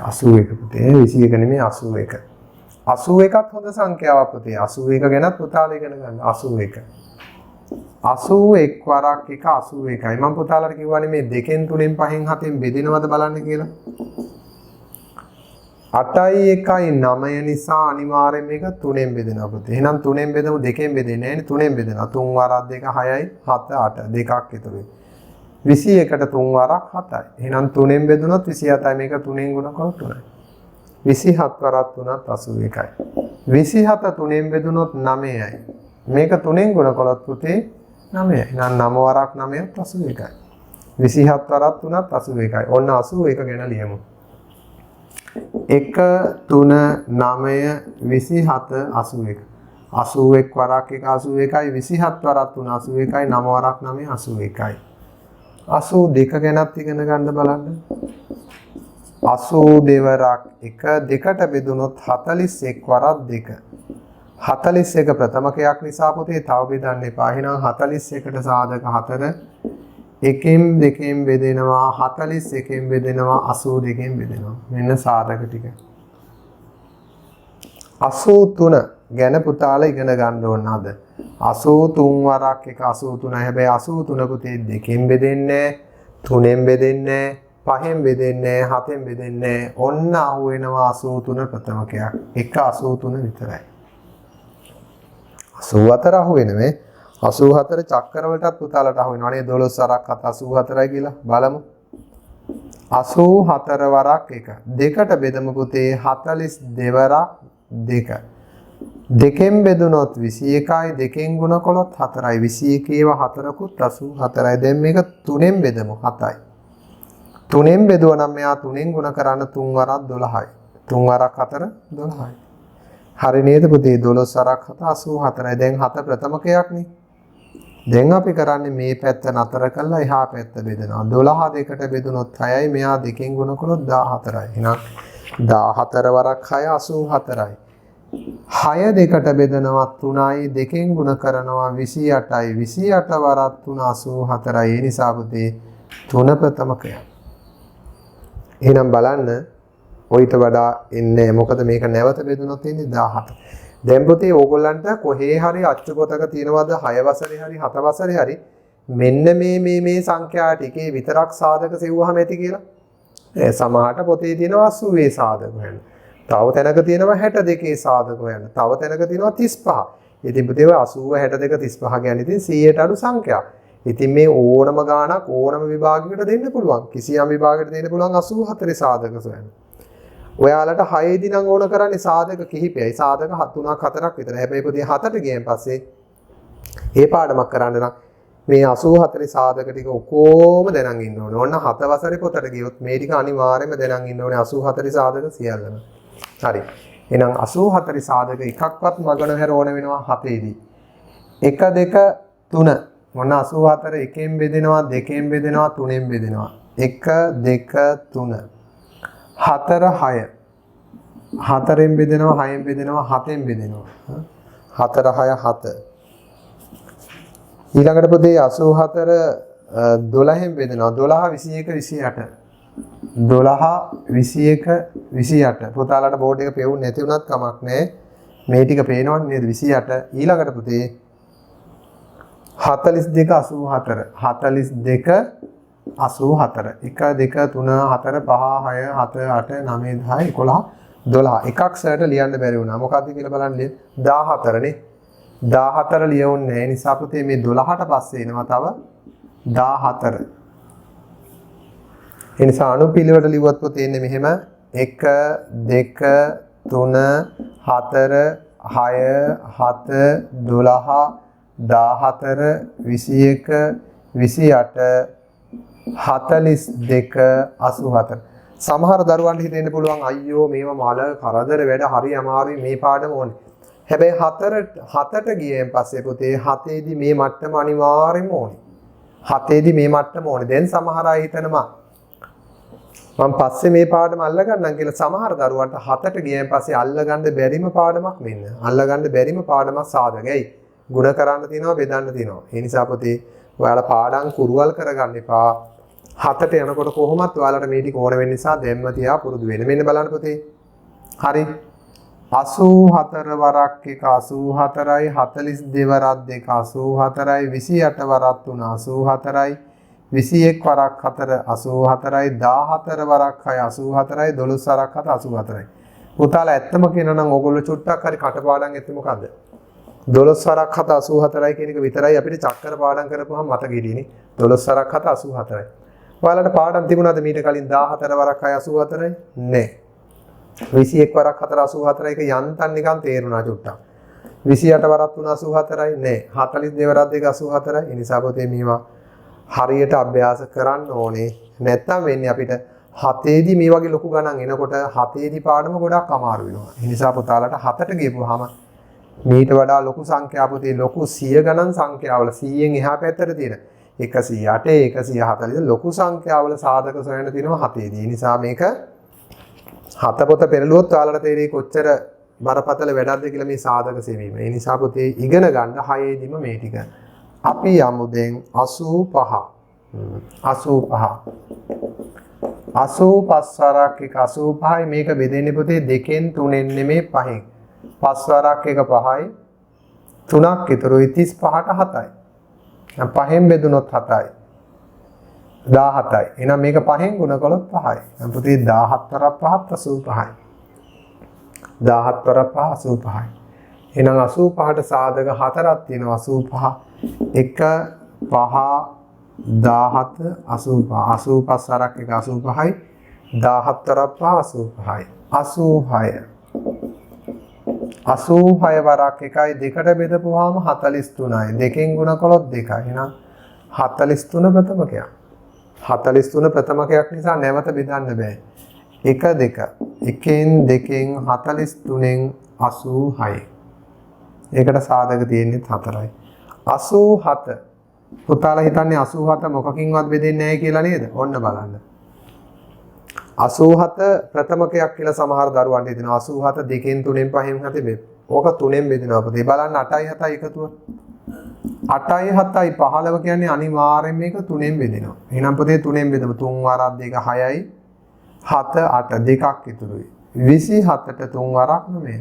Speaker 1: 81 පුතේ 21 නෙමෙයි 81. 81ත් හොඳ සංඛ්‍යාවක් පුතේ. 81 ගැනත් පුතාලා ඉගෙන ගන්න. 81 වරක් 1 81යි. මම පුතාලාට කිව්වනේ මේ 2න් 3න් 5න් 7න් බෙදෙනවද බලන්න කියලා. 8යි 1යි 9 නිසා අනිවාර්යයෙන් මේක 3න් බෙදෙනවා පුතේ. එහෙනම් 3න් බෙදමු 2න් බෙදෙන්නේ නැහැ නේ 3න් බෙදෙනවා. 3 වරක් 2 6යි 7 8 දෙකක් ඉතුරු වෙනවා. 21ට 3 වරක් 7යි. එහෙනම් 3න් බෙදුනොත් 27යි මේක 3න් ගුණ කරොත් 3යි. 27 වරක් 3ත් 81යි. 27 3න් බෙදුනොත් 9යි. මේක 3න් ගුණ කළොත් පුතේ 9යි. එහෙනම් 9 වරක් 9ත් 81යි. 27 වරක් 3ත් 81යි. ඔන්න 81 ගැන ලියමු. 1 3 9 27 81. 81 වරක් 1 81යි 27 වරක් 3 81යි 9 වරක් 9 81යි 82 ගැනත් ඉගෙන ගන්න බලන්න 82 වරක් 1 2ට බෙදුනොත් 41 වරක් 2 41 ප්‍රථමකයක් නිසා පුතේ තව බෙදන්න එපා එහෙනම් 41ට සාධක 4 එකෙන් දෙකෙන් බෙදෙනවා 41කින් බෙදෙනවා 82කින් බෙදෙනවා මෙන්න සාධක ටික 83 ගැන පුතාලා ඉගෙන ගන්න ඕන අද 83 වරක් 1 83 හැබැයි 83 පුතේ දෙකෙන් බෙදෙන්නේ 3ෙන් බෙදෙන්නේ 5ෙන් බෙදෙන්නේ 7ෙන් බෙදෙන්නේ ඔන්න අහු වෙනවා 83 ප්‍රථමකයක් 1 83 විතරයි 84 අහු වෙනවේ 84 චක්‍ර වලටත් පුතාලට අහු වෙනවා නේ 12 වරක් 84යි කියලා බලමු 84 වරක් 1 දෙකට බෙදමු පුතේ 42 වරක් 2 දෙකෙන් බෙදුනොත් 21යි දෙකෙන් ගුණ කළොත් 4යි 21 ඒවා 4කුත් 84යි දැන් මේක 3ෙන් බෙදමු 7යි 3ෙන් බෙදුවා නම් මෙයා 3ෙන් ගුණ කරන්න 3 වරක් 12යි 3 වරක් 4 12යි හරි නේද පුතේ 12 වරක් 7 84යි දැන් 7 ප්‍රථමකයක් නේ දැන් අපි කරන්නේ මේ පැත්ත නතර කරලා එහා පැත්ත බෙදනවා 12 දෙකට බෙදුනොත් 6යි මෙයා දෙකෙන් ගුණ කළොත් 14යි එහෙනම් 14 වරක් 6 84යි 6 දෙකට බෙදනවා 3යි දෙකෙන් ගුණ කරනවා 28යි 28 වරක් 3 84යි ඒ නිසා පුතේ 3 ප්‍රථමකය එහෙනම් බලන්න ඔయిత වඩා එන්නේ මොකද මේක නැවත බෙදුනොත් එන්නේ 17 දැන් පුතේ ඕගොල්ලන්ට කොහේ හරි අච්චු පොතක තියෙනවද 6 වසරේ හරි 7 වසරේ හරි මෙන්න මේ සංඛ්‍යා ටිකේ විතරක් සාධක සෙව්වහම ඇති කියලා සමහරට පොතේ තියෙනවා 80 සාධක හොයන්න තව තැනක තියෙනවා 62 සාධක හොයන්න. තව තැනක තියෙනවා 35. ඉතින් පුතේ ඔය 80 62 35 කියන්නේ ඉතින් 100ට අඩු සංඛ්‍යා. ඉතින් මේ ඕනම ගාණක් ඕනම විභාගයකට දෙන්න පුළුවන්. කිසියම් විභාගයකට දෙන්න පුළුවන් 84 සාධක හොයන්න. ඔයාලට 6 දී නම් ඕන කරන්නේ සාධක කිහිපයයි. සාධක 3ක් 4ක් විතර. හැබැයි පුතේ 7ට ගියන් පස්සේ මේ පාඩමක් කරන්න නම් මේ 84 සාධක ටික ඔක්කොම දැනන් ඉන්න ඕනේ. ඕන්න 7 වසරේ පොතට ගියොත් මේ ටික අනිවාර්යයෙන්ම දැනන් ඉන්න ඕනේ 84 සාධක සියල්ලම. හරි. එහෙනම් 84 සාධක එකක්වත් මග නොහැර ඕන වෙනවා 7 දී. 1 2 3 මොන 84 එකෙන් බෙදෙනවා දෙකෙන් බෙදෙනවා තුනෙන් බෙදෙනවා 1 2 3 4 6 4ෙන් බෙදෙනවා 6ෙන් බෙදෙනවා 7ෙන් බෙදෙනවා 4 6 7 ඊළඟට පොතේ 84 12ෙන් බෙදෙනවා 12 21 28 12 21 28 පුතාලට බෝඩ් එක පෙවුන්නේ නැති වුණත් කමක් නැහැ මේ ටික පේනවනේ නේද 28 ඊළඟට පුතේ 42 84 42 84 1 2 3 4 5 6 7 8 9 10 11 12 එකක් සර්ට ලියන්න බැරි වුණා මොකද්ද කියලා බලන්න 14 නේ 14 ලියවන්නේ නැහැ නිසා පුතේ මේ 12ට පස්සේ එනවා තව 14 ඒ නිසා අනුපිළිවෙලට ලිව්වත් පුතේ එන්නේ මෙහෙම 1 2 3 4 6 7 12 14 21 28 42 84 සමහර දරුවන්ට හිතෙන්න පුළුවන් අයියෝ මේව මල කරදර වැඩ හරි අමාරුයි මේ පාඩම ඕනේ. හැබැයි 7ට ගියන් පස්සේ පුතේ 7ේදී මේ මට්ටම අනිවාර්යයෙන්ම ඕනේ. 7ේදී මේ මට්ටම ඕනේ. දැන් සමහර අය හිතනවා මම පස්සේ මේ පාඩම අල්ලගන්නම් කියලා සමහර දරුවන්ට 7ට ගියන් පස්සේ අල්ලගන්න බැරිම පාඩමක් මෙන්න. අල්ලගන්න බැරිම පාඩමක් සාධකයි. ගුණ කරන්න තියෙනවා බෙදන්න තියෙනවා. ඒ නිසා පුතේ ඔයාලා පාඩම් කුරුවල් කරගන්න එපා. 7ට යනකොට කොහොමත් ඔයාලට මේ ටික ඕන වෙන නිසා දැම්ම තියා පුරුදු වෙන. මෙන්න බලන්න පුතේ. හරි. 84 වරක් 1 84යි 42 වරක් 2 84යි 28 වරක් 3 84යි 21 වරක් 4 84යි 14 වරක් 6 84යි 12 වරක් 7 84යි. පුතාලා ඇත්තම කියනවා නම් ඕගොල්ලෝ චුට්ටක් හරි කටපාඩම් ඇත්තේ මොකද්ද? 12 වරක් 7 84යි කියන එක විතරයි අපිට චක්කර පාඩම් කරපුවාම මතක හිටියේනේ. 12 වරක් 7 84යි. ඔයාලට පාඩම් තිබුණාද මීට කලින් 14 වරක් 6 84යි? නෑ. 21 වරක් 4 84 එක යන්තම් නිකන් තේරුණා චුට්ටක්. 28 වරක් 3 84යි නෑ. 42 වරක් 2 84යි. ඒ නිසා පොතේ මේවා හරියට අභ්‍යාස කරන්න ඕනේ. නැත්තම් වෙන්නේ අපිට 7ේදී මේ වගේ ලොකු ගණන් එනකොට 7ේදී පාඩම ගොඩක් අමාරු වෙනවා. ඒ නිසා පුතාලට 7ට ගියපුවාම මීට වඩා ලොකු සංඛ්‍යා පුතේ ලොකු 100 ගණන් සංඛ්‍යාවල 100න් එහා පැත්තට තියෙන 108 140 ලොකු සංඛ්‍යාවල සාධක සොයන්න තියෙනවා 7 දී. නිසා මේක හත පොත පෙරළුවොත් ඔයාලට තේරෙයි කොච්චර බරපතල වැඩක්ද කියලා මේ සාධක සෙවීම. ඒ නිසා පුතේ ඉගෙන ගන්න 6 දිම මේ ටික. අපි යමු දැන් 85. 85 වරක් එක 85යි මේක බෙදෙන්නේ පුතේ 2න් 3න් නෙමේ 5න්. 5 වරක් එක 5යි 3ක් ඉතුරුයි 35ට 7යි. දැන් 5න් බෙදුනොත් 7යි. 17යි. එහෙනම් මේක 5න් ගුණ කළොත් 5යි. දැන් පුතේ 17 වරක් 5ත් 85යි. 17 වරක් 5 85යි. එහෙනම් 85ට සාධක 4ක් තියෙනවා 85 1 5 17 85 85 වරක් එක 85යි 17 වරක් 5 85යි 86 86 වරක් එකයි දෙකට බෙදපුවාම 43යි දෙකෙන් ගුණ කළොත් 2යි එහෙනම් 43 ප්‍රථමකයක් 43 ප්‍රථමකයක් නිසා නැවත බෙදන්න බෑ 1 2 1න් 2න් 43න් 86යි ඒකට සාධක තියෙන්නේ 4යි 87 පුතාලා හිතන්නේ 87 මොකකින්වත් බෙදෙන්නේ නැහැ කියලා නේද? ඔන්න බලන්න. 87 ප්‍රථමකයක් කියලා සමහර දරුවන්ට හිතෙනවා 87 2න් 3න් 5න් 7 ඕක 3න් බෙදෙනවා පුතේ. බලන්න 8යි 7යි එකතුව. 8යි 7යි 15 කියන්නේ අනිවාර්යෙන් මේක 3න් බෙදෙනවා. එහෙනම් පුතේ 3න් බෙදමු 3 වරක් 2 6යි 7 8 දෙකක් ඉතුරුයි. 27ට 3 වරක් 9යි.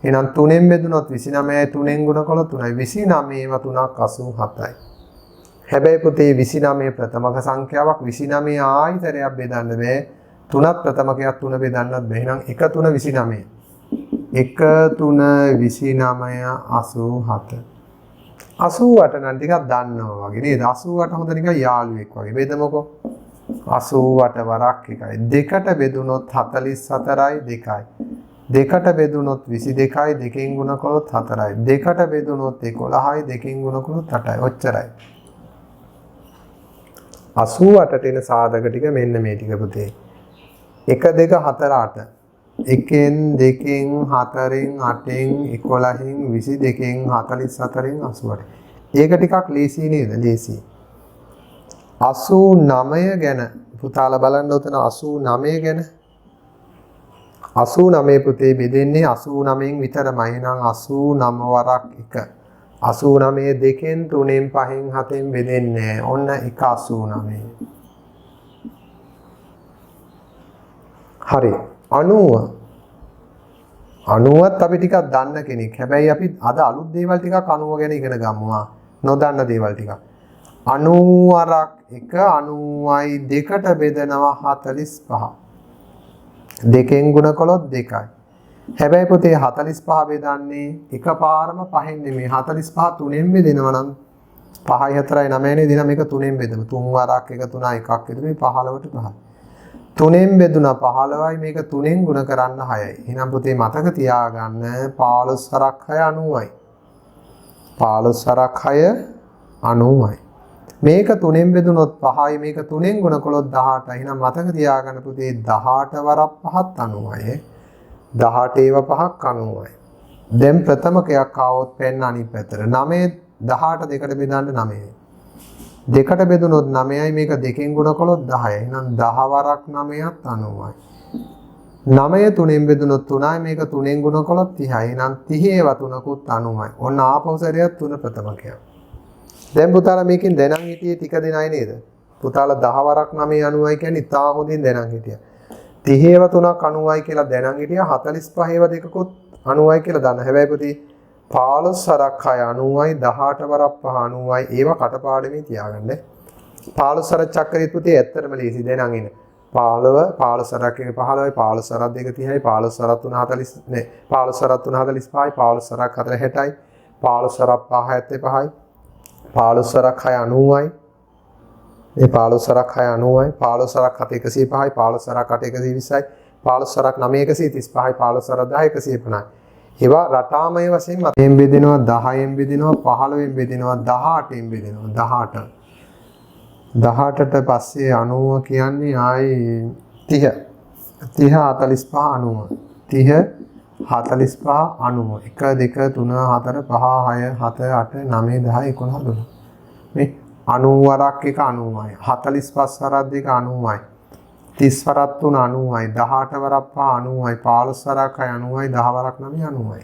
Speaker 1: එහෙනම් 3න් බෙදුනොත් 29යි 3න් ගුණ කළොත් 3යි 29ව 3ක් 87යි. හැබැයි පුතේ 29 ප්‍රථමක සංඛ්‍යාවක් 29 ආයිතරයක් බෙදන්න බෑ 3ත් ප්‍රථමකයක් 3 බෙදන්නත් බෑ එහෙනම් 1 3 29 1 3 29 87 88 නම් ටිකක් දන්නවා වගේ නේද 88 හොඳ නිකන් යාළුවෙක් වගේ බෙදමුකෝ 88 වරක් එකයි දෙකට බෙදුනොත් 44යි 2යි දෙකට බෙදුනොත් 22යි දෙකෙන් ගුණ කළොත් 4යි දෙකට බෙදුනොත් 11යි දෙකෙන් ගුණ කළොත් 8යි ඔච්චරයි 88ට එන සාධක ටික මෙන්න මේ ටික පුතේ 1 2 4 8 1න් 2න් 4න් 8න් 11න් 22න් 44න් 88 ඒක ටිකක් ලේසි නේද ලේසි 89 ගැන පුතාලා බලන්න උතන 89 ගැන 89 පුතේ බෙදෙන්නේ 89න් විතරමයි එහෙනම් 89 වරක් 1 89 දෙකෙන් 3න් 5න් 7න් බෙදෙන්නේ ඔන්න 189 හරි 90 90ත් අපි ටිකක් දන්න කෙනෙක් හැබැයි අපි අද අලුත් දේවල් ටිකක් 90 ගැන ඉගෙන ගමු නොදන්න දේවල් ටිකක් 90 වරක් 1 90යි දෙකට බෙදනවා 45 දෙකෙන් ගුණ කළොත් 2යි හැබැයි පුතේ 45 බෙදන්නේ එකපාරම 5න් නෙමෙයි 45 3න් බෙදෙනවා නම් 5යි 4යි 9යි දින මේක 3න් බෙදමු 3 වරක් 1 3 එකක් ඉදලා 15ට 5 3න් බෙදුනා 15යි මේක 3න් ගුණ කරන්න 6යි එහෙනම් පුතේ මතක තියාගන්න 15 වරක් 6 90යි 15 වරක් 6 90යි මේක 3න් බෙදුනොත් 5යි මේක 3න් ගුණ කළොත් 18යි එහෙනම් මතක තියාගන්න පුතේ 18 වරක් 5ත් 90යි 18 ඒව 5ක් 90යි. දැන් ප්‍රථමකයක් ආවොත් පෙන්න අනිත් පැත්තට. 9 18 දෙකට බෙදන්න 9යි. දෙකට බෙදුනොත් 9යි මේක දෙකෙන් ගුණ කළොත් 10යි. එහෙනම් 10 වරක් 9ත් 90යි. 9 3න් බෙදුනොත් 3යි මේක 3න් ගුණ කළොත් 30යි. එහෙනම් 30 ඒව 3කුත් 90යි. ඔන්න ආපහු සැරයක් 3 ප්‍රථමකයක්. දැන් පුතාලා මේකෙන් දැනන් හිටියේ ටික දෙනයි නේද? පුතාලා 10 වරක් 9 90යි කියන්නේ ඉතා හොඳින් දැනන් හිටියා. 30 ඒවා 3ක් 90යි කියලා දැනන් හිටියා 45 ඒවා දෙකකුත් 90යි කියලා දන්න. හැබැයි පුතේ 15 වරක් 6 90යි 18 වරක් 5 90යි ඒවා කටපාඩමේ තියාගන්න. 15 වරක් චක්‍රයත් පුතේ ඇත්තටම ලේසි දැනන් ඉන්න. 15 15 වරක් 1 15යි 15 වරක් 2 30යි 15 වරක් 3 40 නේ 15 වරක් 3 45යි 15 වරක් 4 60යි 15 වරක් 5 75යි 15 වරක් 6 90යි මේ 15 වරක් 6 90යි 15 වරක් 7 105යි 15 වරක් 8 120යි 15 වරක් 9 135යි 15 වරක් 10 150යි ඒවා රටාමය වශයෙන් 10න් බෙදෙනවා 10න් බෙදෙනවා 15න් බෙදෙනවා 18න් බෙදෙනවා 18 18ට පස්සේ 90 කියන්නේ ආයි 30 30 45 90 30 45 90 1 2 3 4 5 6 7 8 9 10 11 12 මේ 90 වරක් එක 90යි 45 වරක් දෙක 90යි 30 වරක් 3 90යි 18 වරක් 5 90යි 15 වරක් 6 90යි 10 වරක් 9 90යි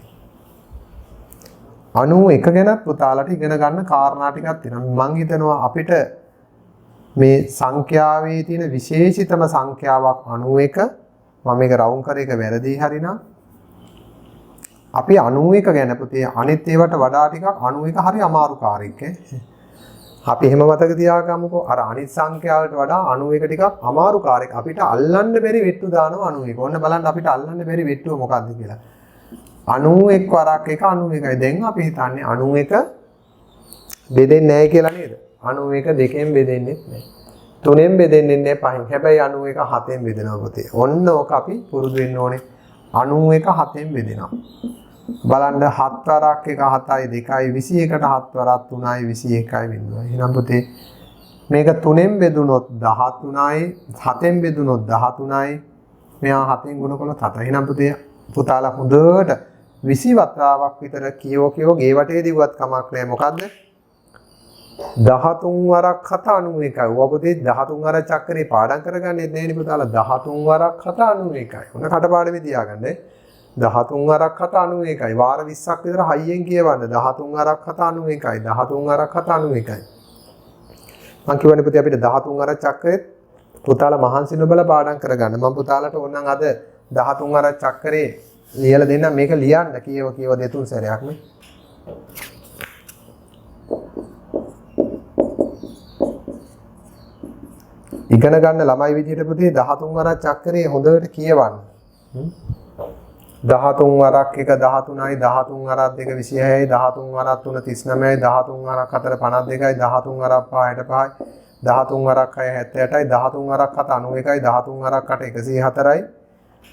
Speaker 1: 91 ගැනත් පුතාලට ඉගෙන ගන්න කාරණා ටිකක් තියෙනවා මම හිතනවා අපිට මේ සංඛ්‍යාවේ තියෙන විශේෂිතම සංඛ්‍යාවක් 91 මම මේක රවුම් කර එක වැරදි හරිනම් අපි 91 ගැන පුතේ අනිත් ඒවාට වඩා ටිකක් 91 හරි අමාරු කාර්යයක් අපි එහෙම මතක තියාගමුකෝ අර අනිත් සංඛ්‍යාවලට වඩා 91 ටිකක් අමාරු කාර්යයක් අපිට අල්ලන්න බැරි වෙට්ටු දානවා 91 ඔන්න බලන්න අපිට අල්ලන්න බැරි වෙට්ටුව මොකක්ද කියලා 91 වරක් එක 91යි දැන් අපි හිතන්නේ 91 බෙදෙන්නේ නැහැ කියලා නේද 91 දෙකෙන් බෙදෙන්නේ නැහැ 3ෙන් බෙදෙන්නේ නැහැ 5ෙන් හැබැයි 91 7ෙන් බෙදෙනවා පුතේ ඔන්න ඕක අපි පුරුදු වෙන්න ඕනේ 91 7ෙන් බෙදෙනවා බලන්න 7 වරක් එක 7යි 2යි 21ට 7 වරක් 3යි 21යි බිඳුවයි එහෙනම් පුතේ මේක 3ෙන් බෙදුනොත් 13යි 7ෙන් බෙදුනොත් 13යි මෙහා 7ෙන් ගුණ කළොත් 7යි එහෙනම් පුතේ පුතාලා හොඳට 20 වතාවක් විතර කියෝ ගේ වටේ දිව්වත් කමක් නැහැ මොකද්ද 13 වරක් 7 91යි ඔය පුතේ 13 වරක් චක්‍රේ පාඩම් කරගන්නේ නැහැ නේ පුතාලා 13 වරක් 7 91යි ඔන්න කටපාඩමේ තියාගන්න 13 වරක් 7 91යි වාර 20ක් විතර හයියෙන් කියවන්න 13 වරක් 7 91යි 13 වරක් 7 91යි මම කියවනේ පුතේ අපිට 13 වරක් චක්‍රෙත් පුතාලා මහන්සි නොබල පාඩම් කරගන්න මම පුතාලට ඕනනම් අද 13 වරක් චක්‍රේ ලියලා දෙන්න මේක ලියන්න කියව දෙතුන් සැරයක් නේ ඉගෙන ගන්න ළමයි විදිහට පුතේ 13 වරක් චක්‍රේ හොඳට කියවන්න 13 වරක් 1 13යි 13 වරක් 2 26යි 13 වරක් 3 39යි 13 වරක් 4 52යි 13 වරක් 5 65යි 13 වරක් 6 78යි 13 වරක් 7 91යි 13 වරක් 8 104යි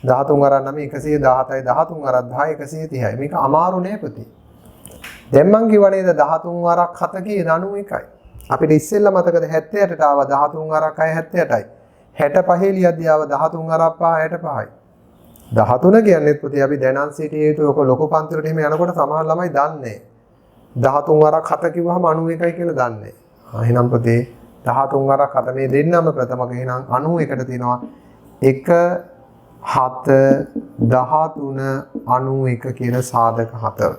Speaker 1: 13 වරක් 9 117යි 13 වරක් 10 130යි මේක අමාරු නෑ පුතේ දැන් මං කිව්වා නේද 13 වරක් 7 කී 91යි අපිට ඉස්සෙල්ලා මතකද 78ට ආව 13 වරක් 6 78යි 65 ලියද්දී ආව 13 වරක් 5 65යි 13 කියන්නේ පුතේ අපි දැනන් සිටියේ යුතු ඔක ලොකු පන්තිවලට එහෙම යනකොට සමහර ළමයි දන්නේ 13 වරක් 7 කිව්වහම 91යි කියලා දන්නේ. එහෙනම් පුතේ 13 වරක් 7 මේ දෙන්නම ප්‍රථමක එහෙනම් 91ට තියෙනවා 1 7 13 91 කියන සාධක 4.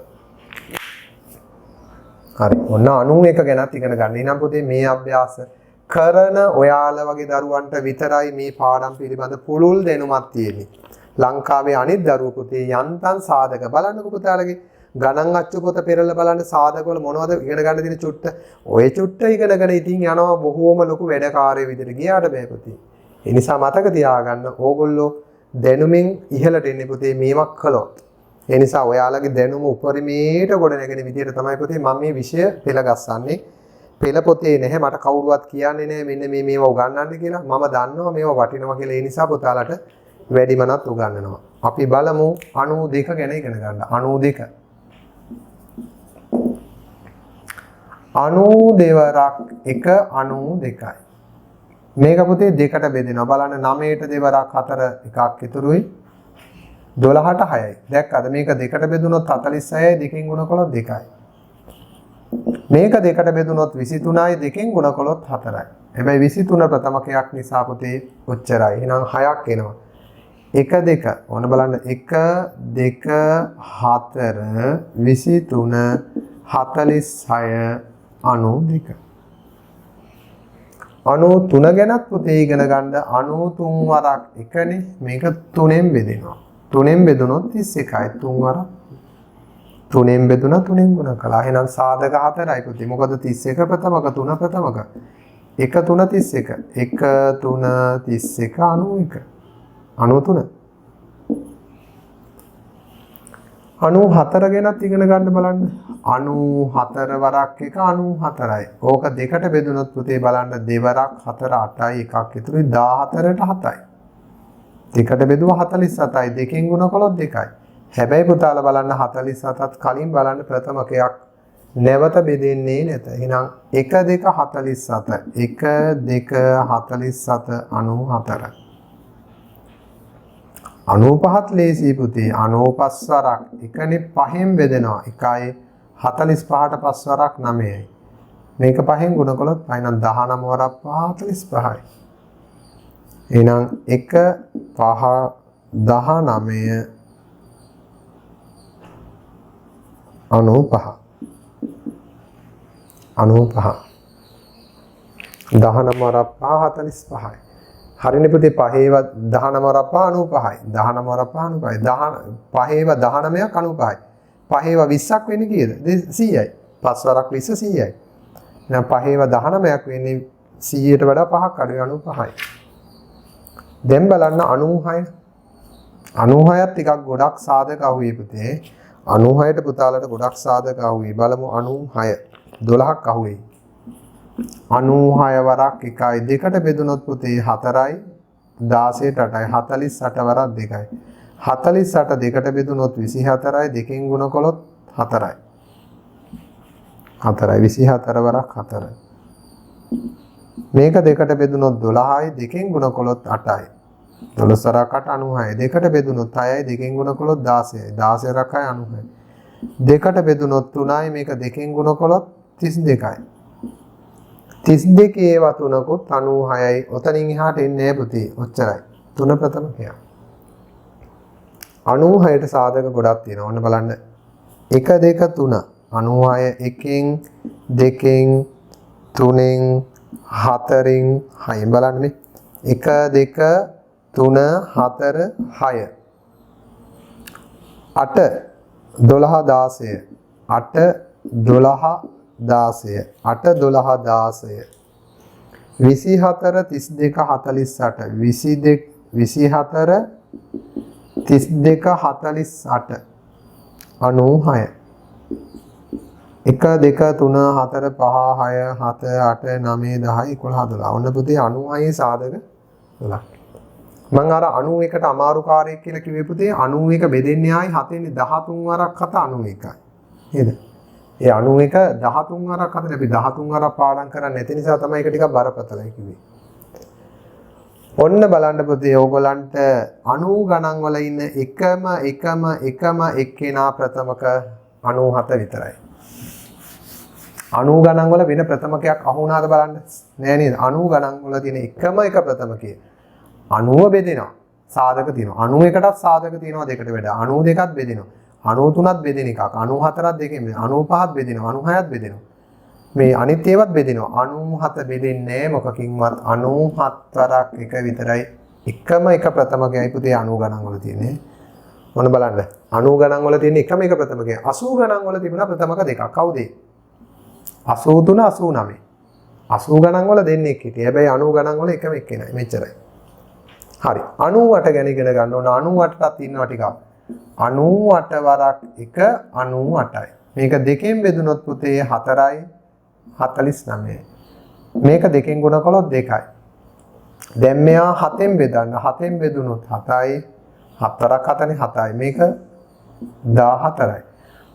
Speaker 1: හරි. ඔන්න 91 ගැනත් ඉගෙන ගන්න. එහෙනම් පුතේ මේ අභ්‍යාස කරන ඔයාලා වගේ දරුවන්ට විතරයි මේ පාඩම් පිළිබඳ පුළුල් දැනුමක් තියෙන්නේ. ලංකාවේ අනිත් දරුවෝ පුතේ යන්තම් සාධක බලන්නකො පුතාලගේ ගණන් අච්චු පොත පෙරලා බලන්න සාධක වල මොනවද ඉගෙන ගන්න තියෙන චුට්ට ඔය චුට්ට ඉගෙනගෙන ඉතින් යනවා බොහෝම ලොකු වැඩකාරය විදිහට ගියාට බෑ පුතේ. ඒ නිසා මතක තියාගන්න ඕගොල්ලෝ දැනුමින් ඉහළට එන්නේ පුතේ මේවක් කළොත්. ඒ නිසා ඔයාලගේ දැනුම උපරිමයට ගොඩ නැගෙන විදිහට තමයි පුතේ මම මේ විෂය පෙළ ගස්සන්නේ. පෙළ පොතේ නැහැ මට කවුරුවත් කියන්නේ නැහැ මෙන්න මේවා උගන්වන්න කියලා. මම දන්නවා මේවා වටිනවා කියලා. ඒ නිසා පුතාලට වැඩිමනත් උගන්වනවා. අපි බලමු 92 ගැන ඉගෙන ගන්න. 92. 92 වරක් 1 92යි. මේක පුතේ දෙකට බෙදෙනවා. බලන්න 9ට දෙවරක් 4 එකක් ඉතුරුයි. 12ට 6යි. දැක්කද? මේක දෙකට බෙදුනොත් 46යි දෙකෙන් ගුණ කළොත් 2යි. මේක දෙකට බෙදුනොත් 23යි දෙකෙන් ගුණ කළොත් 4යි. හැබැයි 23 ප්‍රථමකයක් නිසා පුතේ ඔච්චරයි. එහෙනම් 6ක් එනවා. 1 2 ඕන බලන්න 1 2 4 23 46 92 93 ගැනත් පුතේ ඉගෙන ගන්න 93 වරක් 1නේ මේක 3ෙන් බෙදෙනවා 3ෙන් බෙදුනොත් 31යි 3 වරක් 3ෙන් බෙදුනා 3ෙන් ගුණ කළා එහෙනම් සාධක 4යි පුතේ මොකද 31 ප්‍රථමක 3 ප්‍රථමක 1 3 31 1 3 31 91 94 ගැනත් ඉගෙන ගන්න බලන්න 94 වරක් 1 94යි. ඕක දෙකට බෙදුනොත් පුතේ බලන්න දෙවරක් 4 8යි එකක් ඉතුරුයි 14ට 7යි. දෙකට බෙදුවා 47යි දෙකෙන් ගුණ කළොත් 2යි. හැබැයි පුතාලා බලන්න 47ත් කලින් බලන්න ප්‍රථමකයක් නැවත බෙදෙන්නේ නැත. එහෙනම් 1 2 47 1 2 47 94 95ත් ලේසි පුතේ 95 වරක් එකනේ 5න් බෙදෙනවා 1යි 45ට 5 වරක් 9යි මේක 5න් ගුණ කළොත් එහෙනම් 19 වරක් 5 45යි එහෙනම් 1 5 19 95 19 වරක් 5 45යි හරිනේ පුතේ 5ව 19 වරක් 95යි 19 වරක් 95යි 5ව 19ක් 95යි 5ව 20ක් වෙන්නේ කීයද 100යි 5 වරක් 20 100යි එහෙනම් 5ව 19ක් වෙන්නේ 100ට වඩා 5ක් අඩුයි 95යි දැන් බලන්න 96 96ත් ටිකක් ගොඩක් සාධක අහුවේ පුතේ 96ට පුතාලට ගොඩක් සාධක අහුවේ බලමු 96 12ක් අහුවේ 96 වරක් 1යි 2ට බෙදුනොත් පුතේ 4යි 16ට 8යි 48 වරක් 2යි 48 2ට බෙදුනොත් 24යි 2කින් ගුණ කළොත් 4යි 24 වරක් 4යි මේක 2ට බෙදුනොත් 12යි 2කින් ගුණ කළොත් 8යි 12 වරක් 8 96යි 2ට බෙදුනොත් 6යි 2කින් ගුණ කළොත් 16යි 16 වරක් 6 96යි 2ට බෙදුනොත් 3යි මේක 2කින් ගුණ කළොත් 32යි 32 වතුනකුත් 96යි. ඔතනින් එහාට එන්නේ පුතේ. ඔච්චරයි. තුන ප්‍රථමකය. 96ට සාධක ගොඩක් තියෙනවා. ඔන්න බලන්න. 1 2 3 96 1න් 2න් 3න් 4න් 6න් බලන්න මේ 1 2 3 4 6 8 12 16 8 12 16 8 12 16 24 32 48 22 24 32 48 96 1 2 3 4 5 6 7 8 9 10 11 12 ඔන්න පුතේ 96 සාධක 12ක් මම අර 91ට අමාරු කාර්යයක් කියලා කිව්වේ පුතේ 91 බෙදෙන්නේ ආයි 7න් 13 වරක් 7 91යි නේද ඒ 91 13 වරක් හදලා අපි 13 වරක් පාඩම් කරන්නේ නැති නිසා තමයි ඒක ටිකක් බරපතලයි කිව්වේ. ඔන්න බලන්න පුතේ ඕගොල්ලන්ට 90 ගණන් වල ඉන්න එකම එක්කෙනා ප්‍රථමක 97 විතරයි. 90 ගණන් වල වෙන ප්‍රථමකයක් අහු වුණාද බලන්න. නෑ නේද? 90 ගණන් වල තියෙන එකම එක ප්‍රථමකය. 90 බෙදෙනවා. සාධක තියෙනවා. 91ටත් සාධක තියෙනවා දෙකට වඩා. 92ත් බෙදෙනවා. 93ත් බෙදෙන එකක් 94ත් දෙකෙන් 95ත් බෙදෙනවා 96ත් බෙදෙනවා මේ අනිත් ඒවත් බෙදෙනවා 97 බෙදෙන්නේ මොකකින්වත් 97 වරක් එක විතරයි එකම එක ප්‍රථමකයයි පුතේ 90 ගණන් වල තියෙන්නේ මොන බලන්න 90 ගණන් වල තියෙන එකම එක ප්‍රථමකය 80 ගණන් වල තිබුණා ප්‍රථමක දෙකක් කවුද 83 89 80 ගණන් වල දෙන්නේ හිටියේ හැබැයි 90 ගණන් වල එකම එක්කෙනයි මෙච්චරයි හරි 98 ගැන ඉගෙන ගන්න ඕන 98ටත් ඉන්නවා ටිකක් 98 වරක් 1 98යි. මේක දෙකෙන් බෙදුනොත් පුතේ 4යි 49යි. මේක දෙකෙන් ගුණ කළොත් 2යි. දැන් මෙයා 7ෙන් බෙදන්න. 7ෙන් බෙදුනොත් 7යි 4ක් 7නේ 7යි. මේක 14යි.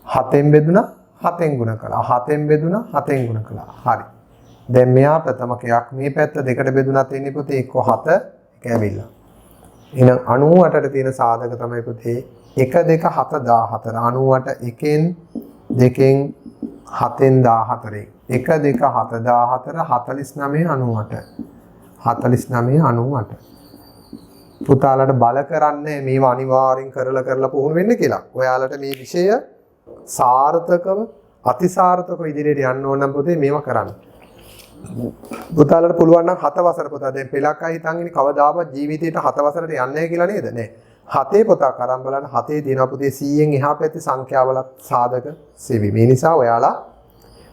Speaker 1: 7ෙන් බෙදුනා 7ෙන් ගුණ කළා. 7ෙන් බෙදුනා 7ෙන් ගුණ කළා. හරි. දැන් මෙයා ප්‍රථමකයක් මේ පැත්ත දෙකට බෙදුනත් එන්නේ පුතේ 1 7 එක ඇවිල්ලා. එහෙනම් 98ට තියෙන සාධක තමයි පුතේ 1 2 7 14 98 1න් 2න් 7න් 14 1 2 7 14 49 98 49 98 පුතාලට බල කරන්නේ මේව අනිවාර්යෙන් කරලා පුහුණු වෙන්න කියලා. ඔයාලට මේ විෂය සාර්ථකව අතිසාර්ථකව ඉදිරියට යන්න ඕන නම් පුතේ මේව කරන්න. පුතාලට පුළුවන් නම් 7 වසර පුතා දැන් පෙලක් අය හිතන් ඉන්නේ කවදාවත් ජීවිතේට 7 වසරට යන්නේ නැහැ කියලා නේද? නෑ. 7 පොතක් අරන් බලන්න 7 දිනවා පුතේ 100න් එහා පැත්තේ සංඛ්‍යාවලත් සාධක සෙවි. මේ නිසා ඔයාලා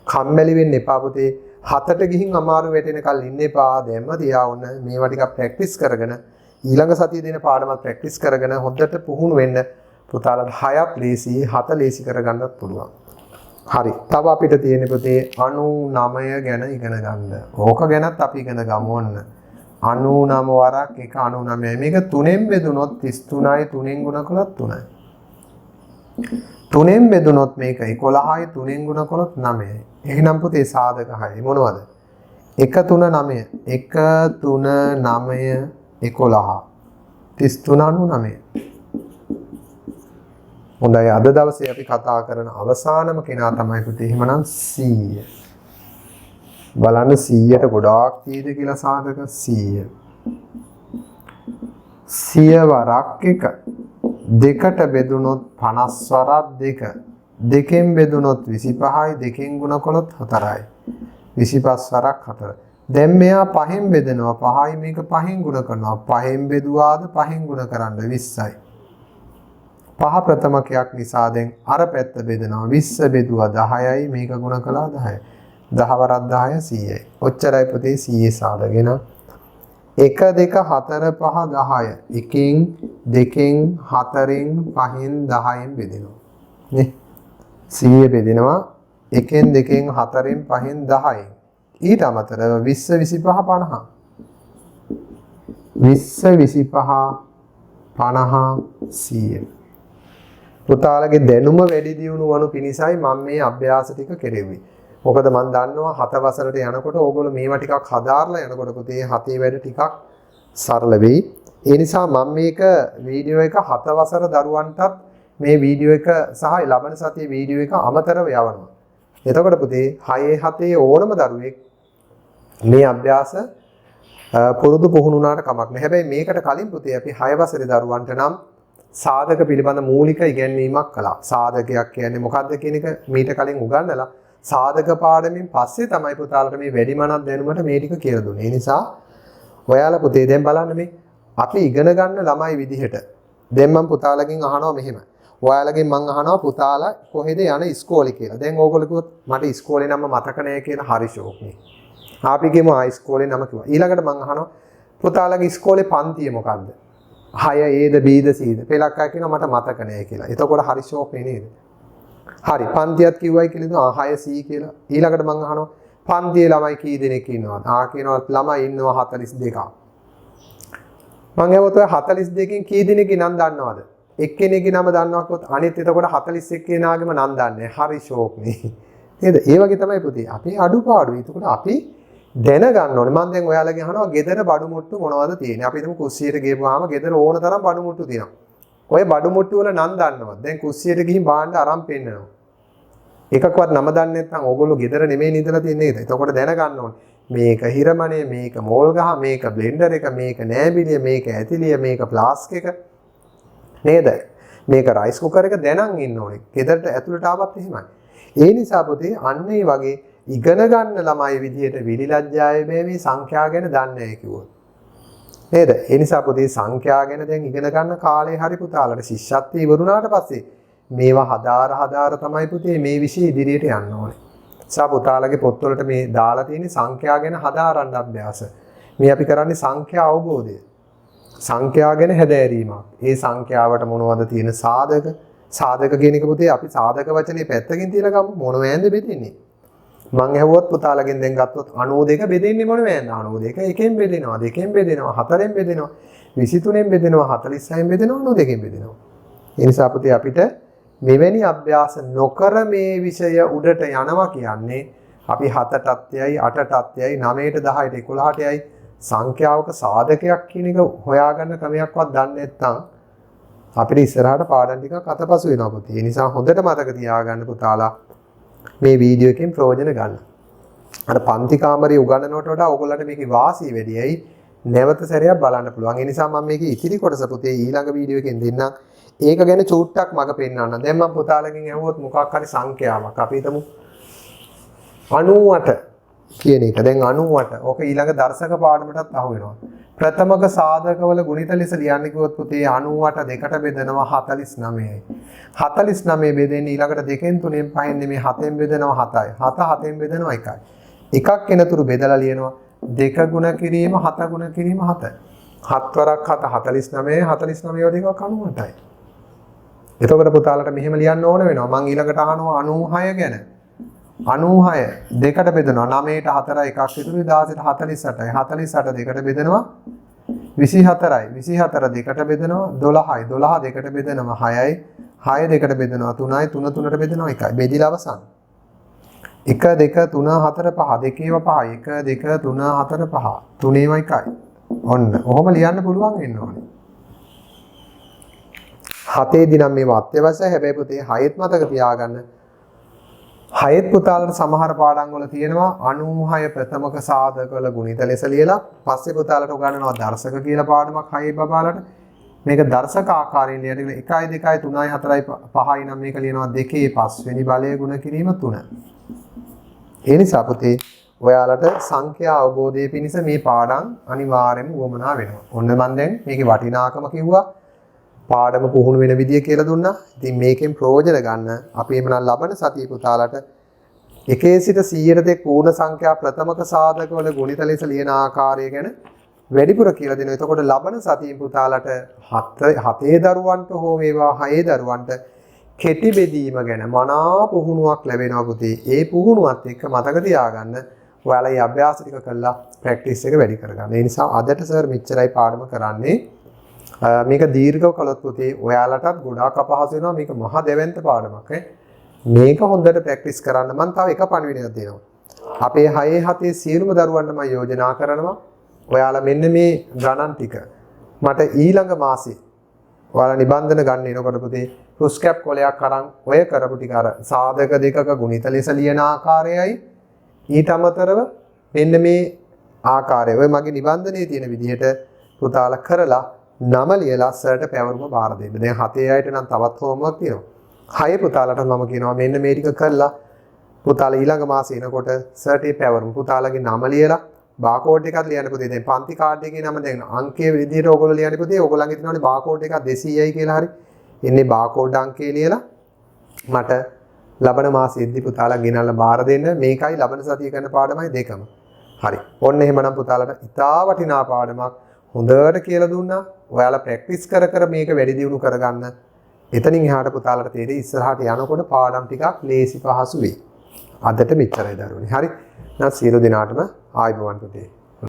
Speaker 1: කම්මැලි වෙන්න එපා පුතේ. 7ට ගිහින් අමාරු වැටෙනකල් ඉන්න එපා. දැන්ම තියා වුණ මේවා ටිකක් ප්‍රැක්ටිස් කරගෙන ඊළඟ සතියේ දෙන පාඩමත් ප්‍රැක්ටිස් කරගෙන හොඳට පුහුණු වෙන්න පුතාලට 6ක් ලේසි 7 ලේසි කරගන්නත් පුළුවන්. හරි. තව අපිට තියෙන පුතේ 99 ගැන ඉගෙන ගන්න. ඕක ගැනත් අපි ඉගෙන ගමු ඔන්න. 99 වරක් 1 99. මේක 3ෙන් බෙදුනොත් 33යි 3ෙන් ගුණ කළොත් 3යි. 3ෙන් බෙදුනොත් මේක 11යි 3ෙන් ගුණ කළොත් 9යි. එහෙනම් පුතේ සාධක 6යි මොනවද? 1 3 9 1 3 9 11 33 99 හොඳයි අද දවසේ අපි කතා කරන අවසානම කෙනා තමයි පුතේ එහෙමනම් 100. බලන්න 100ට ගොඩාක් තියෙද කියලා සාධක 100. 100 වරක් 1 දෙකට බෙදුනොත් 50 වරක් 2 දෙකෙන් බෙදුනොත් 25යි දෙකෙන් ගුණ කළොත් 4යි 25 වරක් 4. දැන් මෙයා 5න් බෙදෙනවා 5යි මේක 5න් ගුණ කරනවා 5න් බෙදුවාද 5න් ගුණ කරන්න 20යි. 5 ප්‍රථමකයක් නිසා දැන් අර පැත්ත බෙදනවා 20 බෙදුවා 10යි මේක ගුණ කළා 10යි. 10 වරක් 10 100යි. ඔච්චරයි පුතේ 100 සාධගෙන 1 2 4 5 10 1න් 2න් 4න් 5න් 10න් බෙදෙනවා නේ 100 බෙදෙනවා 1න් 2න් 4න් 5න් 10න් ඊට අමතරව 20 25 50 20 25 50 100 පුතාලගේ දැනුම වැඩි දියුණු වනු පිණිසයි මම මේ අභ්‍යාස ටික කෙරෙව්වේ. මොකද මම දන්නවා 7 වසරට යනකොට ඕගොල්ලෝ මේවා ටිකක් හදාarලා යනකොට පුතේ 7 වැඩ ටිකක් සරල වෙයි. ඒ නිසා මම මේක වීඩියෝ එක 7 වසර දරුවන්ටත් මේ වීඩියෝ එක සහ ලබන සතියේ වීඩියෝ එක අමතරව යවනවා. එතකොට පුතේ 6 7 ඕනම දරුවෙක් මේ අභ්‍යාස පුරුදු පුහුණු වුණාට කමක් නැහැ. හැබැයි මේකට කලින් පුතේ අපි 6 වසරේ දරුවන්ට නම් සාධක පිළිබඳ මූලික ඉගැන්වීමක් කළා. සාධකයක් කියන්නේ මොකක්ද කියන එක මීට කලින් උගන්වලා සාධක පාඩමින් පස්සේ තමයි පුතාලට මේ වැඩිමනක් දැනුමට මේ ටික කියලා දුන්නේ. ඒ නිසා ඔයාලා පුතේ දැන් බලන්න මේ අපි ඉගෙන ගන්න ළමයි විදිහට දැන් මම පුතාලගෙන් අහනවා මෙහෙම. ඔයාලගෙන් මම අහනවා පුතාලා කොහෙද යන ඉස්කෝලේ කියලා. දැන් ඕගොල්ලෝ කිව්වොත් මට ඉස්කෝලේ නම මතක නැහැ කියලා හරි ෂෝක් නේ. අපි කියමු ඉස්කෝලේ නම කිව්වා. ඊළඟට මම අහනවා පුතාලගේ ඉස්කෝලේ පන්තිය මොකක්ද? 6 Aද Bද Cද පෙළක් අය කියනවා මට මතක නැහැ කියලා. එතකොට හරි ෂෝක් නේද? හරි පන්තියත් කිව්වයි කියලා දෙනවා 6C කියලා. ඊළඟට මම අහනවා පන්තියේ ළමයි කී දෙනෙක් ඉන්නවද? කියනවා ළමයි ඉන්නවා 42ක්. මම ඇහුවොත් ඔය 42කින් කී දෙනෙක්ගේ නම් දන්නවද? එක්කෙනෙක්ගේ නම දන්නවා කිව්වොත් අනිත් එතකොට 41 කෙනාගේම නම් දන්නේ. හරි ෂෝක් නේ. නේද? ඒ වගේ තමයි පුතේ. අපි අඩුපාඩු. එතකොට අපි දැනගන්න ඕනේ. මම දැන් ඔයාලගෙන් අහනවා ගෙදර බඩු මුට්ටු මොනවද තියෙන්නේ? අපි හිතමු කුස්සියට ගිහපුවාම ගෙදර ඕන තරම් බඩු මුට්ටු තියෙනවා. ඔය බඩු මුට්ටු වල නම් දන්නවද? දැන් කුස්සියට ගිහින් බාන්න අරන් පෙන්නනවා. එකක්වත් නම දන්නේ නැත්නම් ඕගොල්ලෝ ගෙදර නෙමෙයි ඉඳලා තියන්නේ නේද? එතකොට දැනගන්න ඕනේ. මේක හිරමනේ, මේක මෝල් ගහ, මේක බ්ලෙන්ඩර් එක, මේක නෑබිලිය, මේක ඇතිලිය, මේක ෆ්ලාස්ක් එක. නේද? මේක රයිස් කුකර් එක දැනන් ඉන්න ඕනේ. ගෙදරට ඇතුළට ආවත් එහෙමයි. ඒ නිසා පුතේ අන්න ඒ වගේ ඉගෙන ගන්න ළමයි විදියට විලිලැජ්ජාවේ මේ සංඛ්‍යා ගැන දන්නේ නැහැ කිව්වොත්. නේද? ඒ නිසා පුතේ සංඛ්‍යා ගැන දැන් ඉගෙන ගන්න කාලේ හරි පුතාලට ශිෂ්‍යත්වය ඉවරුණාට පස්සේ මේවා හදාර තමයි පුතේ මේ විෂය ඉදිරියට යන්න ඕනේ. සා පුතාලගේ පොත්වලට මේ දාලා තියෙන සංඛ්‍යා ගැන හදාරන්න අභ්‍යාස. මේ අපි කරන්නේ සංඛ්‍යා අවබෝධය. සංඛ්‍යා ගැන හැදෑරීමක්. ඒ සංඛ්‍යාවට මොනවද තියෙන සාධක? සාධක කියන එක පුතේ අපි සාධක වචනේ පැත්තකින් තියලා ගමු. මොනවෑන්ද බෙදෙන්නේ? මං ඇහුවොත් පුතාලගෙන් දැන් ගත්තොත් 92 බෙදෙන්නේ මොනවෑන්ද? 92 එකෙන් බෙදෙනවා, දෙකෙන් බෙදෙනවා, හතරෙන් බෙදෙනවා, 23න් බෙදෙනවා, 46න් බෙදෙනවා, 92න් බෙදෙනවා. ඒ නිසා පුතේ අපිට මෙවැනි අභ්‍යාස නොකර මේ විෂය උඩට යනවා කියන්නේ අපි 7ටත් යයි 8ටත් යයි 9ට 10ට 11ට යයි සංඛ්‍යාවක සාධකයක් කියන එක හොයාගන්න ක්‍රමයක්වත් දන්නේ නැත්නම් අපිට ඉස්සරහට පාඩම් ටිකක් අතපසු වෙනවා පුතේ. ඒ නිසා හොඳට මතක තියාගන්න පුතාලා මේ වීඩියෝ එකෙන් ප්‍රයෝජන ගන්න. අර පන්ති කාමරේ උගන්වනවට වඩා ඔයගොල්ලන්ට මේකේ වාසිය වැඩියයි. නැවත සැරයක් බලන්න පුළුවන්. ඒ නිසා මම මේකේ ඉතිරි කොටස පුතේ ඊළඟ වීඩියෝ එකෙන් දෙන්නම්. ඒක ගැන චූට්ටක් මග පෙන්නන්න. දැන් මම පුතාලගෙන් ඇහුවොත් මොකක් හරි සංඛ්‍යාවක් අපි හිතමු 98 කියන එක. දැන් 98. ඕක ඊළඟ දර්ශක පාඩමටත් අහු වෙනවා. ප්‍රථමක සාධකවල ගුණිත ලෙස ලියන්න කිව්වොත් පුතේ 98 දෙකට බෙදනවා 49යි. 49 බෙදෙන්නේ ඊළඟට 2න් 3න් 5න් නෙමෙයි 7න් බෙදනවා 7යි. 7 7න් බෙදනවා 1යි. එකක් එනතුරු බෙදලා ලියනවා 2 ගුණ කිරීම 7 ගුණ කිරීම 7. 7 වරක් 7 49 49 දෙකක් 98යි. එතකොට පුතාලට මෙහෙම ලියන්න ඕන වෙනවා. මම ඊළඟට අහනවා 96 ගැන. 96 දෙකට බෙදනවා 9ට 4යි එකක් ඉතුරුයි 16ට 48යි 48 දෙකට බෙදනවා 24යි 24 දෙකට බෙදනවා 12යි 12 දෙකට බෙදනවා 6යි 6 දෙකට බෙදනවා 3යි 3 3ට බෙදනවා 1යි බෙදිලා අවසන් 1 2 3 4 5 දෙකේව 5යි 1 2 3 4 5 තුනේම 1යි ඔන්න ඔහොම ලියන්න පුළුවන් වෙන්න ඕනේ 7 නම් මේව අත්‍යවශ්‍යයි. හැබැයි පුතේ 6ත් මතක තියාගන්න. 6ත් පුතාලට සමහර පාඩම් වල තියෙනවා 96 ප්‍රථමක සාධකවල ගුණිත ලෙස ලියලා පස්සේ පුතාලට උගන්වනවා දර්ශක කියලා පාඩමක් 6 බබාලට. මේක දර්ශක ආකාරයෙන් ලියන 1 2 3 4 5යි නම් මේක ලියනවා 2 5වෙනි බලය ගුණ කිරීම 3. ඒ නිසා පුතේ ඔයාලට සංඛ්‍යා අවබෝධය පිණිස මේ පාඩම් අනිවාර්යයෙන්ම වමනා වෙනවා. ඔන්න මම දැන් මේකේ වටිනාකම කිව්වා. පාඩම පුහුණු වෙන විදිය කියලා දුන්නා. ඉතින් මේකෙන් ප්‍රයෝජන ගන්න අපි එමනම් ලබන සතිය පුතාලට 1 සිට 100ට තෙක් පූර්ණ සංඛ්‍යා ප්‍රථමක සාධකවල ගුණිත ලෙස ලියන ආකාරය ගැන වැඩිපුර කියලා දෙනවා. එතකොට ලබන සතියේ පුතාලට 7 දරුවන්ට හෝ වේවා 6 දරුවන්ට කෙටි බෙදීම ගැන මනා පුහුණුවක් ලැබෙනවා පුතේ. ඒ පුහුණුවත් එක්ක මතක තියාගන්න ඔයාලා මේ අභ්‍යාස ටික කරලා ප්‍රැක්ටිස් එක වැඩි කරගන්න. ඒ නිසා අදට සර් මෙච්චරයි පාඩම කරන්නේ. මේක දීර්ඝව කළොත් පුතේ ඔයාලටත් ගොඩාක් අපහසු වෙනවා. මේක මහ දෙවන්ත පාඩමක් මේක හොඳට ප්‍රැක්ටිස් කරන්න මම තව එක පණිවිඩයක් දෙනවා. අපේ 6 7 සියලුම දරුවන්ට මම යෝජනා කරනවා ඔයාලා මෙන්න මේ ගණන් ටික මට ඊළඟ මාසේ ඔයාලා නිබන්ධන ගන්න එනකොට පුතේ රුස්කැප් කොලයක් අරන් ඔය කරපු ටික අර සාධක දෙකක ගුණිත ලෙස ලියන ආකාරයයි ඊට අමතරව මෙන්න මේ ආකාරය ඔය මගේ නිබන්ධනයේ තියෙන විදිහට පුතාලා කරලා නම ලියලා සර්ට පැවරුම බාර දෙන්න. දැන් 7 අයට නම් තවත් හෝම්වර්ක් තියෙනවා. 6 පුතාලට මම කියනවා මෙන්න මේ ටික කරලා පුතාලා ඊළඟ මාසේ එනකොට සර්ට ඒ පැවරුම පුතාලගේ නම ලියලා බාකෝඩ් එකක් ලියන්න පුතේ. දැන් පන්ති කාඩ් එකේ නම දැන් අංකයේ විදිහට ඕගොල්ලෝ ලියන්න පුතේ. ඕගොල්ලන්ගේ තියෙනවානේ බාකෝඩ් එකක් 200යි කියලා හරි. එන්නේ බාකෝඩ් අංකේ ලියලා මට ලබන මාසෙද්දී පුතාලා ගෙනල්ලා බාර දෙන්න. මේකයි ලබන සතිය කරන පාඩමයි දෙකම. හරි. ඔන්න එහෙමනම් පුතාලට ඉතා වටිනා පාඩමක් හොඳට කියලා දුන්නා. ඔයාලා ප්‍රැක්ටිස් කර කර මේක වැඩි දියුණු කරගන්න. එතනින් එහාට පුතාලට තේරෙයි ඉස්සරහට යනකොට පාඩම් ටිකක් ලේසි පහසු වෙයි. අදට මෙච්චරයි දරුවනේ. හරි. නැත් සියලු දෙනාටම ආයුබෝවන් පුතේ.